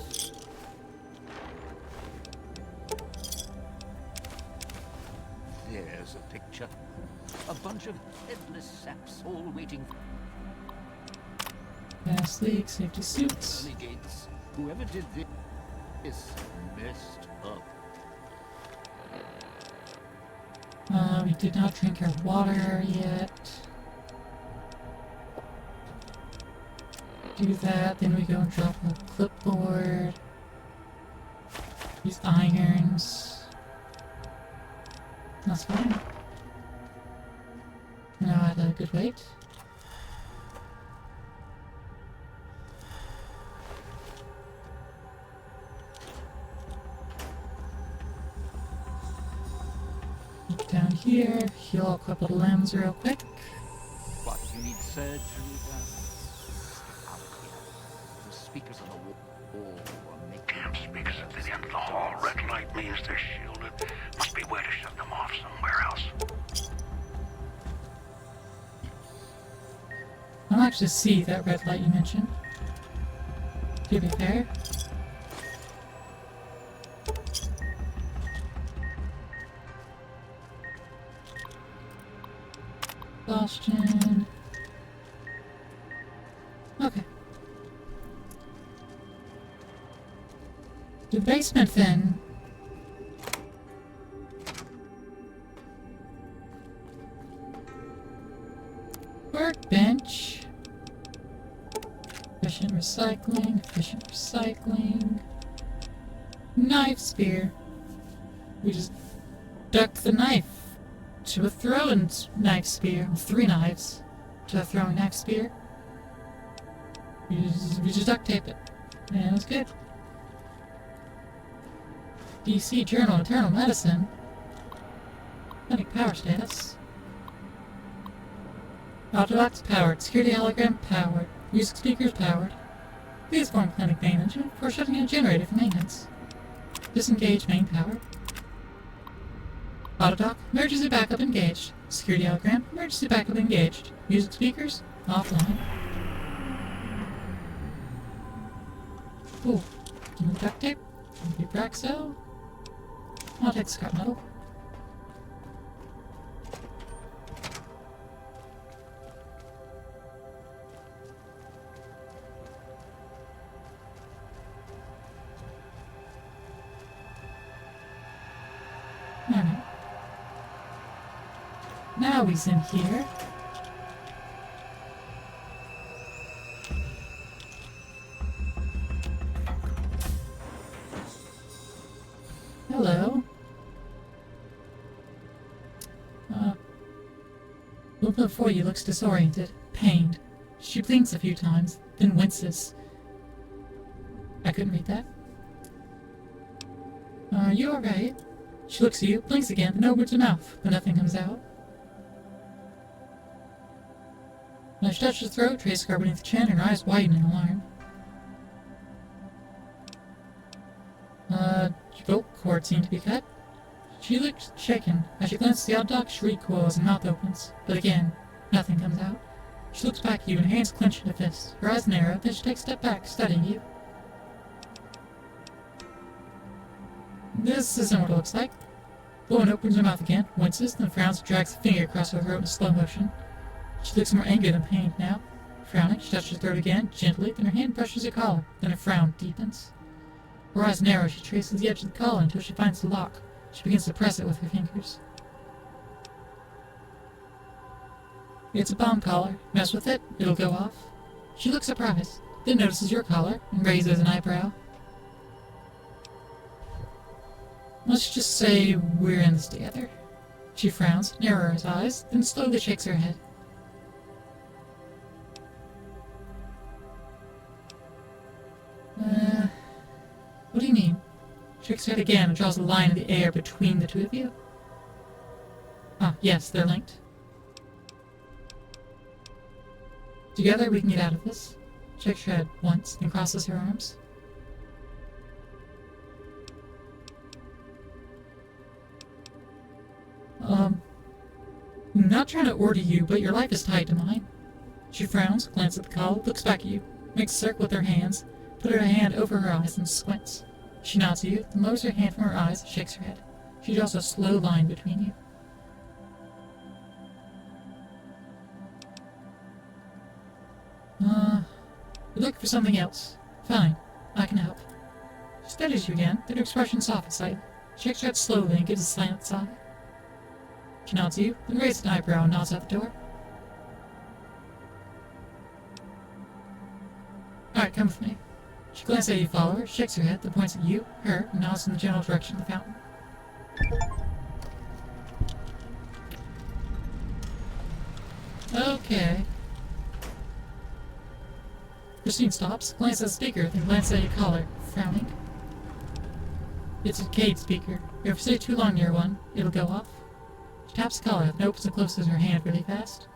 There's a picture. A bunch of headless saps all waiting. Gas leak, safety suits. Early gates. Whoever did this messed up. We did not drink our water yet. Do that, then we go and drop a clipboard. These irons. That's fine. Now at a good weight. Look down here, heal a couple of limbs real quick. What, you need surgery done? Out here. The speakers on the wall are making... Camp speakers at the end of the hall. Red light means they're shielded. Must be a way to shut them off somewhere else. I don't actually see that red light you mentioned. To be fair. Exhaustion. Okay. The basement then. Workbench. Efficient recycling. Knife spear. We just duck the knife to a throwing knife spear. 3 knives to a throwing knife spear. We just duct tape it. And it's good. DC Journal Eternal Medicine. Clinic power status. Autobox powered. Security hologram powered. Music speakers powered. Please form clinic main engine for shutting a generator for maintenance. Disengage main power. Autodock, emergency backup engaged. Security hologram, emergency backup engaged. Music speakers, offline. Ooh, give me duct tape. Give me Braxo. I'll take scrap metal. Alright. Now he's in here. Hello. Movement before you looks disoriented, pained. She blinks a few times, then winces. I couldn't read that. Are you alright? She looks at you, blinks again, then opens her mouth, but nothing comes out. When she touches her throat, traces scar beneath the chin, and her eyes widen in alarm. Vocal cord seemed to be cut. She looks shaken. As she glances at the odd dog, she recoils and mouth opens. But again, nothing comes out. She looks back at you and hands clenched in a fist. Her eyes narrow, then she takes a step back, studying you. This isn't what it looks like. The woman opens her mouth again, winces, then frowns and drags a finger across her throat in slow motion. She looks more angry than pained now. Frowning, she touches her throat again, gently, then her hand brushes her collar, then her frown deepens. Her eyes narrow, she traces the edge of the collar until she finds the lock. She begins to press it with her fingers. It's a bomb collar. Mess with it, it'll go off. She looks surprised, then notices your collar and raises an eyebrow. Let's just say we're in this together. She frowns, narrows her eyes, then slowly shakes her head. What do you mean? Shakes her head again and draws a line in the air between the two of you. Ah, yes, they're linked. Together we can get out of this. Shakes her head once, then crosses her arms. I'm not trying to order you, but your life is tied to mine. She frowns, glances at the collar, looks back at you, makes a circle with her hands, put her hand over her eyes and squints. She nods to you, then lowers her hand from her eyes and shakes her head. She draws a slow line between you. You're looking for something else. Fine, I can help. She studies you again, then her expression softens slightly. Shakes her head slowly and gives a silent sigh. She nods to you, then raises an eyebrow and nods out the door. Alright, come with me. She glances at you, follow her, shakes her head, then points at you, her, and nods in the general direction of the fountain. Okay. Christine stops, glances at the speaker, then glances at your collar, frowning. It's a decayed speaker. If you stay too long near one, it'll go off. She taps the collar, then opens and closes her hand really fast.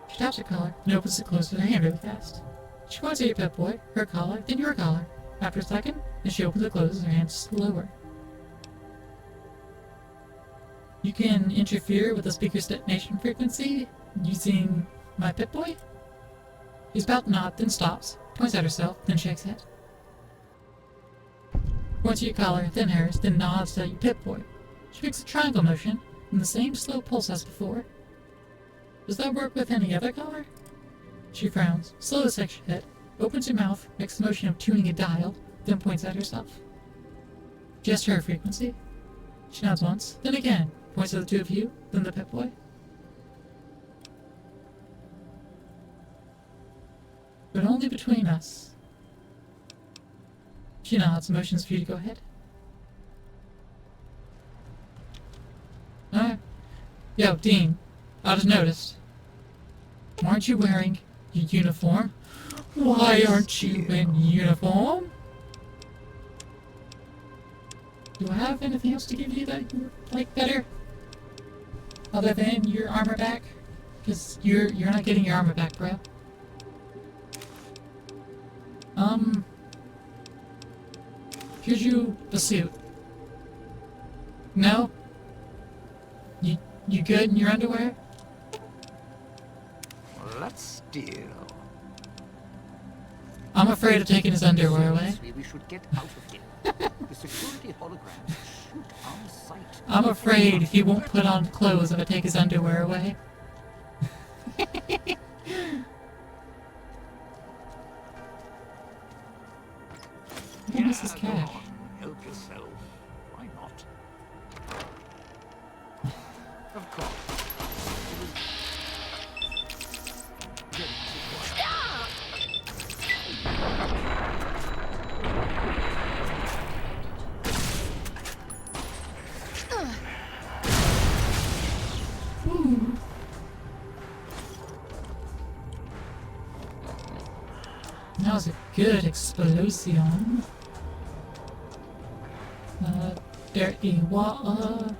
She taps her collar, then opens and closes her hand really fast. She points at your pet boy, her collar, then your collar. After a second, then she opens and closes her hand slower. You can interfere with the speaker's detonation frequency using my pet boy? He's about to nod, then stops, points at herself, then shakes head. Points at your collar, then hers, then nods at your pit boy. She makes a triangle motion, and the same slow pulse as before. Does that work with any other color? She frowns, slowly shakes her head, opens her mouth, makes the motion of tuning a dial, then points at herself. Just her frequency. She nods once, then again, points at the two of you, then the pit boy. But only between us. She nods, motions for you to go ahead. Alright. Yo, Dean, I just noticed. Aren't you wearing your uniform? Why aren't you in uniform? Do I have anything else to give you that you like better? Other than your armor back? Because you're not getting your armor back, bro. Here's you the suit. No? You good in your underwear? Let's deal. I'm afraid of taking his underwear away. We should get out of here. The security holograms shoot on sight. I'm afraid he won't put on clothes if I take his underwear away. Give us his cash. Help yourself. Why not? Of course. That was a good explosion. Dirty water.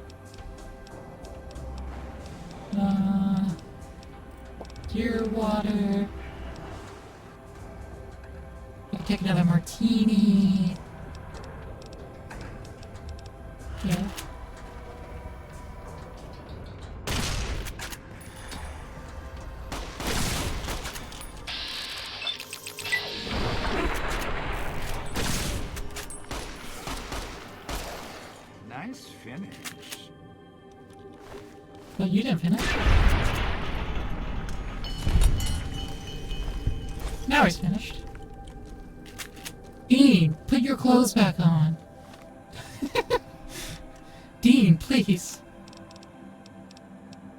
Your water. We can take another martini. Yeah. Nice finish. But you didn't finish. Now he's finished. Dean, put your clothes back on. Dean, please.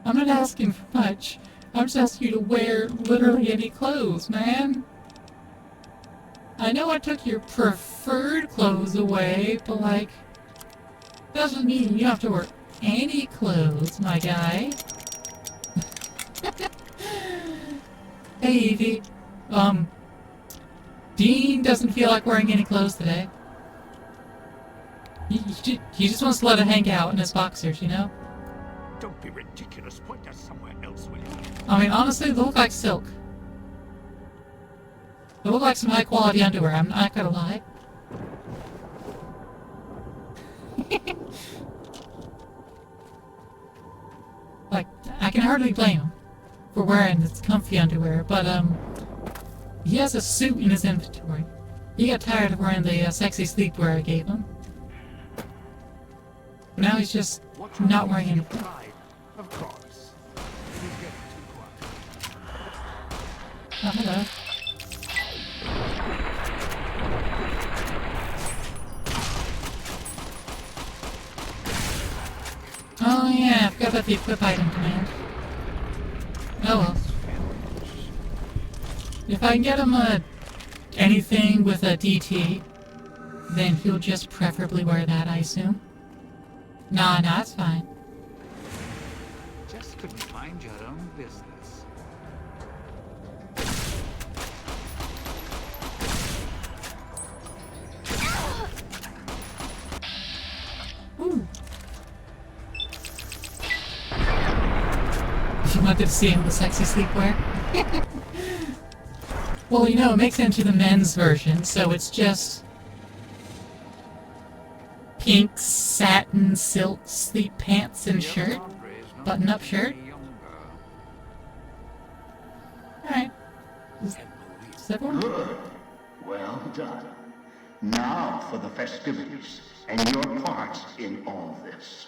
I'm not asking for much. I'm just asking you to wear literally any clothes, man. I know I took your preferred clothes away, but like, doesn't mean you have to wear any clothes, my guy. Hey, Evie. Dean doesn't feel like wearing any clothes today. He just wants to let it hang out in his boxers, you know? Don't be ridiculous. Point us somewhere else, will you? I mean, honestly, they look like silk. They look like some high-quality underwear, I'm not gonna lie. Like, I can hardly blame him for wearing this comfy underwear, but, he has a suit in his inventory. He got tired of wearing the sexy sleepwear I gave him. But now he's just not wearing anything. Of course. He's getting too quiet. Oh, hello. Oh yeah, I forgot about the equip item command. Oh well. If I can get him anything with a DT, then he'll just preferably wear that, I assume. Nah, it's fine. Just couldn't find your own business. Ooh. You wanted to see him with sexy sleepwear? Well, you know, it makes it into the men's version, so it's just pink satin silk sleep pants and shirt, button-up shirt. Alright. Is everyone? Good. Well done. Now for the festivities and your parts in all this.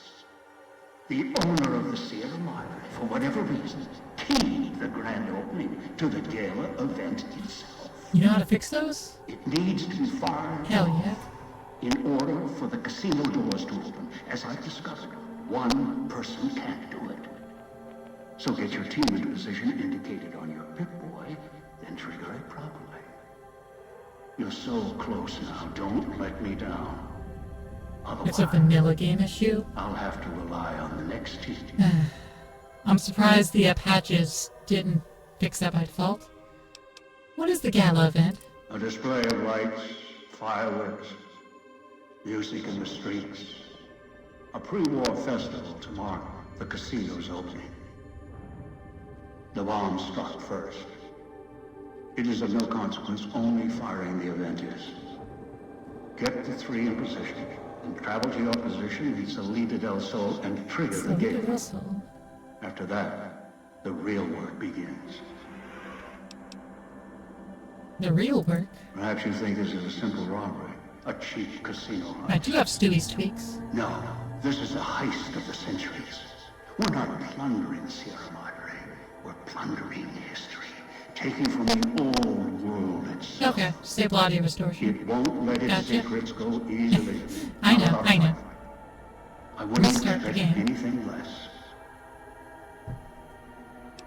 The owner of the Sierra Madre, for whatever reason, keyed the grand opening to the gala event itself. You know how to fix those? It needs to be fired Hell off yeah. in order for the casino doors to open. As I've discovered, one person can't do it. So get your team into position indicated on your Pip-Boy, then trigger it properly. You're so close now, don't let me down. It's a vanilla game issue. I'll have to rely on the next team. I'm surprised the patches didn't fix that by default. What is the gala event? A display of lights, fireworks, music in the streets. A pre-war festival to mark the casino's opening. The bomb struck first. It is of no consequence, only firing the event is. Get the three in position, and travel to your position vis-a-vis Salida del Sol and trigger the gate. After that, the real work begins. The real work? Perhaps you think this is a simple robbery, a cheap casino hunt. I do have Stewie's tweaks. No, this is a heist of the centuries. We're not plundering Sierra Madre. We're plundering history, taking from the old world itself. Okay, stable audio distortion. It won't let its secrets go easily. I know. I wouldn't Restart the expect game. anything less.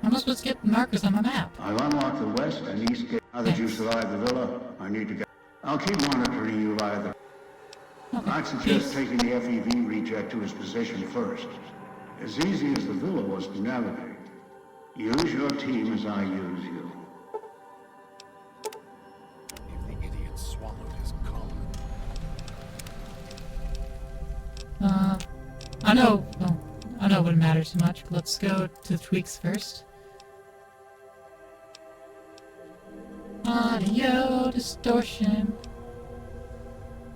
How am I supposed to get markers on my map? I've unlocked the west and east gate. Now that you survived the villa, I need to get... I'll keep monitoring you via the... I'd suggest taking the FEV reject to his position first. As easy as the villa was to navigate. Use your team as I use you. If the idiot swallowed his collar. I know it wouldn't matter too much, but let's go to the tweaks first. Audio distortion.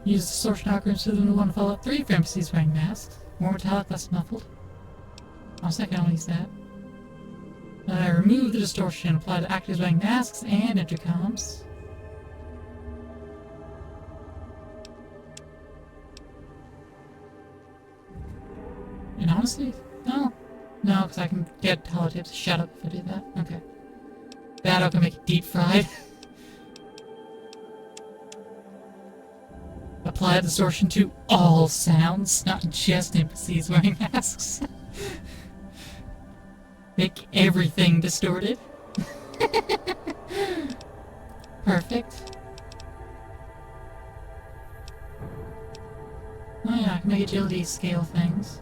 Use distortion algorithm so that we want to follow up 3 frequencies wearing masks. More metallic, less muffled. I'll second I'll use that. Remove the distortion. Apply to actors wearing masks and intercoms. And honestly, no, because I can get holotapes to shut up if I do that. Okay. That I can make it deep fried. apply distortion to all sounds, not just NPCs wearing masks. Make everything distorted. Perfect. Oh yeah, I can make agility scale things.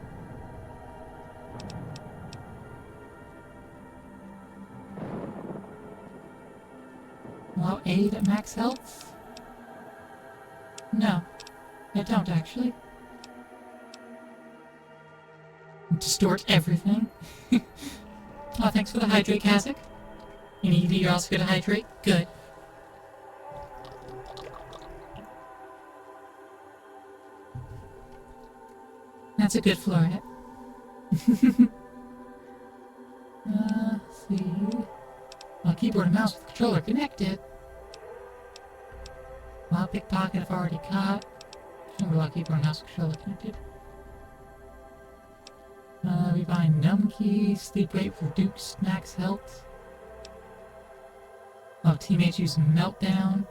Allow aid at max health? No, I don't actually. Distort everything. Oh, thanks for the hydrate, Kazakh. And you're also gonna hydrate? Good. That's a good floor hit. Let's see. Well, keyboard and mouse with controller connected. Well, pickpocket I've already caught. Well, keyboard and mouse with controller connected. We find numb key, sleep rate reduced max health. Oh, teammates use meltdown.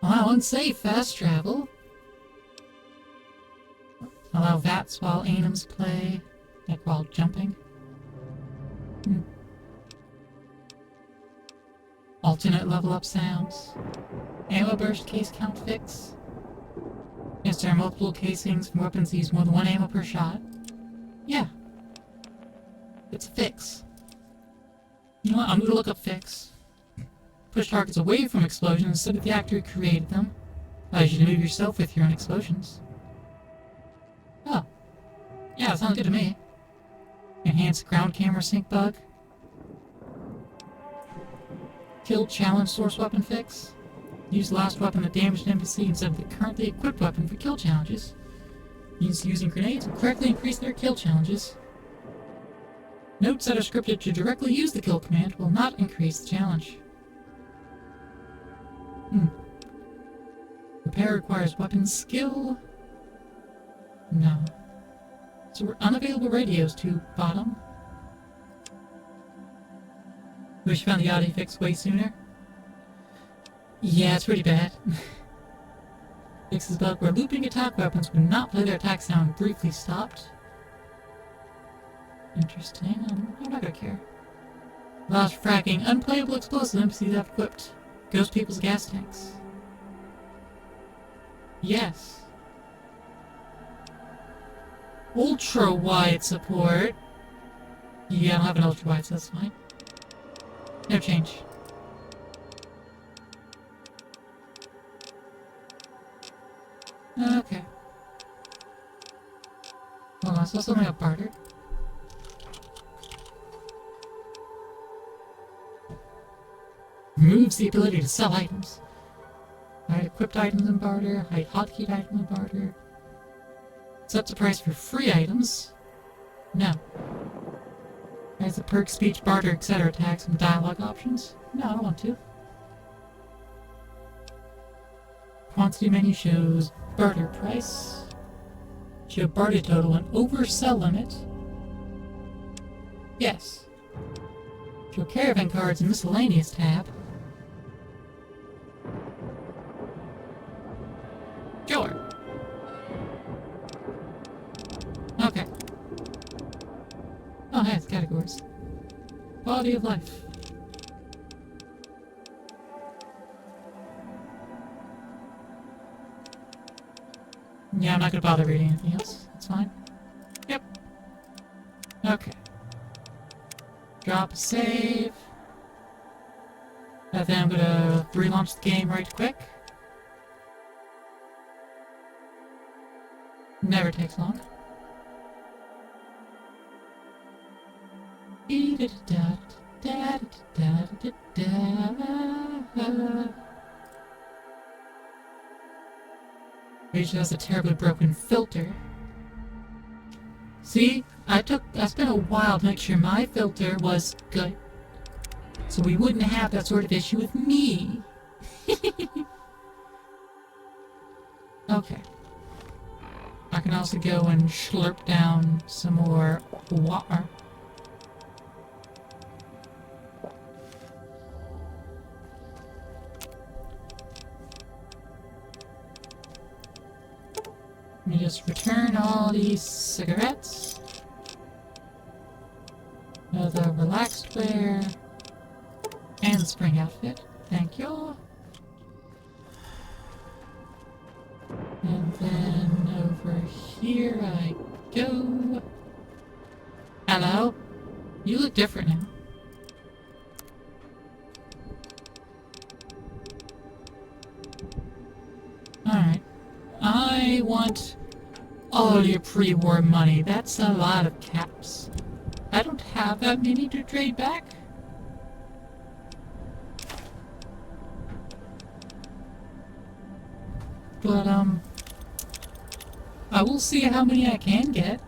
Allow unsafe fast travel. Allow VATS while anims play, like while jumping. Alternate level up sounds. Ammo burst case count fix. Yes, there are multiple casings from weapons that use more than one ammo per shot. Yeah. It's a fix. You know what? I'm gonna look up fix. Push targets away from explosions instead of the actor who created them. Allows you to move yourself with your own explosions. Oh. Yeah, that sounds good to me. Enhanced ground camera sync bug. Kill challenge source weapon fix. Use the last weapon that damaged an NPC instead of the currently equipped weapon for kill challenges. Using grenades will correctly increase their kill challenges. Notes that are scripted to directly use the kill command will not increase the challenge. Repair requires weapon skill. No. So we're unavailable radios to bottom. Wish you found the audio fix way sooner. Yeah, it's pretty bad. Fixes bug where looping attack weapons would not play their attack sound briefly stopped. Interesting. I'm not gonna care. Allows fracking unplayable explosive NPCs have equipped. Ghost people's gas tanks. Yes. Ultra wide support. Yeah, I don't have an ultra wide, so that's fine. No change. Okay. Hold on, I saw something about barter. Removes the ability to sell items. Hide equipped items in barter, hide hotkeyed items in barter. Sets the price for free items. No. Has the perk, speech, barter, etc. tags and dialogue options. No, I don't want to. Quantity menu shows barter price. Show barter total and oversell limit. Yes. Show caravan cards and miscellaneous tab. Sure. Okay. Oh, hey, it's categories. Quality of life. Yeah, I'm not gonna bother reading anything else. It's fine. Yep. Okay. Drop a save. And then I'm gonna relaunch the game right quick. Never takes long. Rage has a terribly broken filter. See, I spent a while to make sure my filter was good. So we wouldn't have that sort of issue with me. Okay. I can also go and slurp down some more water. me just return all these cigarettes. The relaxed wear. And the spring outfit. Thank you. And then over here I go. Hello? You look different now. Alright. I want all your pre-war money. That's a lot of caps. I don't have that many to trade back. But, I will see how many I can get.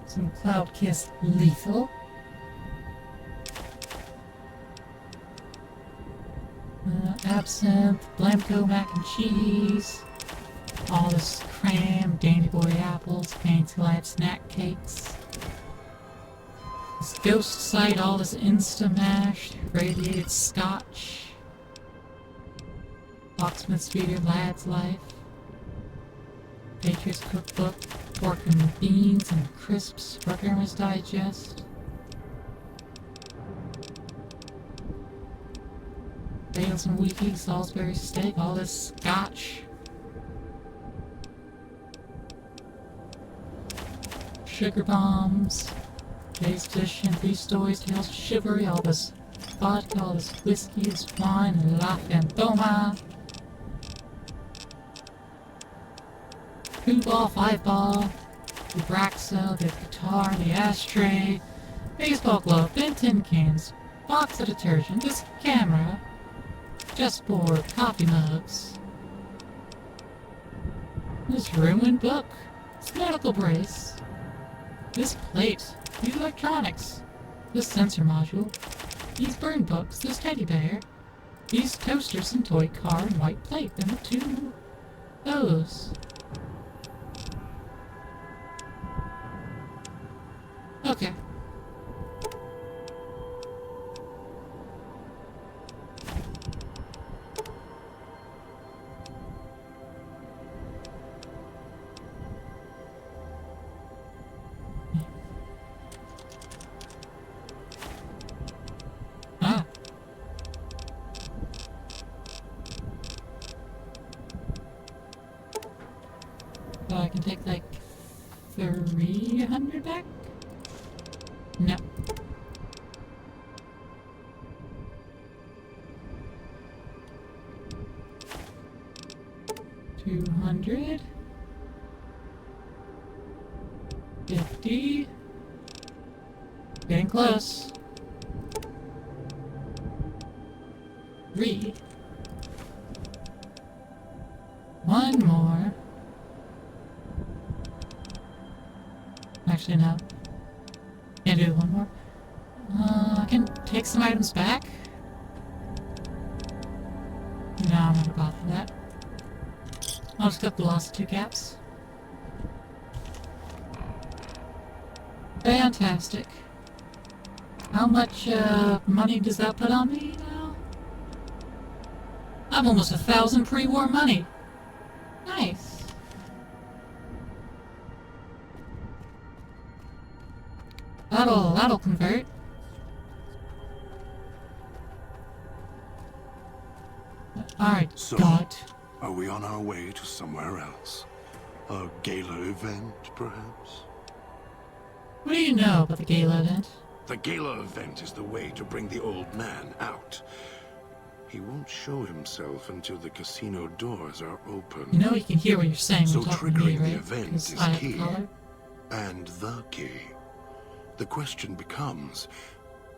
Some Cloud Kiss Lethal. Absinthe, Blamco mac and cheese. All this cram, Dandy Boy apples, Fancy Life snack cakes. This ghost sight, all this Insta-mash, radiated scotch. Locksmith's Feeder, Lad's Life. Patriots Cookbook, pork and beans and crisps, Programmer's Digest. Bales and Wheaties, Salisbury steak, all this scotch. Sugar bombs. Jay's Edition, 3 Stories, Tales of Chivalry, all this vodka, all this whiskey, this wine, and La Fantoma. 2-ball, 5-ball, the Braxa, the guitar, the ashtray, baseball glove, then tin cans, box of detergent, this camera, chessboard, coffee mugs, this ruined book, this medical brace, this plate, these electronics, this sensor module, these burn books, this teddy bear, these toasters and toy car and white plate, and the 2 those. Okay. Ah. So I can take like 300 back? No. $200. $50. Getting close. 3. 1 more. Actually, no. Can't do 1 more. I can take some items back. No, I'm not about for that. I'll just cut the loss of 2 caps. Fantastic. How much money does that put on me now? I'm almost 1,000 pre-war money. Nice. That'll convert. Alright, So, got. are we on our way to somewhere else? A gala event, perhaps? What do you know about the gala event? The gala event is the way to bring the old man out. He won't show himself until the casino doors are open. You know he can hear what you're saying So when you're talking to me, triggering the right? event 'Cause is I have key. color. And the key. The question becomes,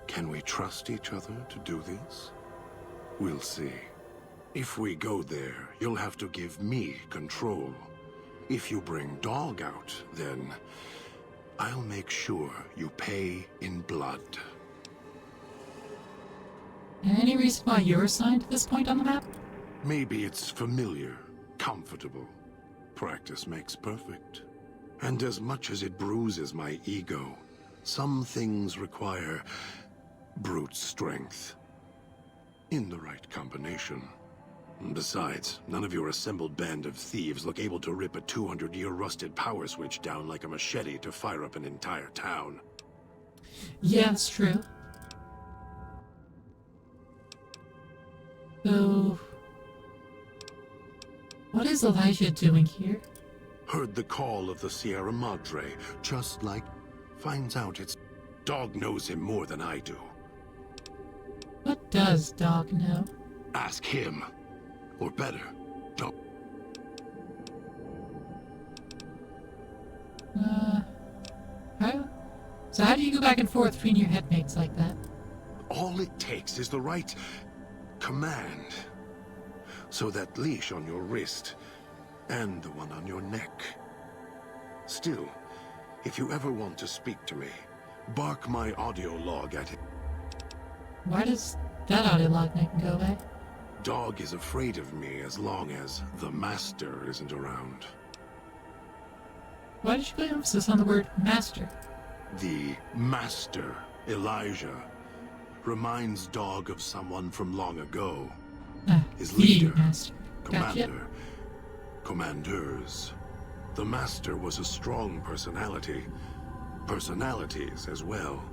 can we trust each other to do this? We'll see. If we go there, you'll have to give me control. If you bring Dog out, then I'll make sure you pay in blood. Any reason why you're assigned to this point on the map? Maybe it's familiar, comfortable. Practice makes perfect. And as much as it bruises my ego, some things require brute strength. In the right combination. Besides, none of your assembled band of thieves look able to rip a 200-year rusted power switch down like a machete to fire up an entire town. Yeah, that's true. So, what is Elijah doing here? Heard the call of the Sierra Madre, just like finds out its Dog knows him more than I do. What does Dog know? Ask him. Or better, don't. So how do you go back and forth between your headmates like that? All it takes is the right command. So that leash on your wrist, and the one on your neck. Still, if you ever want to speak to me, bark my audio log at it. Why does that audio log make him go away? Dog is afraid of me as long as the Master isn't around. Why did you put emphasis on the word master? The Master, Elijah, reminds Dog of someone from long ago. His The leader, master. commander, Gotcha. commanders. The Master was a strong personality. Personalities as well.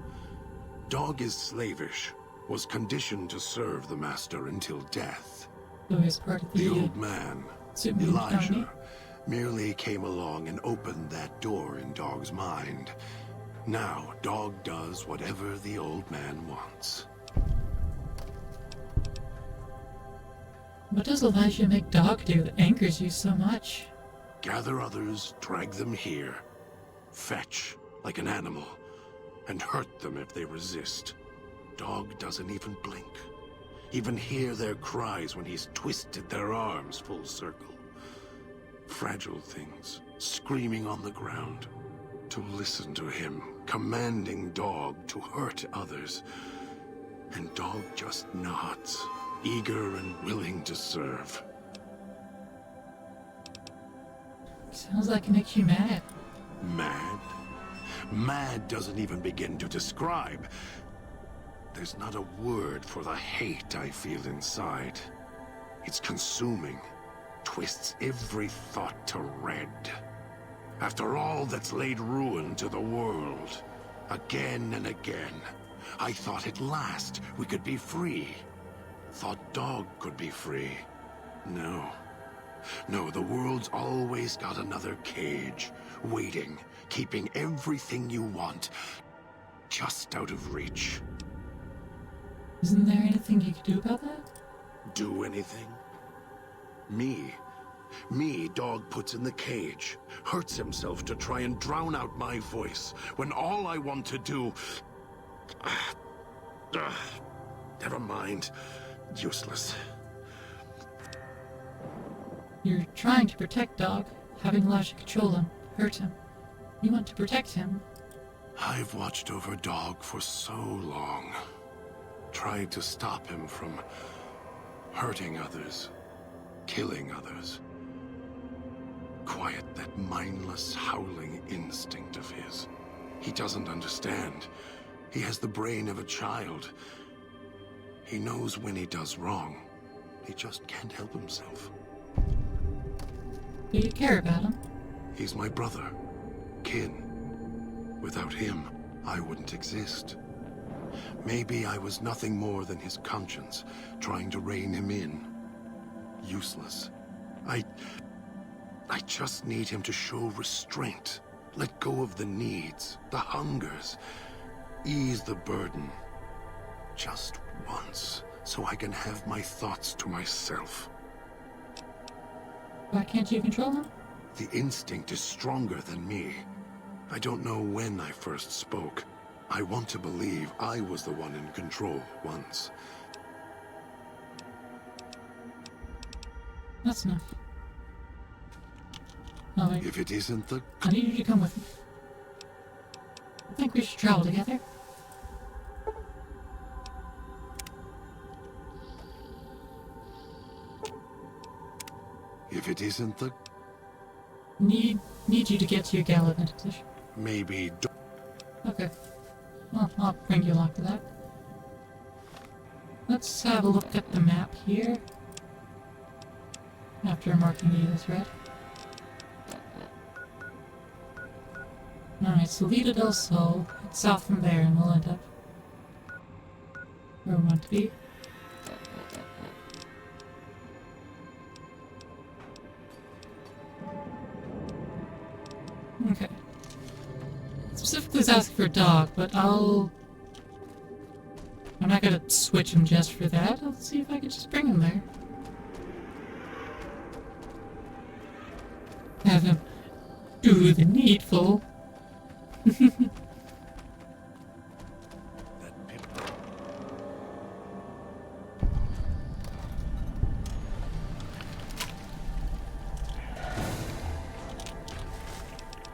Dog is slavish, was conditioned to serve the Master until death. Who is part of The the old man, Superman army? Elijah, merely came along and opened that door in Dog's mind. Now, Dog does whatever the old man wants. What does Elijah make Dog do that angers you so much? Gather others, drag them here. Fetch, like an animal, and hurt them if they resist. Dog doesn't even blink. Even hear their cries when he's twisted their arms full circle. Fragile things, screaming on the ground. To listen to him, commanding Dog to hurt others. And Dog just nods, eager and willing to serve. Sounds like it makes you mad. Mad? Mad doesn't even begin to describe. There's not a word for the hate I feel inside. It's consuming, twists every thought to red. After all that's laid ruin to the world, again and again, I thought at last we could be free. Thought Dog could be free. No. No, the world's always got another cage, waiting, keeping everything you want just out of reach. Isn't there anything you could do about that? Do anything? Me, Dog puts in the cage, hurts himself to try and drown out my voice, when all I want to do... Never mind. Useless. You're trying to protect Dog, having Elijah control him, hurt him. You want to protect him. I've watched over Dog for so long. Tried to stop him from hurting others, killing others. Quiet that mindless, howling instinct of his. He doesn't understand. He has the brain of a child. He knows when he does wrong. He just can't help himself. Do you care about him? He's my brother. Kin. Without him, I wouldn't exist. Maybe I was nothing more than his conscience, trying to rein him in. Useless. I just need him to show restraint. Let go of the needs, the hungers. Ease the burden. Just once, so I can have my thoughts to myself. Why can't you control him? The instinct is stronger than me. I don't know when I first spoke. I want to believe I was the one in control once. That's enough. Oh, wait. If it isn't the... I need you to come with me. I think we should travel together. If it isn't the... Need you to get to your gallivanting position. Maybe... Okay. Well, I'll bring you along to that. Let's have a look at the map here. After marking these as red. Alright, so Lita del Sol. It's south from there, and we'll end up where we want to be. Okay. Specifically, it's asking for a dog, but I'm not gonna switch him just for that. Let's see if I can just bring him there. Have him do the needful.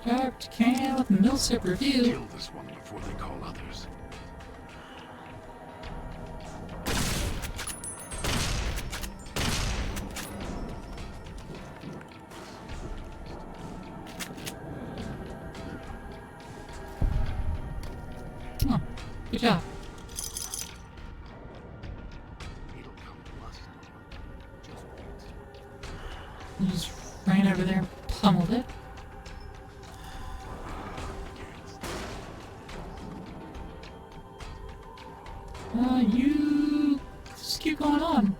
Trapped can with Milsip review. Kill this one before they call others. Oh, good job. It'll come to us. Just wait. You just ran over there and pummeled it. You just keep going on.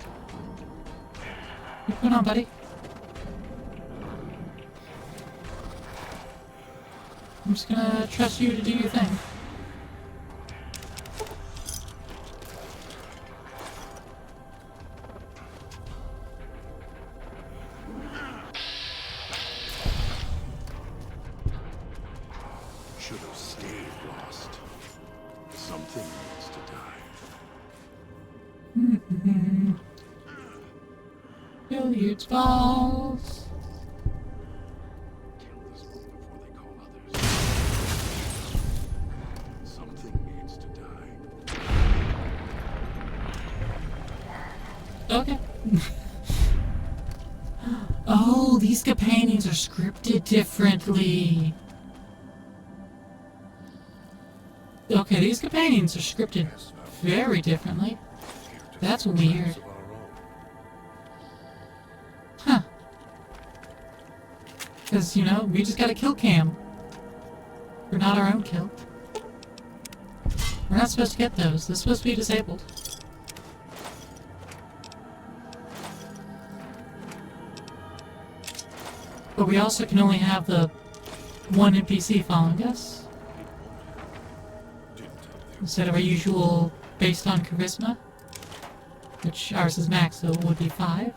Keep going on, buddy. I'm just gonna trust you to do your thing. Should have stayed lost. Something needs to die. Billiards balls. Kill this one before they call others. Something needs to die. Okay. Oh, these companions are scripted differently. Okay, these companions are scripted very differently. That's weird. Huh. Because, you know, we just got a kill cam. We're not our own kill. We're not supposed to get those. They're supposed to be disabled. But we also can only have the one NPC following us. Instead of our usual based on charisma. Which ours is max, so it would be 5.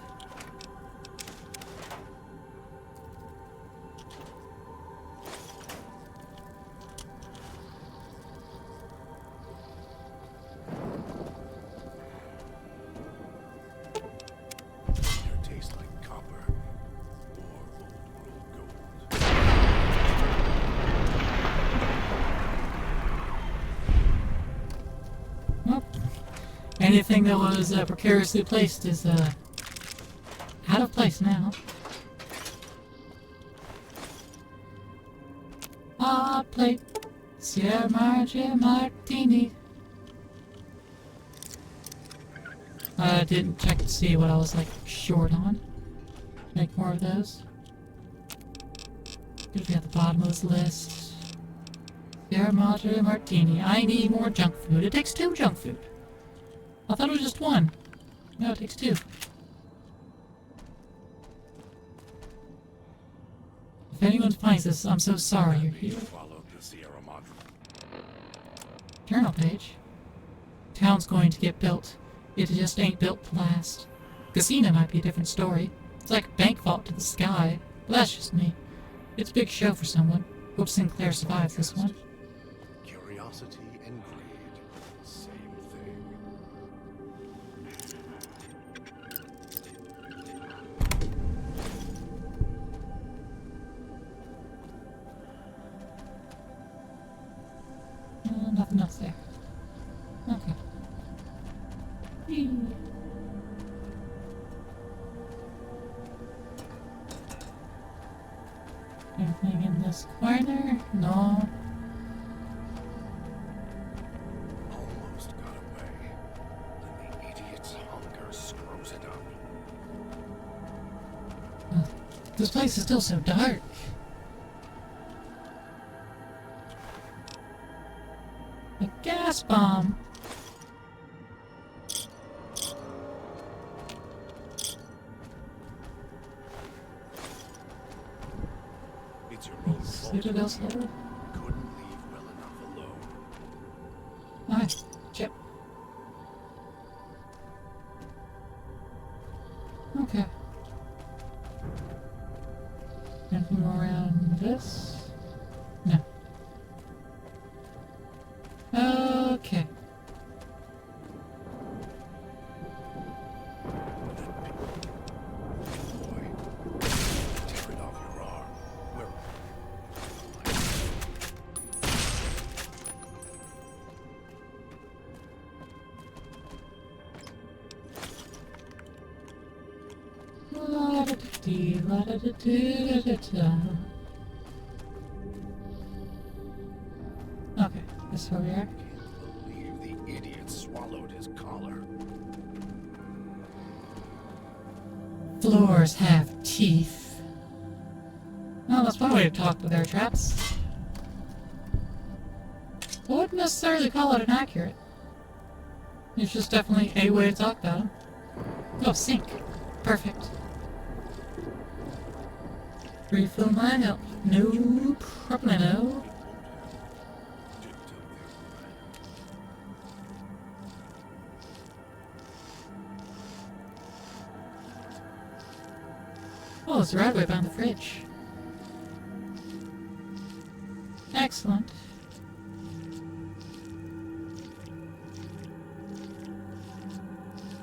Either tastes like copper or old world gold. Well, anything that was precariously placed is out of place now. Hot plate, Sierra Madre martini. I didn't check to see what I was like short on. Make more of those. Good to be at the bottom of this list. Sierra Madre martini. I need more junk food. It takes 2 junk food. I thought it was just 1. No, it takes 2. If anyone finds this, I'm so sorry you're here. Followed the Sierra Madre. Journal page. Town's going to get built. It just ain't built to last. Casino might be a different story. It's like a bank vault to the sky. But that's just me. It's a big show for someone. Hope Sinclair survives this one. Curiosity and greed, same thing. Nothing else there. Okay. Whee. Anything in this corner? No. Almost got away. Then the idiot's hunger screws it up. This place is still so dark. A gas bomb. It's your own fault. Citadel's level. Couldn't leave well enough alone. Nice. Chip. Okay. Anything more around this? No. Okay. Boy, tear it off your arm. Where? La-da-da-dee, la-da-da-dee-da-da-da. Okay, this is where we are. Can't believe the idiot swallowed his collar. Floors have teeth. Well, that's one way to talk to their traps. I wouldn't necessarily call it inaccurate. It's just definitely a way to talk about them. Oh, sink. Perfect. Refill my health. No problemo. Oh, there's a right way behind the fridge. Excellent.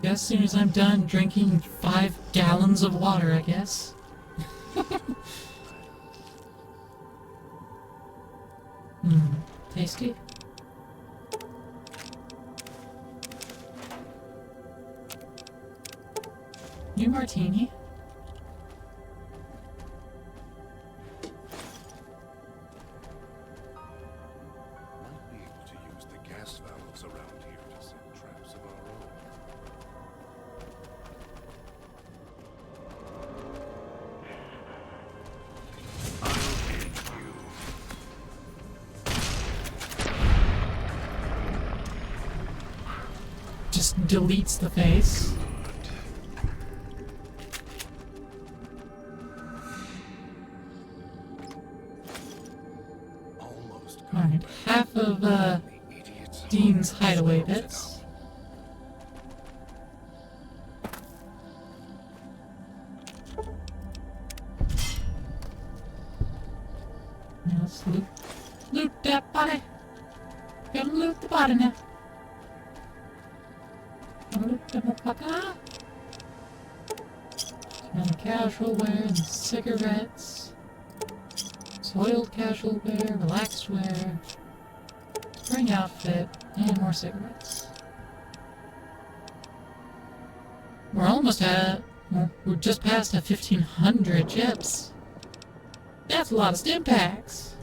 As soon as I'm done drinking 5 gallons of water, I guess. Tasty. New martini. Might be able to use the gas valves around here to set traps of our own. I'll end you. Just deletes the face. Almost got Alright, away. half of The idiot's Dean's hunger hideaway screws it bits. up. Now let's loot that body. Gotta loot the body now. Gotta loot the motherfucker. And the casual wear and the cigarettes. Soiled casual wear, relaxed wear, spring outfit, and more cigarettes. We're almost at, well, we're just past at 1,500 chips. That's a lot of stim packs.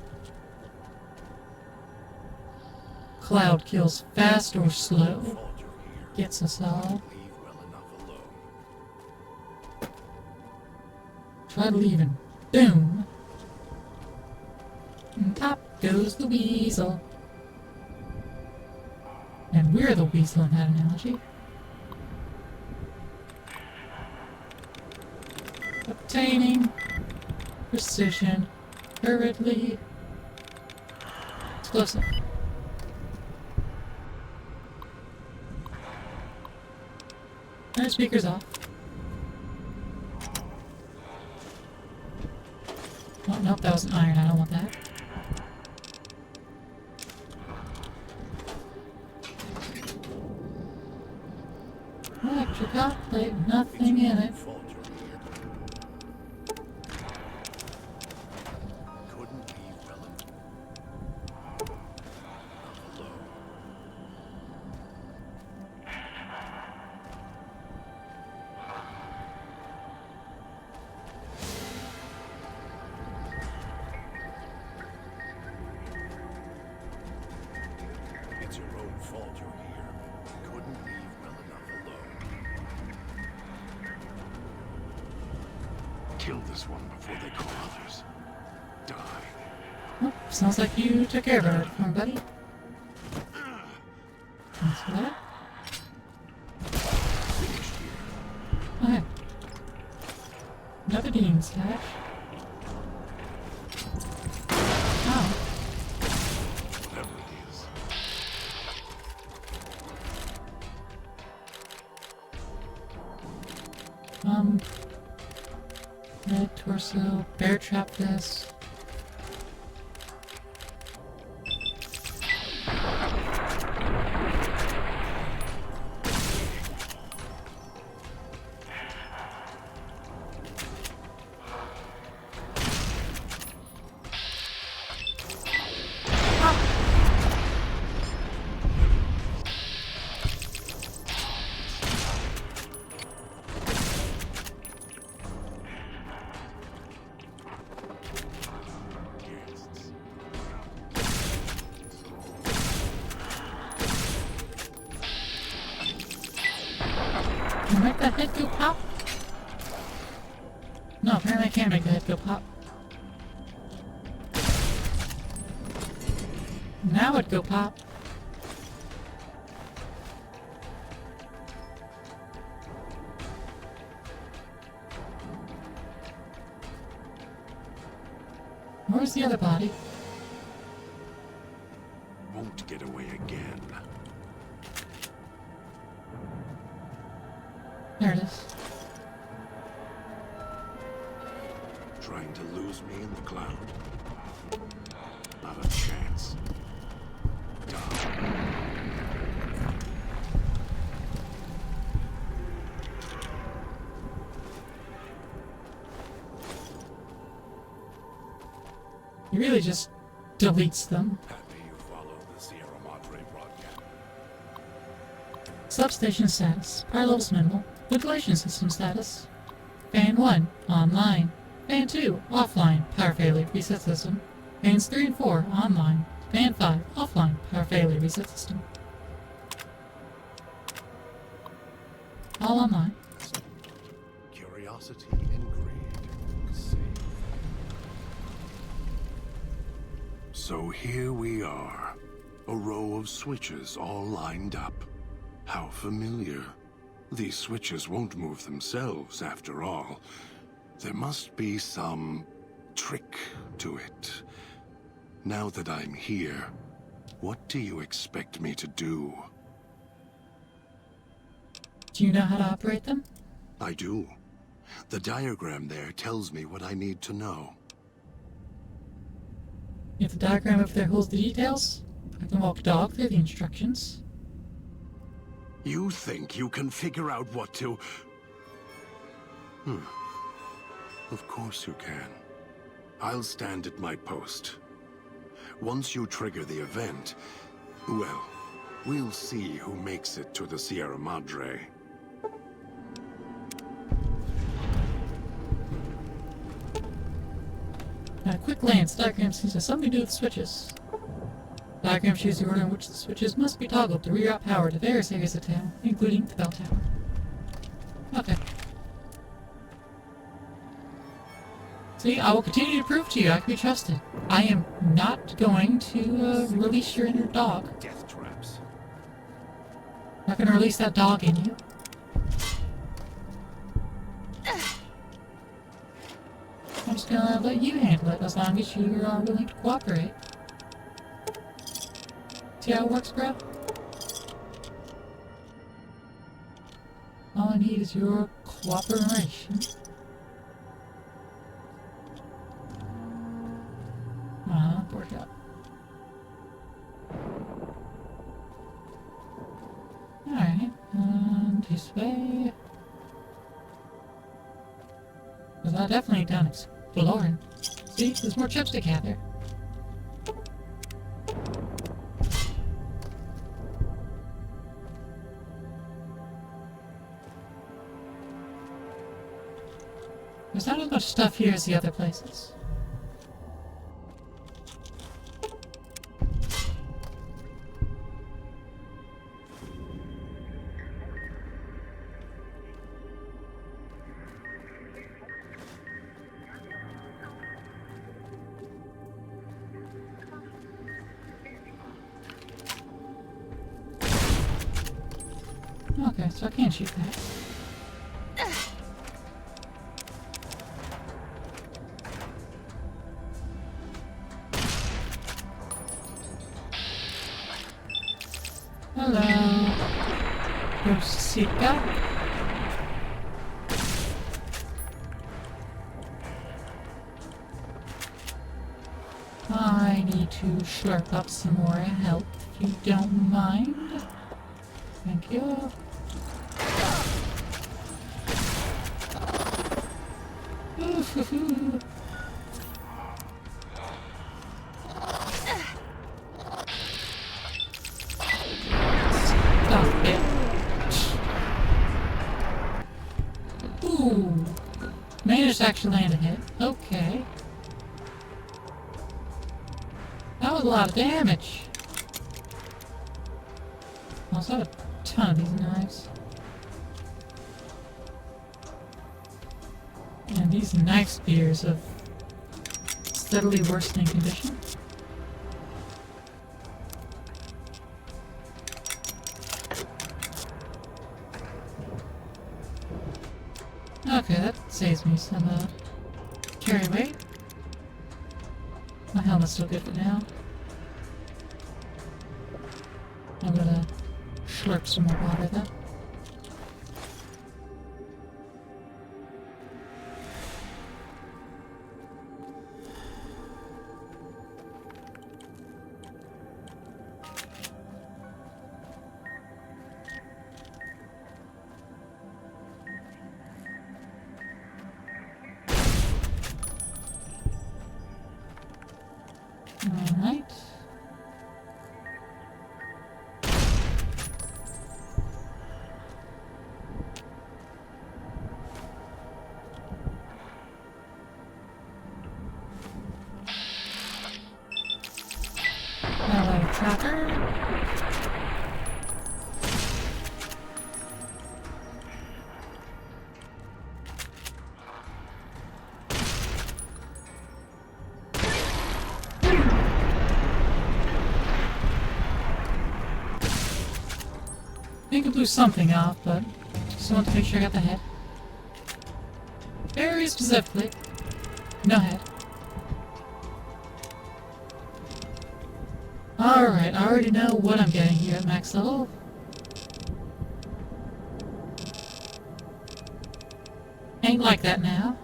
Cloud kills fast or slow. Fault you're here. Gets us all. Leave well enough alone. Try leaving. Boom. And pop goes the weasel. And we're the weasel in that analogy. Obtaining precision hurriedly. Explosive. And speaker's off. Oh, nope, that was an iron. I don't want that. got plate, nothing in it. Couldn't leave well alone. It's your own fault you're here. Couldn't leave well enough alone. Kill this one before they call others. Die. Oh, sounds like you took care of it, young buddy. Thanks for that. Finished here. Okay. Another Dean stash. Oh. Whatever it is. Head, torso, bear trap this. Can I make that head go pop? No, apparently I can't make the head go pop. Now it'd go pop. Where's the other body? Won't get away again. There it is. Trying to lose me in the cloud? Not a chance. Die. He really just deletes them. Happy you followed the Sierra Madre broadcast. Substation status. Power levels minimal. Ventilation system status. Fan 1, online. Fan 2, offline. Power failure, reset system. Fans 3 and 4, online. Fan 5, offline. Power failure, reset system. All online. Curiosity and greed. Save. So here we are. A row of switches all lined up. How familiar. These switches won't move themselves, after all. There must be some trick to it. Now that I'm here, what do you expect me to do? Do you know how to operate them? I do. The diagram there tells me what I need to know. If the diagram over there holds the details, I can walk dog through the instructions. You think you can figure out what to... Of course you can. I'll stand at my post. Once you trigger the event, well, we'll see who makes it to the Sierra Madre. At a quick glance, the diagram seems to have something to do with switches. The diagram shows the order in which the switches must be toggled to reroute power to various areas of town, including the bell tower. Okay. See, I will continue to prove to you I can be trusted. I am not going to release your inner dog. Death traps. I'm not going to release that dog in you. I'm just gonna let you handle it as long as you are willing to cooperate. See how it works, bro? All I need is your cooperation. Work out. Alright, and this way. Because I definitely done exploring. See, there's more chipstick out there. There's not as much stuff here as the other places. Okay, so I can't shoot that. Hello, Rosika. I need to slurp up some more health if you don't mind. Thank you. Ooh, Stop it. Ooh. Managed to actually land a hit. Okay. That was a lot of damage. I also have a ton of these knives. And these knife spears of steadily worsening condition. Okay, that saves me some carry weight. My helmet's still good for now. I'm gonna slurp some more water though. Alright. Hello, tracker. I think I blew something off, but just wanted to make sure I got the head. Very specifically. No head. Alright, I already know what I'm getting here at max level. Ain't like that now.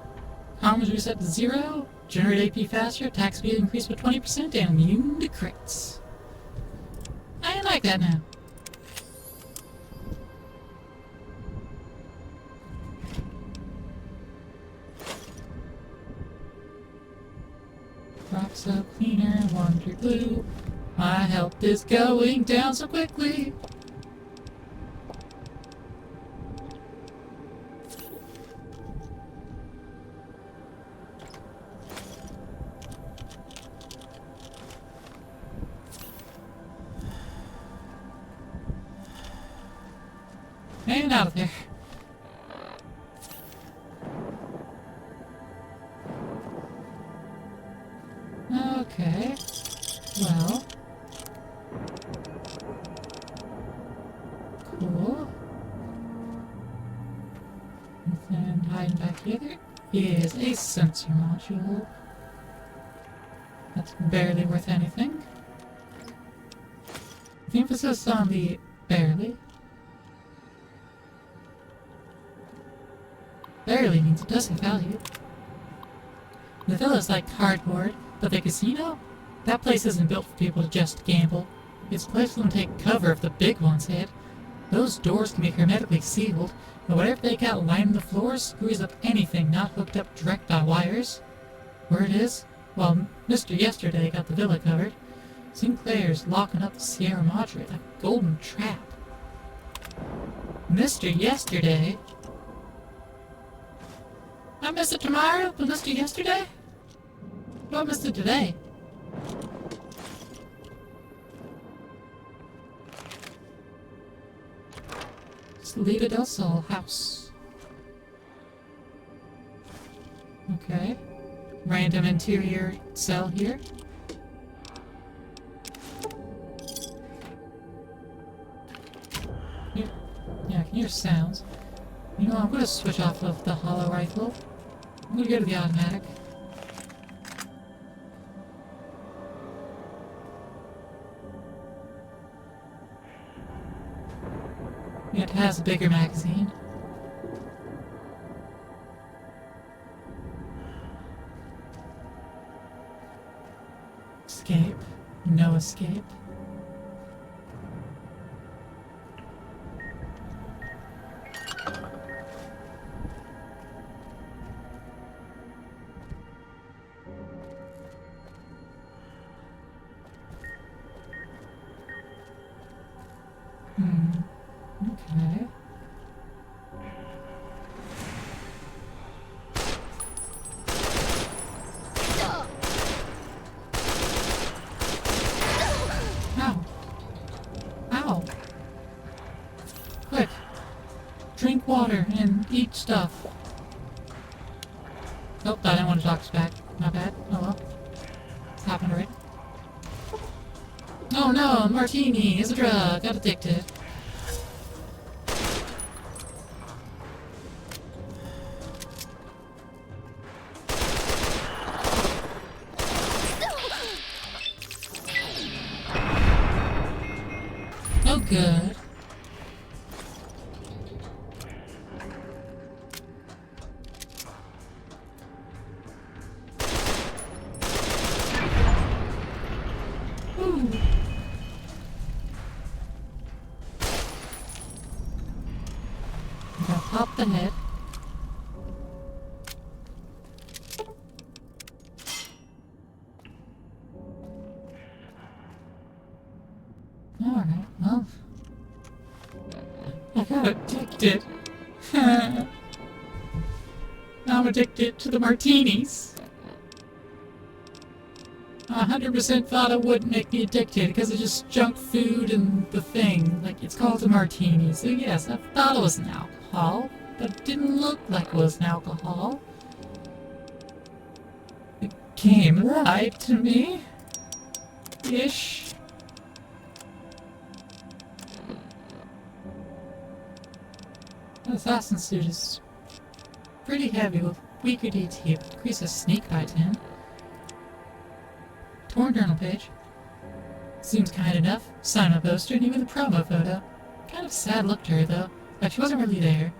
Comms reset to 0, generate AP faster, attack speed increased by 20%, and immune to crits. I ain't like that now. Rocks up cleaner, wonder glue. My health is going down so quickly. And out of there. Okay. Well. Cool. And then hiding back here, there is a sensor module. That's barely worth anything. The emphasis on the barely. Barely means it does have value. The villa's like cardboard, but the casino? That place isn't built for people to just gamble. It's a place for them to take cover if the big ones hit. Those doors can be hermetically sealed, but whatever they got lining the floors screws up anything not hooked up direct by wires. Word is, well, Mr. Yesterday got the villa covered. Sinclair's locking up the Sierra Madre like a golden trap. Mr. Yesterday? Not Mr. Tomorrow, but Mr. Yesterday? What about Mr. Today? Salida del Sol house. Okay. Random interior cell here. Yeah, I can hear sounds. You know, I'm gonna switch off of the hollow rifle. I'm gonna go to the automatic. It has a bigger magazine. Escape. No escape. Okay. Ow. Ow. Quick. Drink water and eat stuff. Oh, I didn't want to talk back. My bad. Oh well. It's happened already. Oh no, martini is a drug. Got addicted. Oh, good. Ooh. I'm gonna pop the head. Alright, well. I got addicted. I'm addicted to the martinis. I 100% thought it wouldn't make me addicted because it's just junk food and the thing. Like, it's called a martini. So yes, I thought it was an alcohol, but it didn't look like it was an alcohol. The game lied to me. Ish. The assassin suit is pretty heavy with weaker DT, but increases sneak by 10. Torn journal page. Seems kind enough. Sign up poster and even the promo photo. Kind of sad look to her though, like she wasn't really there.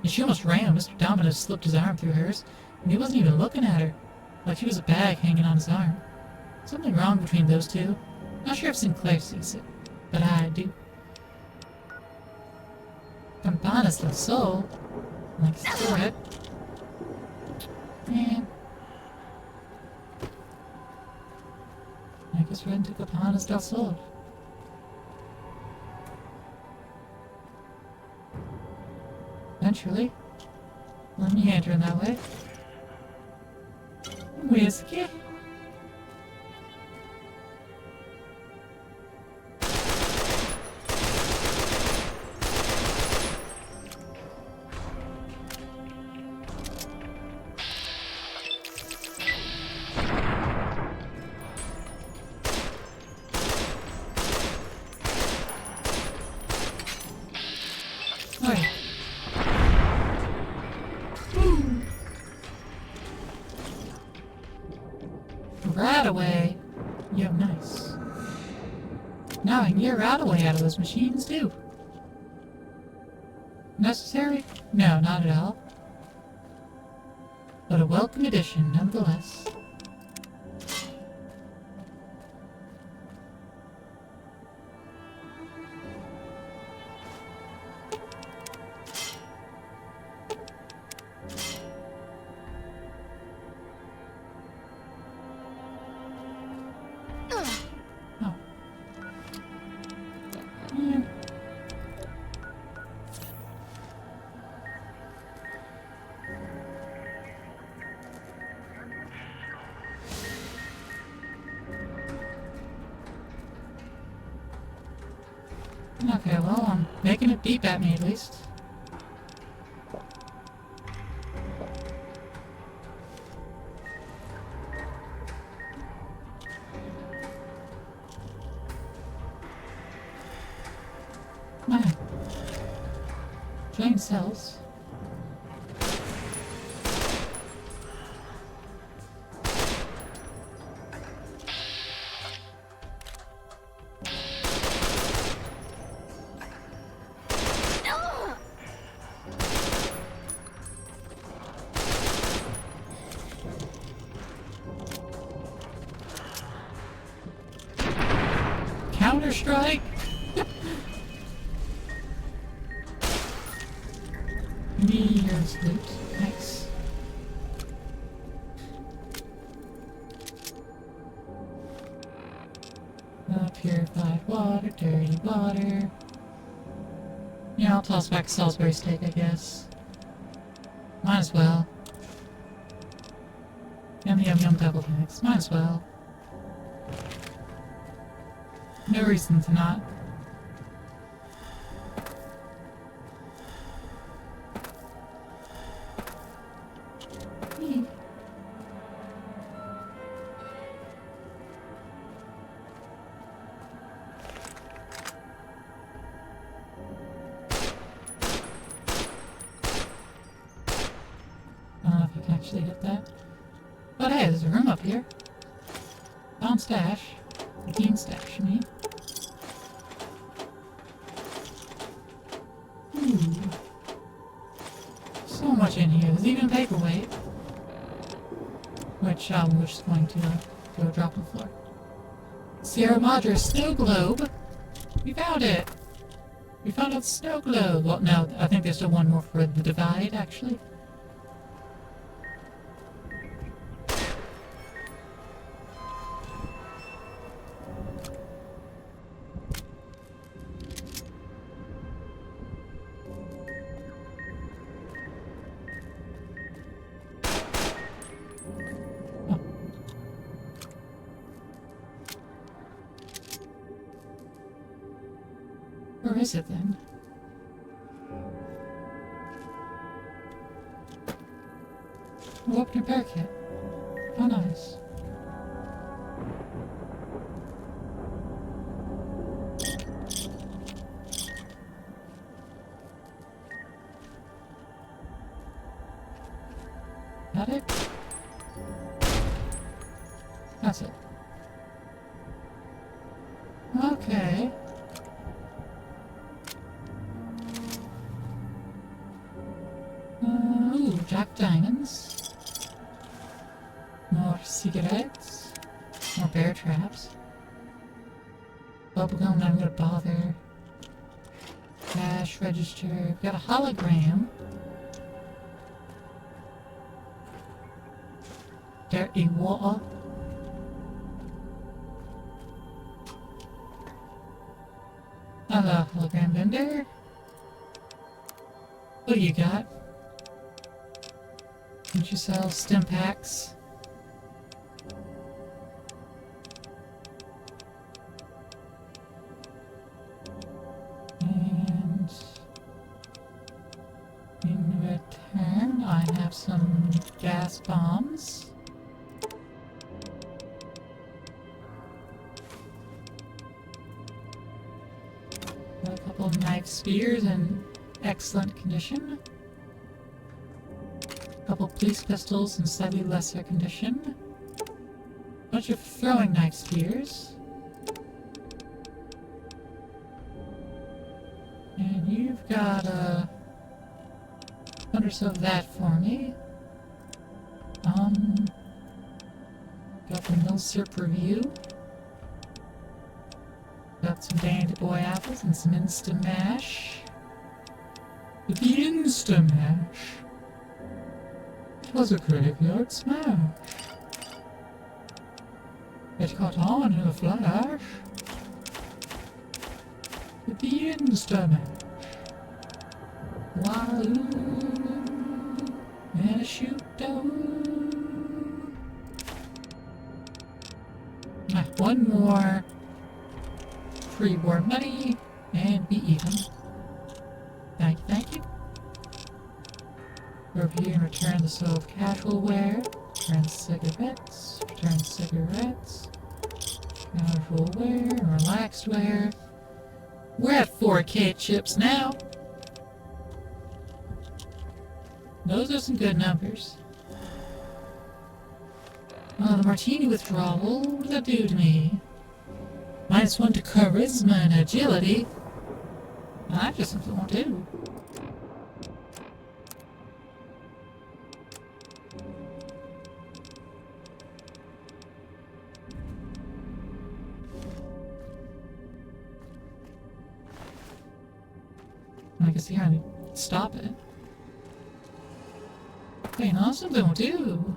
And she almost ran when Mr. Domino slipped his arm through hers, and he wasn't even looking at her. Like she was a bag hanging on his arm. Something wrong between those two. Not sure if Sinclair sees it, but I do. Campanas del Sol? Like his forehead. Man. I guess we're into Campanas del Sol. Eventually. Let me enter in that way. Whiskey. Alright. Right away. Yo, nice. Now I can get right away out of those machines too. Necessary? No, not at all. But a welcome addition nonetheless. Making it beep at me, at least. Man. Giant cells. Counter-Strike? Here's loot. Nice. Purified water, dirty water. Yeah, I'll toss back Salisbury steak, I guess. Might as well. Yum yum yum deviled eggs. Might as well. No reason to not. I don't know if I can actually hit that. But hey, there's a room up here. Found stash. Bean stash, I mean. So much in here. There's even paperweight. Which we're just going to go drop on the floor. Sierra Madre snow globe! We found it! We found a snow globe! Well, no, I think there's still one more for the divide, actually. Where is it then? Oh, open a bear kit. Oh, nice. That it? That's it. Okay. Ooh, Jack Diamonds. More cigarettes. More bear traps. Bubblegum, not gonna bother. Cash register. We've got a hologram. Dirty water. Hello, hologram vendor. What do you got? Don't you sell stim packs? And in return, I have some gas bombs. Got a couple of knife spears in excellent condition. Couple police pistols in slightly lesser condition. Bunch of throwing knife spears. And you've got a bunch or so of that for me. Got the Mill Syrup Review. Got some Dandy Boy apples and some Insta Mash. The Insta Mash. It was a graveyard smash. It caught on in a flash. With the Insta Mash. Wahoo! And a shoot down. One more free war money and be even. Over here and return the soul of casual wear. Return cigarettes. Return cigarettes. Casual wear. Relaxed wear. We're at 4K chips now. Those are some good numbers. The martini withdrawal, what does that do to me? -1 to charisma and agility. I just won't do. I can see how to stop it. Wait, no, something will do.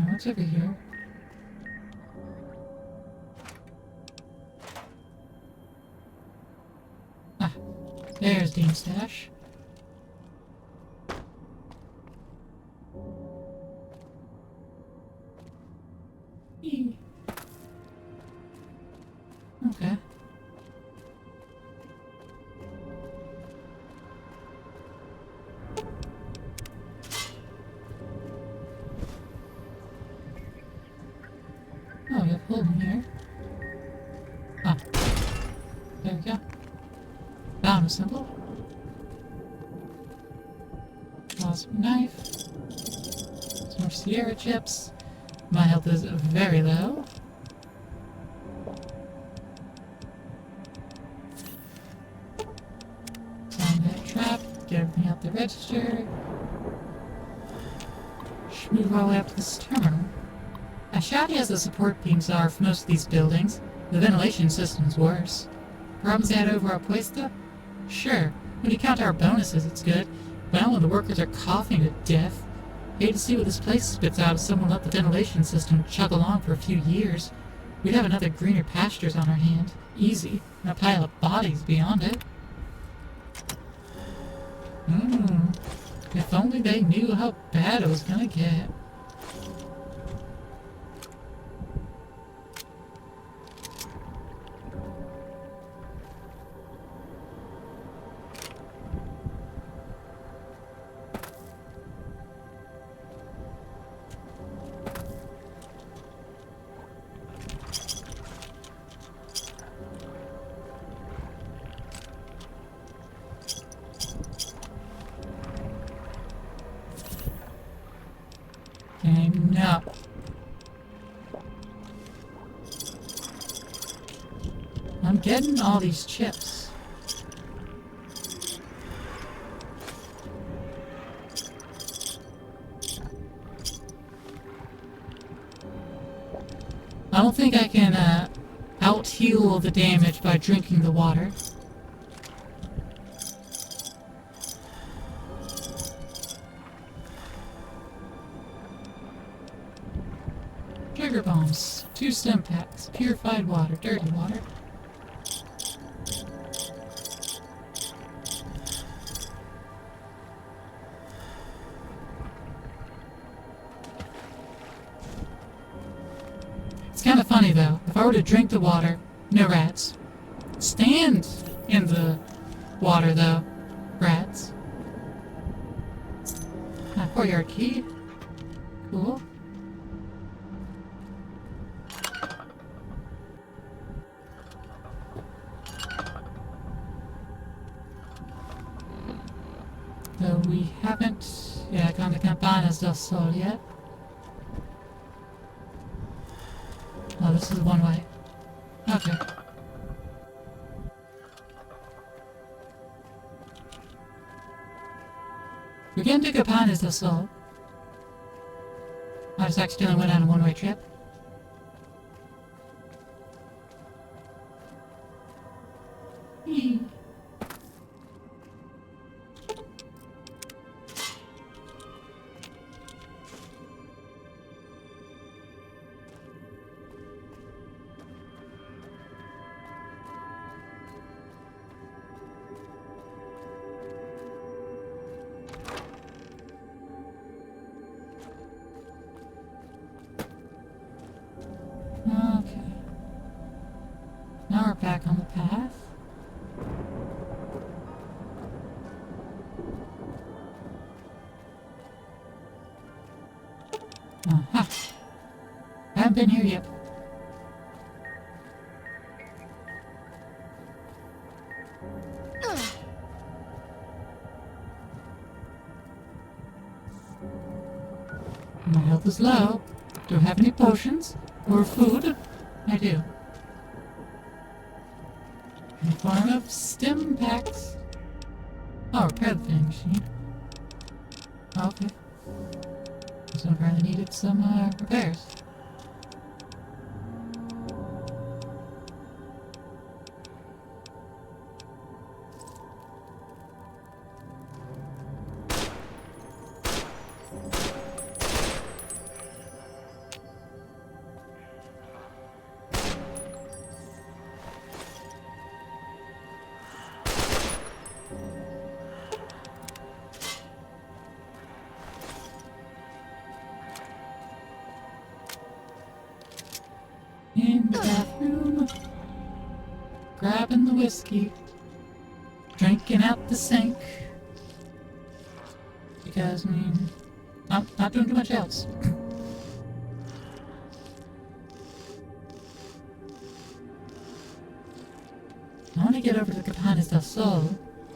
What's over here? Ah, there's Dean's stash. Eee. Okay. Oh, we have Holden here. Ah. There we go. Found a symbol. Awesome knife. Some more Sierra chips. My health is very low. Find that trap. Get everything out the register. Should move our way up to this terminal. As shoddy as the support beams are for most of these buildings, the ventilation system's worse. Problems had over our Puesta? Sure, when you count our bonuses it's good, but not when the workers are coughing to death. Hate to see what this place spits out if someone let the ventilation system chug along for a few years. We'd have another greener pastures on our hand. Easy. And a pile of bodies beyond it. If only they knew how bad it was gonna get. No. I'm getting all these chips. I don't think I can out-heal the damage by drinking the water. Trigger bombs, 2 stim packs, purified water, dirty water. It's kind of funny though, if I were to drink the water, no rats. Stand in the water though, rats. Courtyard key, cool. Though we haven't, gone to Campanas del Sol yet. Oh, this is one way. Okay. We're getting to Campanas del Sol. I just accidentally went on a one-way trip. Eee. Okay. Now we're back on the path. Uh-huh. Haven't been here yet. My health is low. Don't have any potions or food. I do. In the form of stim packs. Oh, repair the vending machine. Okay. This one apparently needed some repairs. In the bathroom, grabbing the whiskey, drinking out the sink, because, I mean, I'm not doing too much else. I want to get over to Campanas del Sol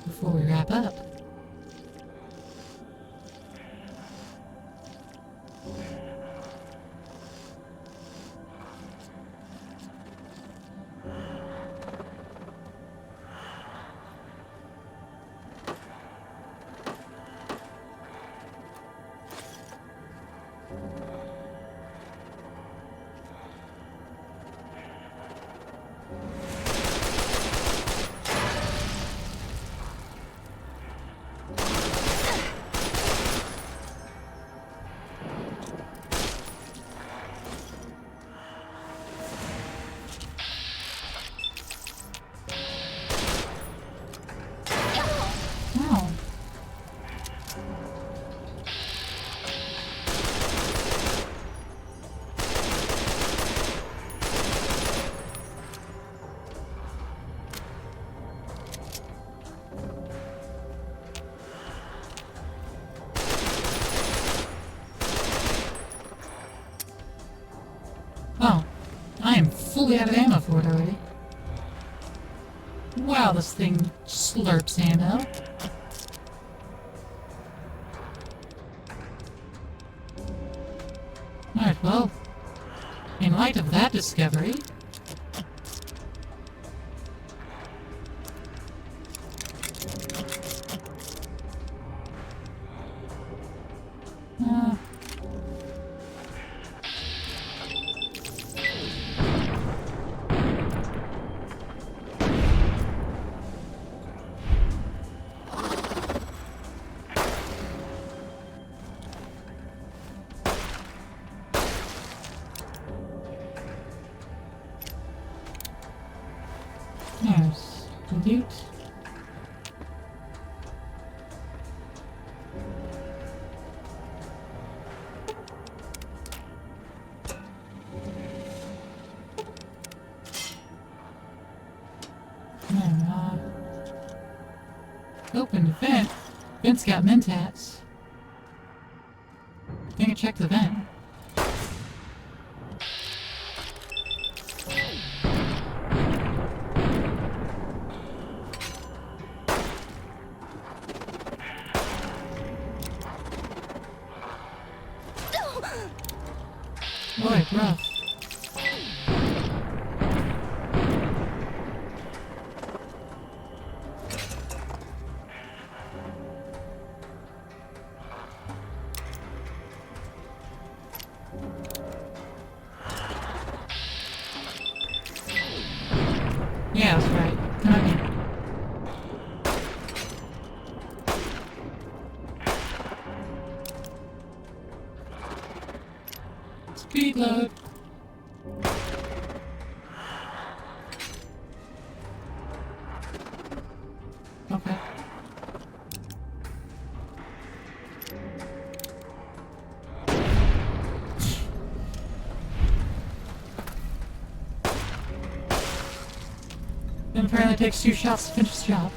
before we wrap up. Wow. Oh, I am fully out of ammo for it already. Wow, this thing slurps ammo. Alright, well, in light of that discovery, there's the loot. Open the vent. Vent's got mentats. I think I checked the vent. Boy, rough. Yeah, that's right. Come on in. Speed load. Okay. Then apparently it takes 2 shots to finish the job.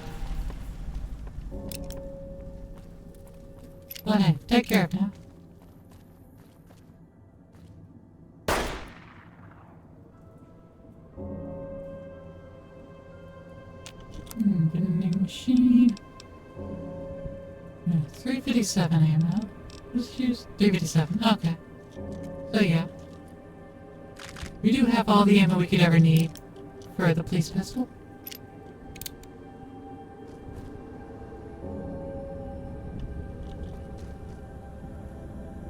But hey, take care of it now. 357 ammo. Let's use 357. Okay. So yeah. We do have all the ammo we could ever need for the police pistol.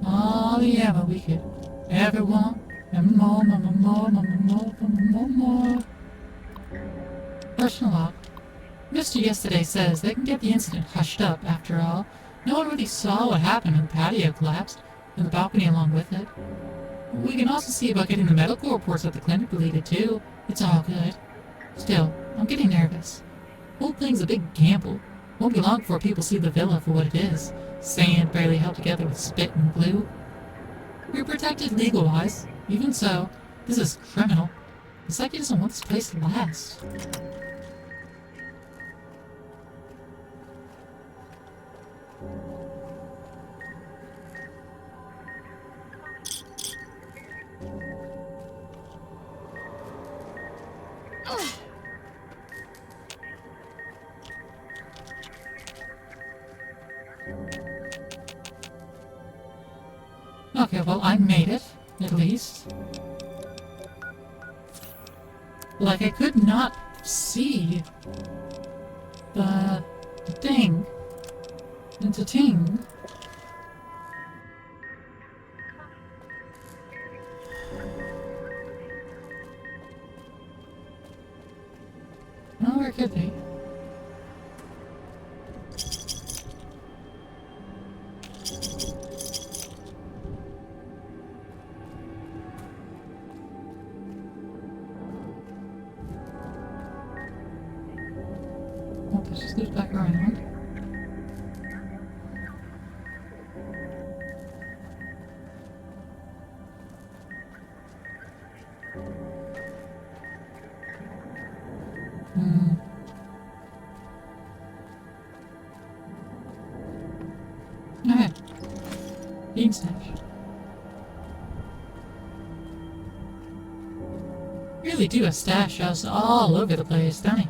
All the ammo we could ever want. And more. Personal log. Mr. Yesterday says they can get the incident hushed up, after all. No one really saw what happened when the patio collapsed, and the balcony along with it. We can also see about getting the medical reports at the clinic deleted too. It's all good. Still, I'm getting nervous. Whole thing's a big gamble. Won't be long before people see the villa for what it is. Sand barely held together with spit and glue. We're protected legal-wise. Even so, this is criminal. The psyche doesn't want this place to last. Okay, well, I made it, at least. Like, I could not see the thing. It's a ting. Oh, where could they? Oh, let's just loop back around. Alright. Bean stash. Really do a stash us all over the place, don't he?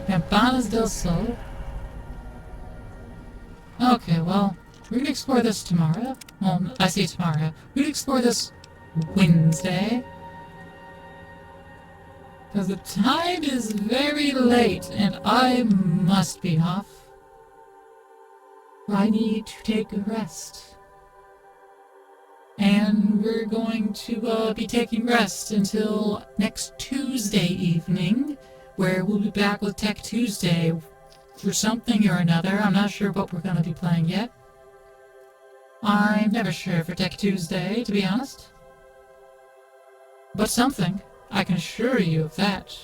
Campanas del Sol. Okay, well, we're gonna explore this tomorrow. Well, I say tomorrow. We're gonna explore this Wednesday. Because the time is very late and I must be off. I need to take a rest. And we're going to be taking rest until next Tuesday evening, where we'll be back with Tech Tuesday for something or another. I'm not sure what we're going to be playing yet. I'm never sure for Tech Tuesday, to be honest. But something. I can assure you of that.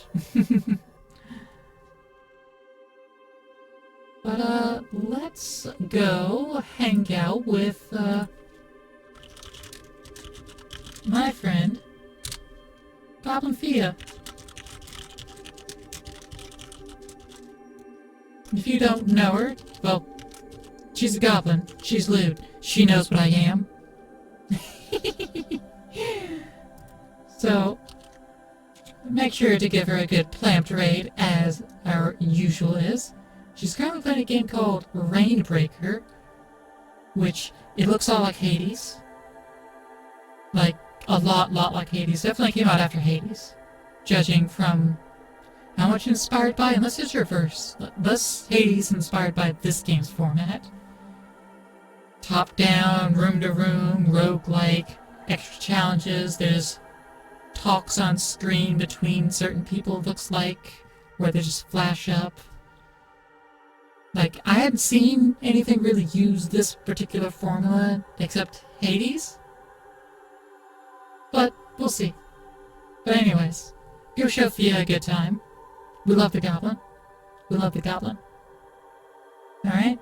But, let's go hang out with, my friend, Goblin Fia. If you don't know her, well, she's a goblin. She's lewd. She knows what I am. So, make sure to give her a good plamp raid, as our usual is. She's currently playing a game called Rainbreaker, which it looks all like Hades. Like, a lot like Hades. Definitely came out after Hades, judging from how much inspired by, and this is reverse. This Hades inspired by this game's format. Top-down, room-to-room, roguelike, extra challenges. There's talks on screen between certain people, it looks like, where they just flash up. Like, I hadn't seen anything really use this particular formula except Hades. But we'll see. But anyways, go show Fia a good time. We love the Goblin. We love the Goblin. Alright?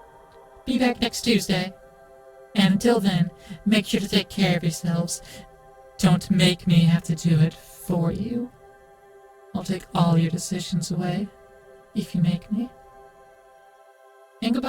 Be back next Tuesday. And until then, make sure to take care of yourselves. Don't make me have to do it for you. I'll take all your decisions away if you make me. And goodbye.